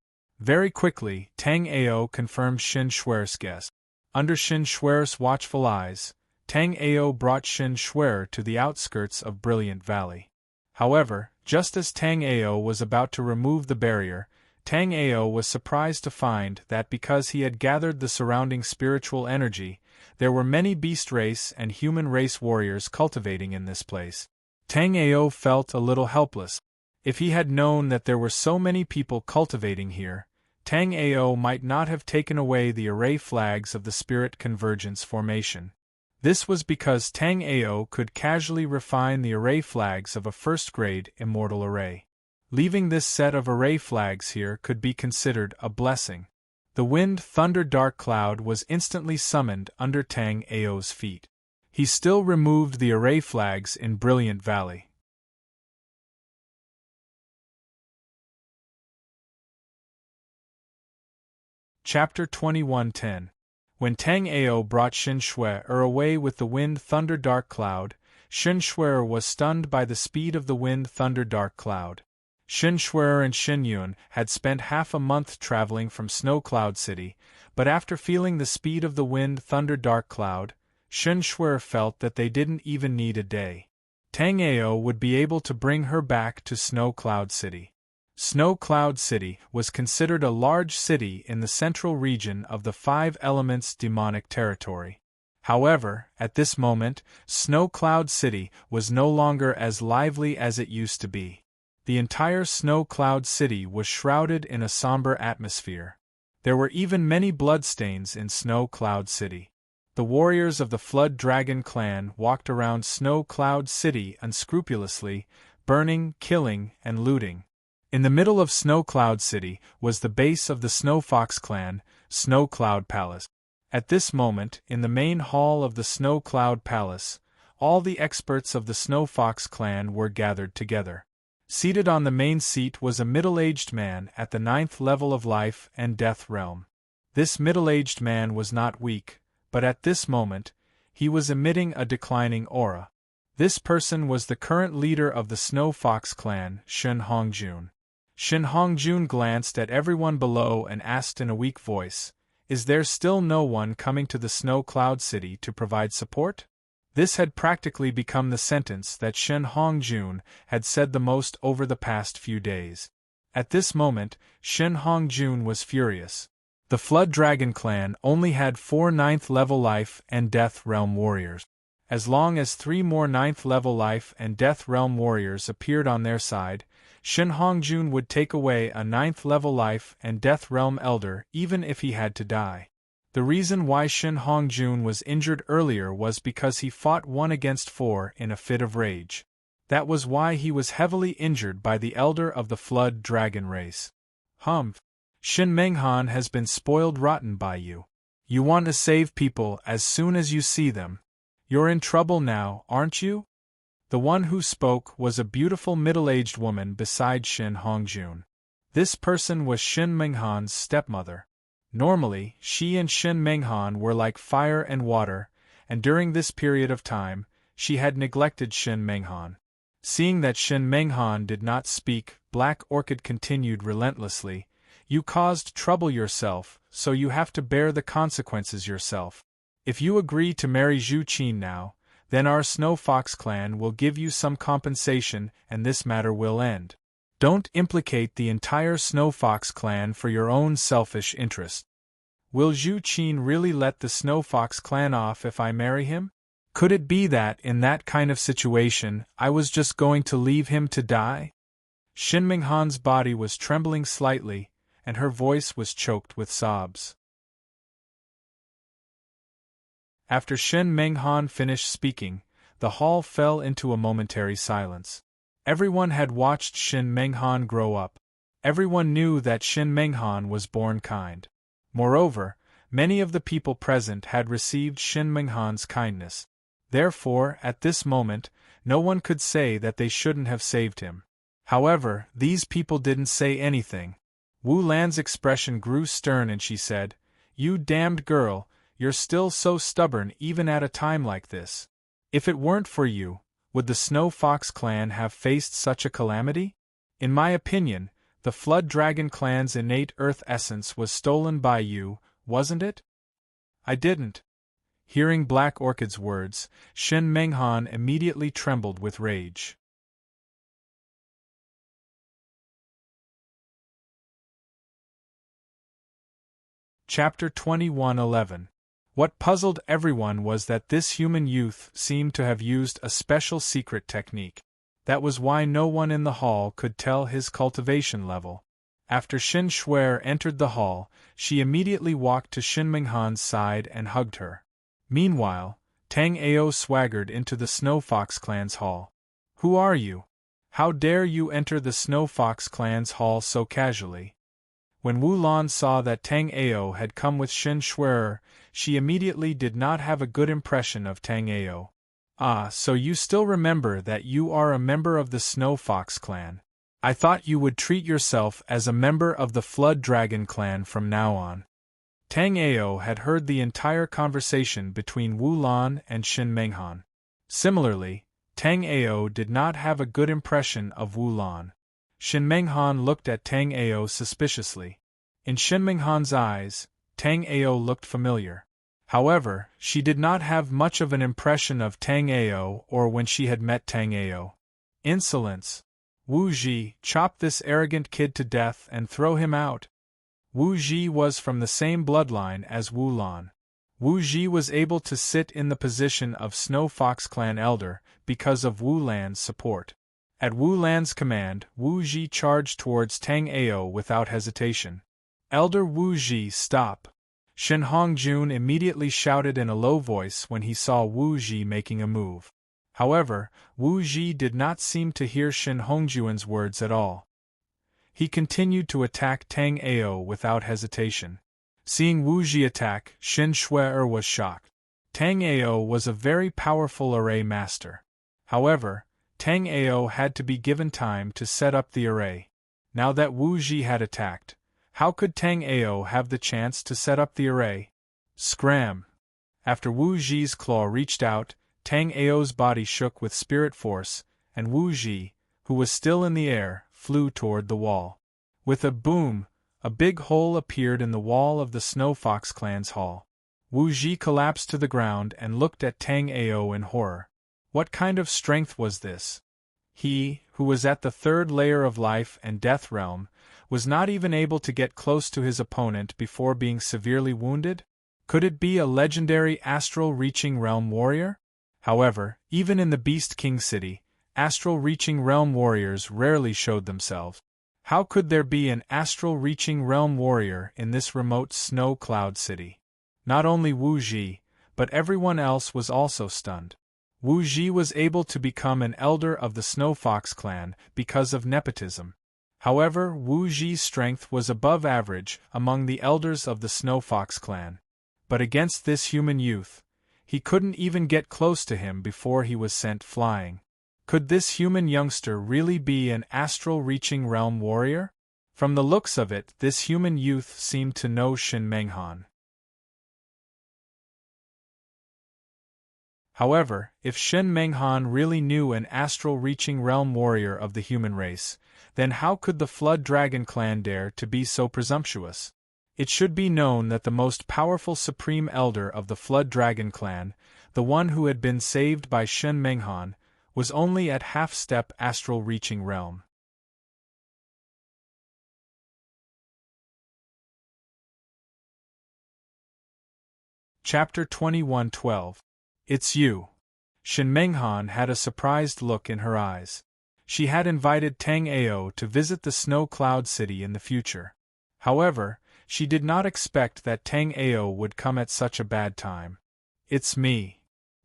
Very quickly, Tang Ao confirmed Shen Shuer's guess. Under Shen Shuer's watchful eyes, Tang Ao brought Shen Shuer to the outskirts of Brilliant Valley. However, just as Tang Ao was about to remove the barrier, Tang Ao was surprised to find that because he had gathered the surrounding spiritual energy, there were many beast race and human race warriors cultivating in this place. Tang Ao felt a little helpless. If he had known that there were so many people cultivating here, Tang Ao might not have taken away the array flags of the spirit convergence formation. This was because Tang Ao could casually refine the array flags of a first-grade immortal array. Leaving this set of array flags here could be considered a blessing. The Wind Thunder Dark Cloud was instantly summoned under Tang Ao's feet. He still removed the array flags in Brilliant Valley. Chapter 2110. When Tang Ao brought Shen Shuer away with the Wind Thunder Dark Cloud, Shen Shuer was stunned by the speed of the Wind Thunder Dark Cloud. Shen Shuer and Shen Yun had spent half a month traveling from Snow Cloud City, but after feeling the speed of the Wind Thunder Dark Cloud, Shen Shuer felt that they didn't even need a day. Tang Ao would be able to bring her back to Snow Cloud City. Snow Cloud City was considered a large city in the central region of the 5 Elements demonic territory. However, at this moment, Snow Cloud City was no longer as lively as it used to be. The entire Snow Cloud City was shrouded in a somber atmosphere. There were even many bloodstains in Snow Cloud City. The warriors of the Flood Dragon clan walked around Snow Cloud City unscrupulously, burning, killing, and looting. In the middle of Snow Cloud City was the base of the Snow Fox clan, Snow Cloud Palace. At this moment, in the main hall of the Snow Cloud Palace, all the experts of the Snow Fox clan were gathered together. Seated on the main seat was a middle-aged man at the 9th level of life and death realm. This middle-aged man was not weak, but at this moment, he was emitting a declining aura. This person was the current leader of the Snow Fox clan, Shen Hongjun. Shen Hongjun glanced at everyone below and asked in a weak voice, "Is there still no one coming to the Snow Cloud City to provide support?" This had practically become the sentence that Shen Hongjun had said the most over the past few days. At this moment, Shen Hongjun was furious. The Flood Dragon clan only had 4 9th-level life and death realm warriors. As long as 3 more 9th-level life and death realm warriors appeared on their side, Shen Hongjun would take away a 9th-level life and death realm elder even if he had to die. The reason why Shen Hongjun was injured earlier was because he fought 1 against 4 in a fit of rage. That was why he was heavily injured by the elder of the Flood Dragon race. Shin Menghan has been spoiled rotten by you. You want to save people as soon as you see them. You're in trouble now, aren't you? The one who spoke was a beautiful middle-aged woman beside Shin Hongjun. This person was Shin Menghan's stepmother. Normally, she and Shin Menghan were like fire and water, and during this period of time, she had neglected Shin Menghan. Seeing that Shin Menghan did not speak, Black Orchid continued relentlessly, "You caused trouble yourself, so you have to bear the consequences yourself. If you agree to marry Zhu Qin now, then our Snow Fox clan will give you some compensation and this matter will end. Don't implicate the entire Snow Fox clan for your own selfish interest. Will Zhu Qin really let the Snow Fox clan off if I marry him? Could it be that, in that kind of situation, I was just going to leave him to die?" Shin Menghan's body was trembling slightly, and her voice was choked with sobs. After Shin Menghan finished speaking, the hall fell into a momentary silence. Everyone had watched Shin Menghan grow up. Everyone knew that Shin Menghan was born kind. Moreover, many of the people present had received Shin Menghan's kindness. Therefore, at this moment, no one could say that they shouldn't have saved him. However, these people didn't say anything. Wu Lan's expression grew stern and she said, "You damned girl, you're still so stubborn even at a time like this. If it weren't for you, would the Snow Fox clan have faced such a calamity? In my opinion, the Flood Dragon clan's innate earth essence was stolen by you, wasn't it?" "I didn't." Hearing Black Orchid's words, Shin Menghan immediately trembled with rage. Chapter 21:11. What puzzled everyone was that this human youth seemed to have used a special secret technique. That was why no one in the hall could tell his cultivation level. After Shin Shuer entered the hall, she immediately walked to Shin Menghan's side and hugged her. Meanwhile, Tang Ao swaggered into the Snow Fox clan's hall. "Who are you? How dare you enter the Snow Fox clan's hall so casually?" When Wu Lan saw that Tang Ao had come with Shin Shuer, she immediately did not have a good impression of Tang Ao. "Ah, so you still remember that you are a member of the Snow Fox clan. I thought you would treat yourself as a member of the Flood Dragon clan from now on." Tang Ao had heard the entire conversation between Wu Lan and Shin Menghan. Similarly, Tang Ao did not have a good impression of Wu Lan. Shin Menghan looked at Tang Ao suspiciously. In Shin Menghan's eyes, Tang Ao looked familiar. However, she did not have much of an impression of Tang Ao or when she had met Tang Ao. Insolence! Wu Ji, chop this arrogant kid to death and throw him out. Wu Ji was from the same bloodline as Wu Lan. Wu Ji was able to sit in the position of Snow Fox clan elder because of Wu Lan's support. At Wu Lan's command, Wu Ji charged towards Tang Ao without hesitation. "Elder Wu Ji, stop!" Shin Hongjun immediately shouted in a low voice when he saw Wu Ji making a move. However, Wu Ji did not seem to hear Shin Hongjun's words at all. He continued to attack Tang Ao without hesitation. Seeing Wu Ji attack, Shin Shuer was shocked. Tang Ao was a very powerful array master. However, Tang Ao had to be given time to set up the array. Now that Wu Ji had attacked, how could Tang Ao have the chance to set up the array? Scram! After Wu Ji's claw reached out, Tang Ao's body shook with spirit force, and Wu Ji, who was still in the air, flew toward the wall. With a boom, a big hole appeared in the wall of the Snow Fox clan's hall. Wu Ji collapsed to the ground and looked at Tang Ao in horror. What kind of strength was this? He, who was at the third layer of life and death realm, was not even able to get close to his opponent before being severely wounded? Could it be a legendary astral-reaching realm warrior? However, even in the Beast King city, astral-reaching realm warriors rarely showed themselves. How could there be an astral-reaching realm warrior in this remote snow cloud city? Not only Wu Ji, but everyone else was also stunned. Wu Ji was able to become an elder of the Snow Fox clan because of nepotism. However, Wu Ji's strength was above average among the elders of the Snow Fox clan. But against this human youth, he couldn't even get close to him before he was sent flying. Could this human youngster really be an astral-reaching realm warrior? From the looks of it, this human youth seemed to know Shen Menghan. However, if Shen Menghan really knew an astral-reaching realm warrior of the human race, then how could the Flood Dragon clan dare to be so presumptuous? It should be known that the most powerful supreme elder of the Flood Dragon clan, the one who had been saved by Shen Menghan, was only at half-step astral-reaching realm. Chapter 21:12. It's you. Shen Menghan had a surprised look in her eyes. She had invited Tang Ao to visit the Snow Cloud City in the future. However, she did not expect that Tang Ao would come at such a bad time. It's me.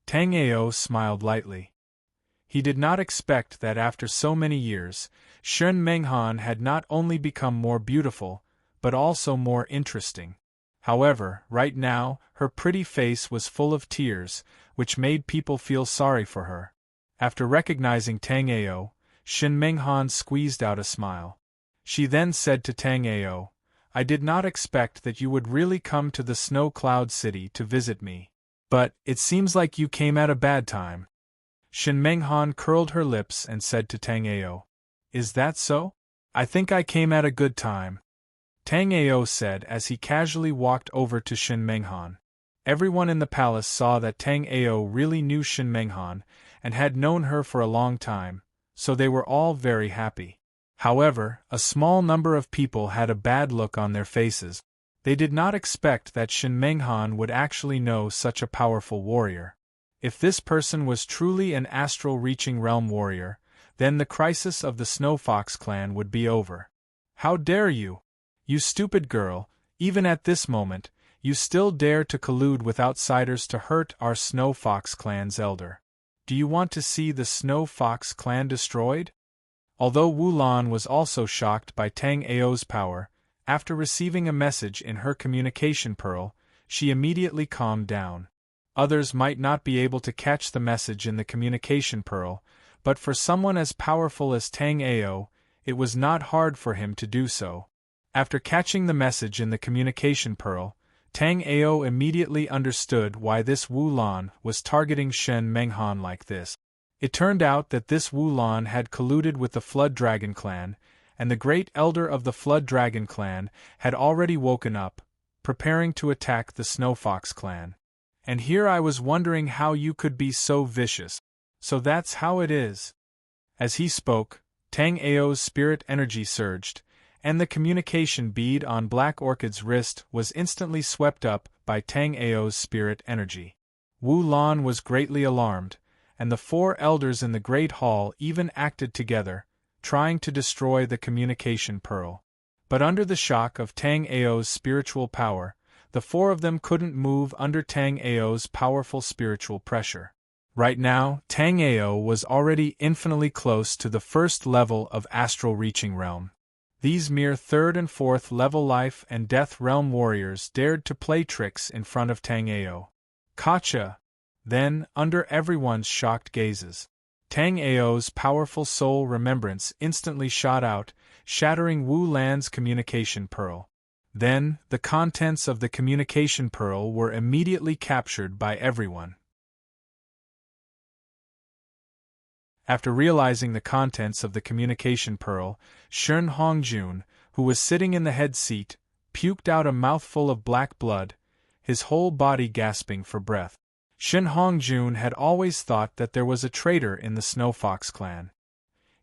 Tang Ao smiled lightly. He did not expect that after so many years, Shen Menghan had not only become more beautiful, but also more interesting. However, right now, her pretty face was full of tears, which made people feel sorry for her. After recognizing Tang Ao, Shen Menghan squeezed out a smile. She then said to Tang Ao, I did not expect that you would really come to the Snow Cloud City to visit me. But, it seems like you came at a bad time. Shen Menghan curled her lips and said to Tang Ao, Is that so? I think I came at a good time. Tang Ao said as he casually walked over to Shen Menghan. Everyone in the palace saw that Tang Ao really knew Shen Menghan and had known her for a long time, so they were all very happy. However, a small number of people had a bad look on their faces. They did not expect that Shen Menghan would actually know such a powerful warrior. If this person was truly an astral-reaching realm warrior, then the crisis of the Snow Fox clan would be over. How dare you? You stupid girl, even at this moment, you still dare to collude with outsiders to hurt our Snow Fox clan's elder. Do you want to see the Snow Fox clan destroyed? Although Wu Lan was also shocked by Tang Ao's power, after receiving a message in her communication pearl, she immediately calmed down. Others might not be able to catch the message in the communication pearl, but for someone as powerful as Tang Ao, it was not hard for him to do so. After catching the message in the communication pearl, Tang Ao immediately understood why this Wu Lan was targeting Shen Menghan like this. It turned out that this Wu Lan had colluded with the Flood Dragon clan, and the great elder of the Flood Dragon clan had already woken up, preparing to attack the Snow Fox clan. And here I was wondering how you could be so vicious. So that's how it is. As he spoke, Tang Ao's spirit energy surged, and the communication bead on Black Orchid's wrist was instantly swept up by Tang Ao's spirit energy. Wu Lan was greatly alarmed, and the four elders in the Great Hall even acted together, trying to destroy the communication pearl. But under the shock of Tang Ao's spiritual power, the four of them couldn't move under Tang Ao's powerful spiritual pressure. Right now, Tang Ao was already infinitely close to the first level of astral reaching realm. These mere third and fourth level life and death realm warriors dared to play tricks in front of Tang Ao. Kacha! Then, under everyone's shocked gazes, Tang Ao's powerful soul remembrance instantly shot out, shattering Wu Lan's communication pearl. Then, the contents of the communication pearl were immediately captured by everyone. After realizing the contents of the communication pearl, Shen Hongjun, who was sitting in the head seat, puked out a mouthful of black blood, his whole body gasping for breath. Shen Hongjun had always thought that there was a traitor in the Snow Fox clan.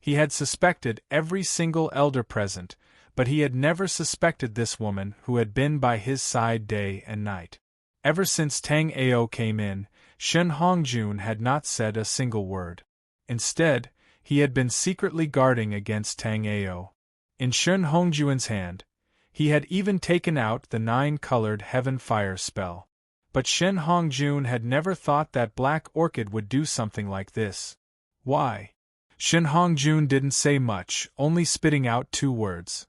He had suspected every single elder present, but he had never suspected this woman who had been by his side day and night. Ever since Tang Ao came in, Shen Hongjun had not said a single word. Instead, he had been secretly guarding against Tang Ao. In Shen Hongjun's hand, he had even taken out the 9-colored heaven fire spell. But Shen Hongjun had never thought that Black Orchid would do something like this. Why? Shen Hongjun didn't say much, only spitting out 2 words.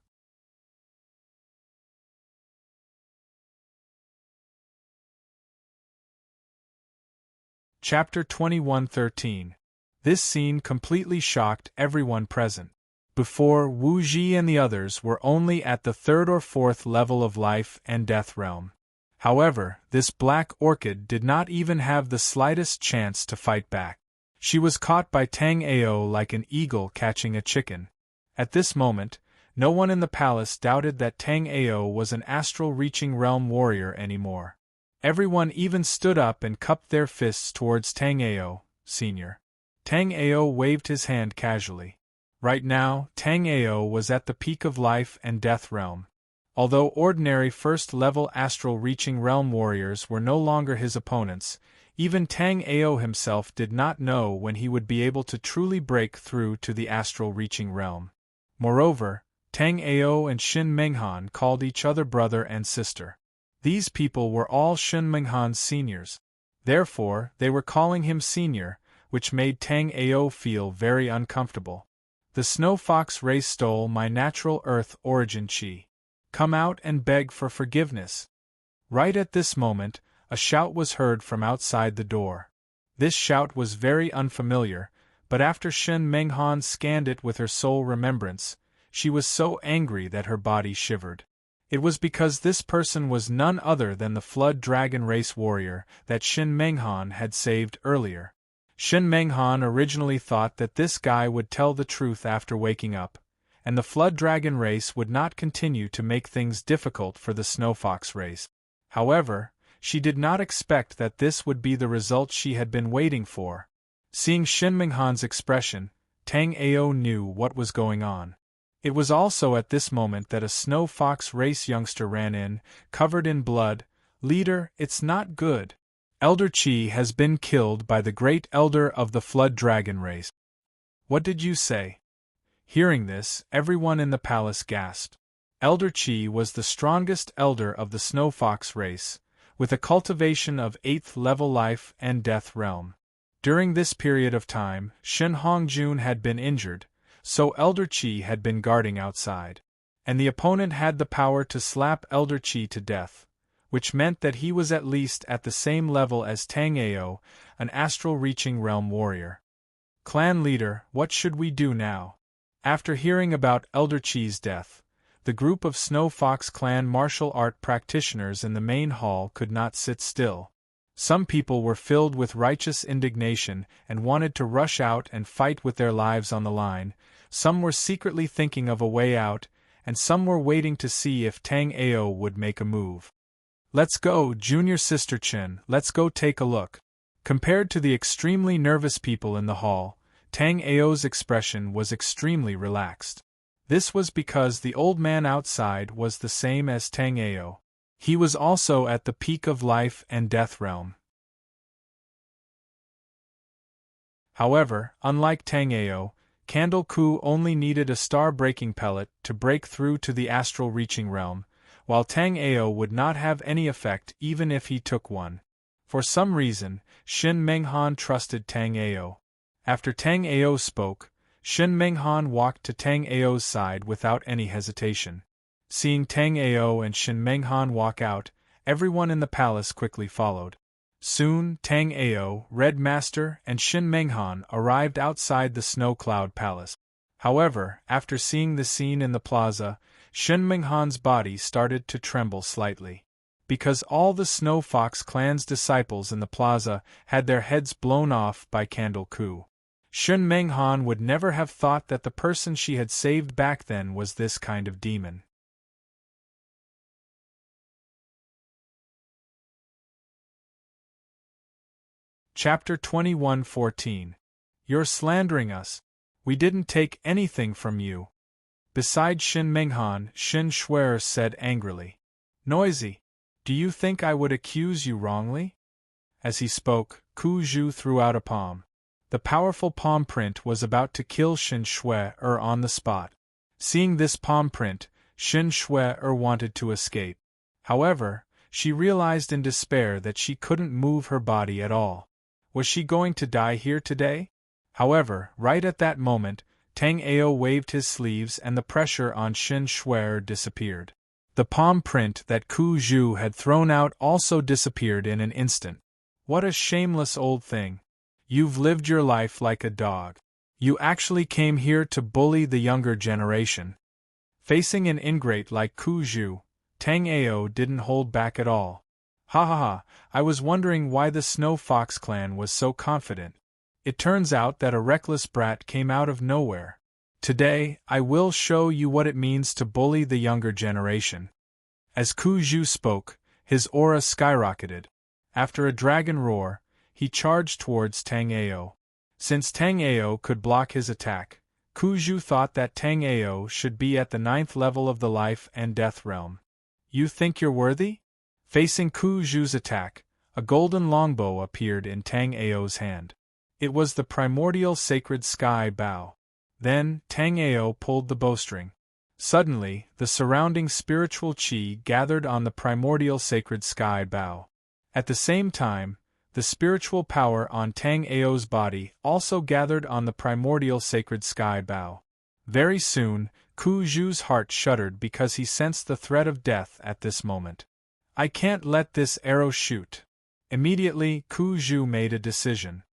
Chapter 21:13. This scene completely shocked everyone present. Before, Wu Ji and the others were only at the 3rd or 4th level of life and death realm. However, this Black Orchid did not even have the slightest chance to fight back. She was caught by Tang Ao like an eagle catching a chicken. At this moment, no one in the palace doubted that Tang Ao was an astral-reaching realm warrior anymore. Everyone even stood up and cupped their fists towards Tang Ao, Sr. Tang Ao waved his hand casually. Right now, Tang Ao was at the peak of life and death realm. Although ordinary first-level astral-reaching realm warriors were no longer his opponents, even Tang Ao himself did not know when he would be able to truly break through to the astral-reaching realm. Moreover, Tang Ao and Shin Menghan called each other brother and sister. These people were all Shin Menghan's seniors. Therefore, they were calling him senior, which made Tang Ao feel very uncomfortable. The Snow Fox race stole my natural earth origin chi. Come out and beg for forgiveness. Right at this moment, a shout was heard from outside the door. This shout was very unfamiliar, but after Shen Menghan scanned it with her soul remembrance, she was so angry that her body shivered. It was because this person was none other than the Flood Dragon race warrior that Shen Menghan had saved earlier. Shen Menghan originally thought that this guy would tell the truth after waking up, and the Flood Dragon race would not continue to make things difficult for the Snow Fox race. However, she did not expect that this would be the result she had been waiting for. Seeing Shen Menghan's expression, Tang Ao knew what was going on. It was also at this moment that a Snow Fox race youngster ran in, covered in blood. "Leader, it's not good. Elder Chi has been killed by the great elder of the Flood Dragon race." "What did you say?" Hearing this, everyone in the palace gasped. Elder Chi was the strongest elder of the Snow Fox race, with a cultivation of 8th level life and death realm. During this period of time, Shen Hongjun had been injured, so Elder Chi had been guarding outside. And the opponent had the power to slap Elder Chi to death, which meant that he was at least at the same level as Tang Ao, an astral-reaching realm warrior. "Clan leader, what should we do now?" After hearing about Elder Chi's death, the group of Snow Fox clan martial art practitioners in the main hall could not sit still. Some people were filled with righteous indignation and wanted to rush out and fight with their lives on the line, some were secretly thinking of a way out, and some were waiting to see if Tang Ao would make a move. "Let's go, junior sister Chen, let's go take a look." Compared to the extremely nervous people in the hall, Tang Ao's expression was extremely relaxed. This was because the old man outside was the same as Tang Ao. He was also at the peak of life and death realm. However, unlike Tang Ao, Candle Ku only needed a star-breaking pellet to break through to the astral-reaching realm, while Tang Ao would not have any effect even if he took one. For some reason, Shen Menghan trusted Tang Ao. After Tang Ao spoke, Shen Menghan walked to Tang Ao's side without any hesitation. Seeing Tang Ao and Shen Menghan walk out, everyone in the palace quickly followed. Soon, Tang Ao, Red Master, and Shin Menghan arrived outside the Snow Cloud Palace. However, after seeing the scene in the plaza, Shin Menghan's body started to tremble slightly. Because all the Snow Fox clan's disciples in the plaza had their heads blown off by Candle Ku. Shin Menghan would never have thought that the person she had saved back then was this kind of demon. Chapter 21:14. You're slandering us. We didn't take anything from you. Beside Shin Menghan, Shin Shuer said angrily. Noisy. Do you think I would accuse you wrongly? As he spoke, Ku Zhu threw out a palm. The powerful palm print was about to kill Shin Shuer on the spot. Seeing this palm print, Shin Shuer wanted to escape. However, she realized in despair that she couldn't move her body at all. Was she going to die here today? However, right at that moment, Tang Ao waved his sleeves and the pressure on Shin Shuer disappeared. The palm print that Ku Zhu had thrown out also disappeared in an instant. What a shameless old thing. You've lived your life like a dog. You actually came here to bully the younger generation. Facing an ingrate like Ku Zhu, Tang Ao didn't hold back at all. Ha ha ha, I was wondering why the Snow Fox clan was so confident. It turns out that a reckless brat came out of nowhere. Today, I will show you what it means to bully the younger generation. As Ku Zhu spoke, his aura skyrocketed. After a dragon roar, he charged towards Tang Ao. Since Tang Ao could block his attack, Ku Zhu thought that Tang Ao should be at the 9th level of the life and death realm. You think you're worthy? Facing Ku Zhu's attack, a golden longbow appeared in Tang Ao's hand. It was the primordial sacred sky bow. Then, Tang Ao pulled the bowstring. Suddenly, the surrounding spiritual chi gathered on the primordial sacred sky bow. At the same time, the spiritual power on Tang Ao's body also gathered on the primordial sacred sky bow. Very soon, Ku Zhu's heart shuddered because he sensed the threat of death at this moment. I can't let this arrow shoot. Immediately, Ku Zhu made a decision.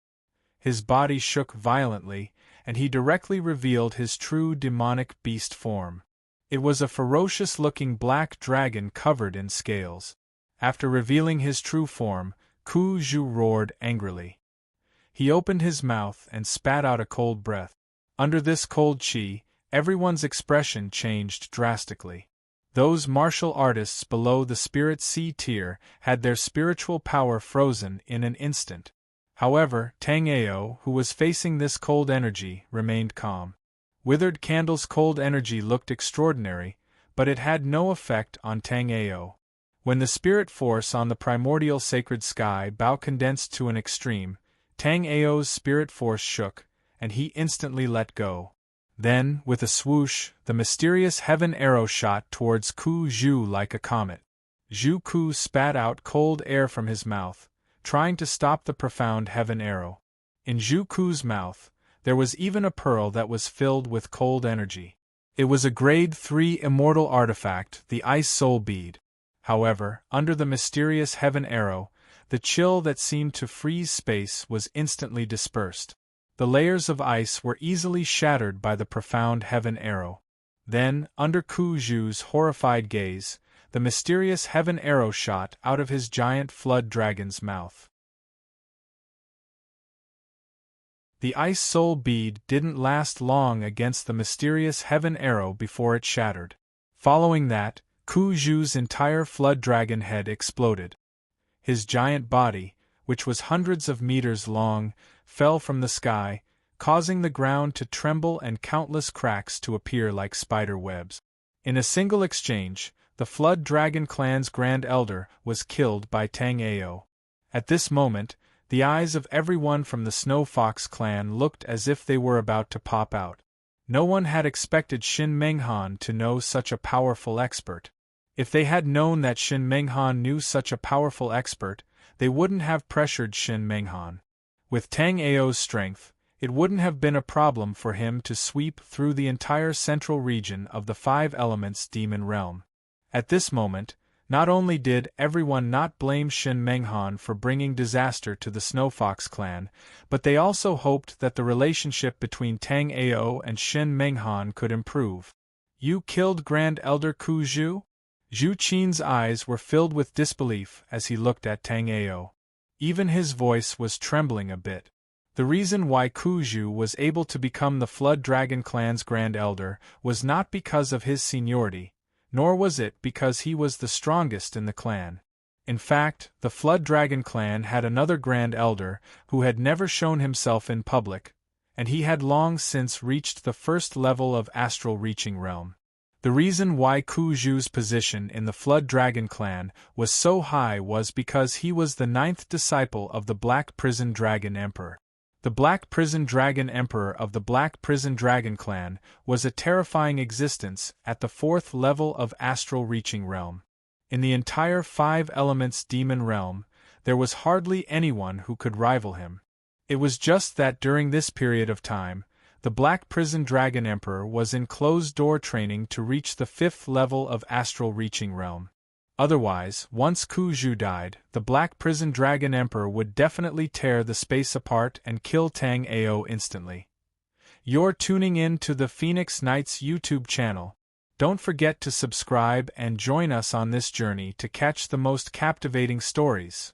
His body shook violently, and he directly revealed his true demonic beast form. It was a ferocious-looking black dragon covered in scales. After revealing his true form, Ku Zhu roared angrily. He opened his mouth and spat out a cold breath. Under this cold chi, everyone's expression changed drastically. Those martial artists below the Spirit Sea tier had their spiritual power frozen in an instant. However, Tang Ao, who was facing this cold energy, remained calm. Withered Candle's cold energy looked extraordinary, but it had no effect on Tang Ao. When the spirit force on the primordial sacred sky bow condensed to an extreme, Tang Ao's spirit force shook, and he instantly let go. Then, with a swoosh, the mysterious heaven arrow shot towards Ku Zhu like a comet. Zhu Ku spat out cold air from his mouth, trying to stop the profound heaven arrow. In Zhu Ku's mouth, there was even a pearl that was filled with cold energy. It was a grade 3 immortal artifact, the Ice Soul Bead. However, under the mysterious heaven arrow, the chill that seemed to freeze space was instantly dispersed. The layers of ice were easily shattered by the profound heaven arrow. Then, under Ku Zhu's horrified gaze, the mysterious heaven arrow shot out of his giant flood dragon's mouth. The Ice Soul Bead didn't last long against the mysterious heaven arrow before it shattered. Following that, Ku Zhu's entire flood dragon head exploded. His giant body, which was hundreds of meters long, fell from the sky, causing the ground to tremble and countless cracks to appear like spider webs. In a single exchange, the Flood Dragon clan's Grand Elder was killed by Tang Ao. At this moment, the eyes of everyone from the Snow Fox clan looked as if they were about to pop out. No one had expected Shin Menghan to know such a powerful expert. If they had known that Shin Menghan knew such a powerful expert, they wouldn't have pressured Shin Menghan. With Tang Ao's strength, it wouldn't have been a problem for him to sweep through the entire central region of the 5 elements demon realm. At this moment, Not only did everyone not blame Shin Menghan for bringing disaster to the Snow Fox clan, but they also hoped that the relationship between Tang Ao and Shin Menghan could improve. You killed Grand Elder Ku Zhu? Zhu Qin's eyes were filled with disbelief as he looked at Tang Ao. Even his voice was trembling a bit. The reason why Ku Zhu was able to become the Flood Dragon clan's Grand Elder was not because of his seniority, nor was it because he was the strongest in the clan. In fact, the Flood Dragon clan had another Grand Elder who had never shown himself in public, and he had long since reached the first level of astral reaching realm. The reason why Ku Zhu's position in the Flood Dragon clan was so high was because he was the 9th disciple of the Black Prison Dragon Emperor. The Black Prison Dragon Emperor of the Black Prison Dragon clan was a terrifying existence at the 4th level of astral reaching realm. In the entire 5 elements demon realm, there was hardly anyone who could rival him. It was just that during this period of time, the Black Prison Dragon Emperor was in closed-door training to reach the 5th level of astral reaching realm. Otherwise, once Ku Zhu died, the Black Prison Dragon Emperor would definitely tear the space apart and kill Tang Ao instantly. You're tuning in to the Phoenix Knights YouTube channel. Don't forget to subscribe and join us on this journey to catch the most captivating stories.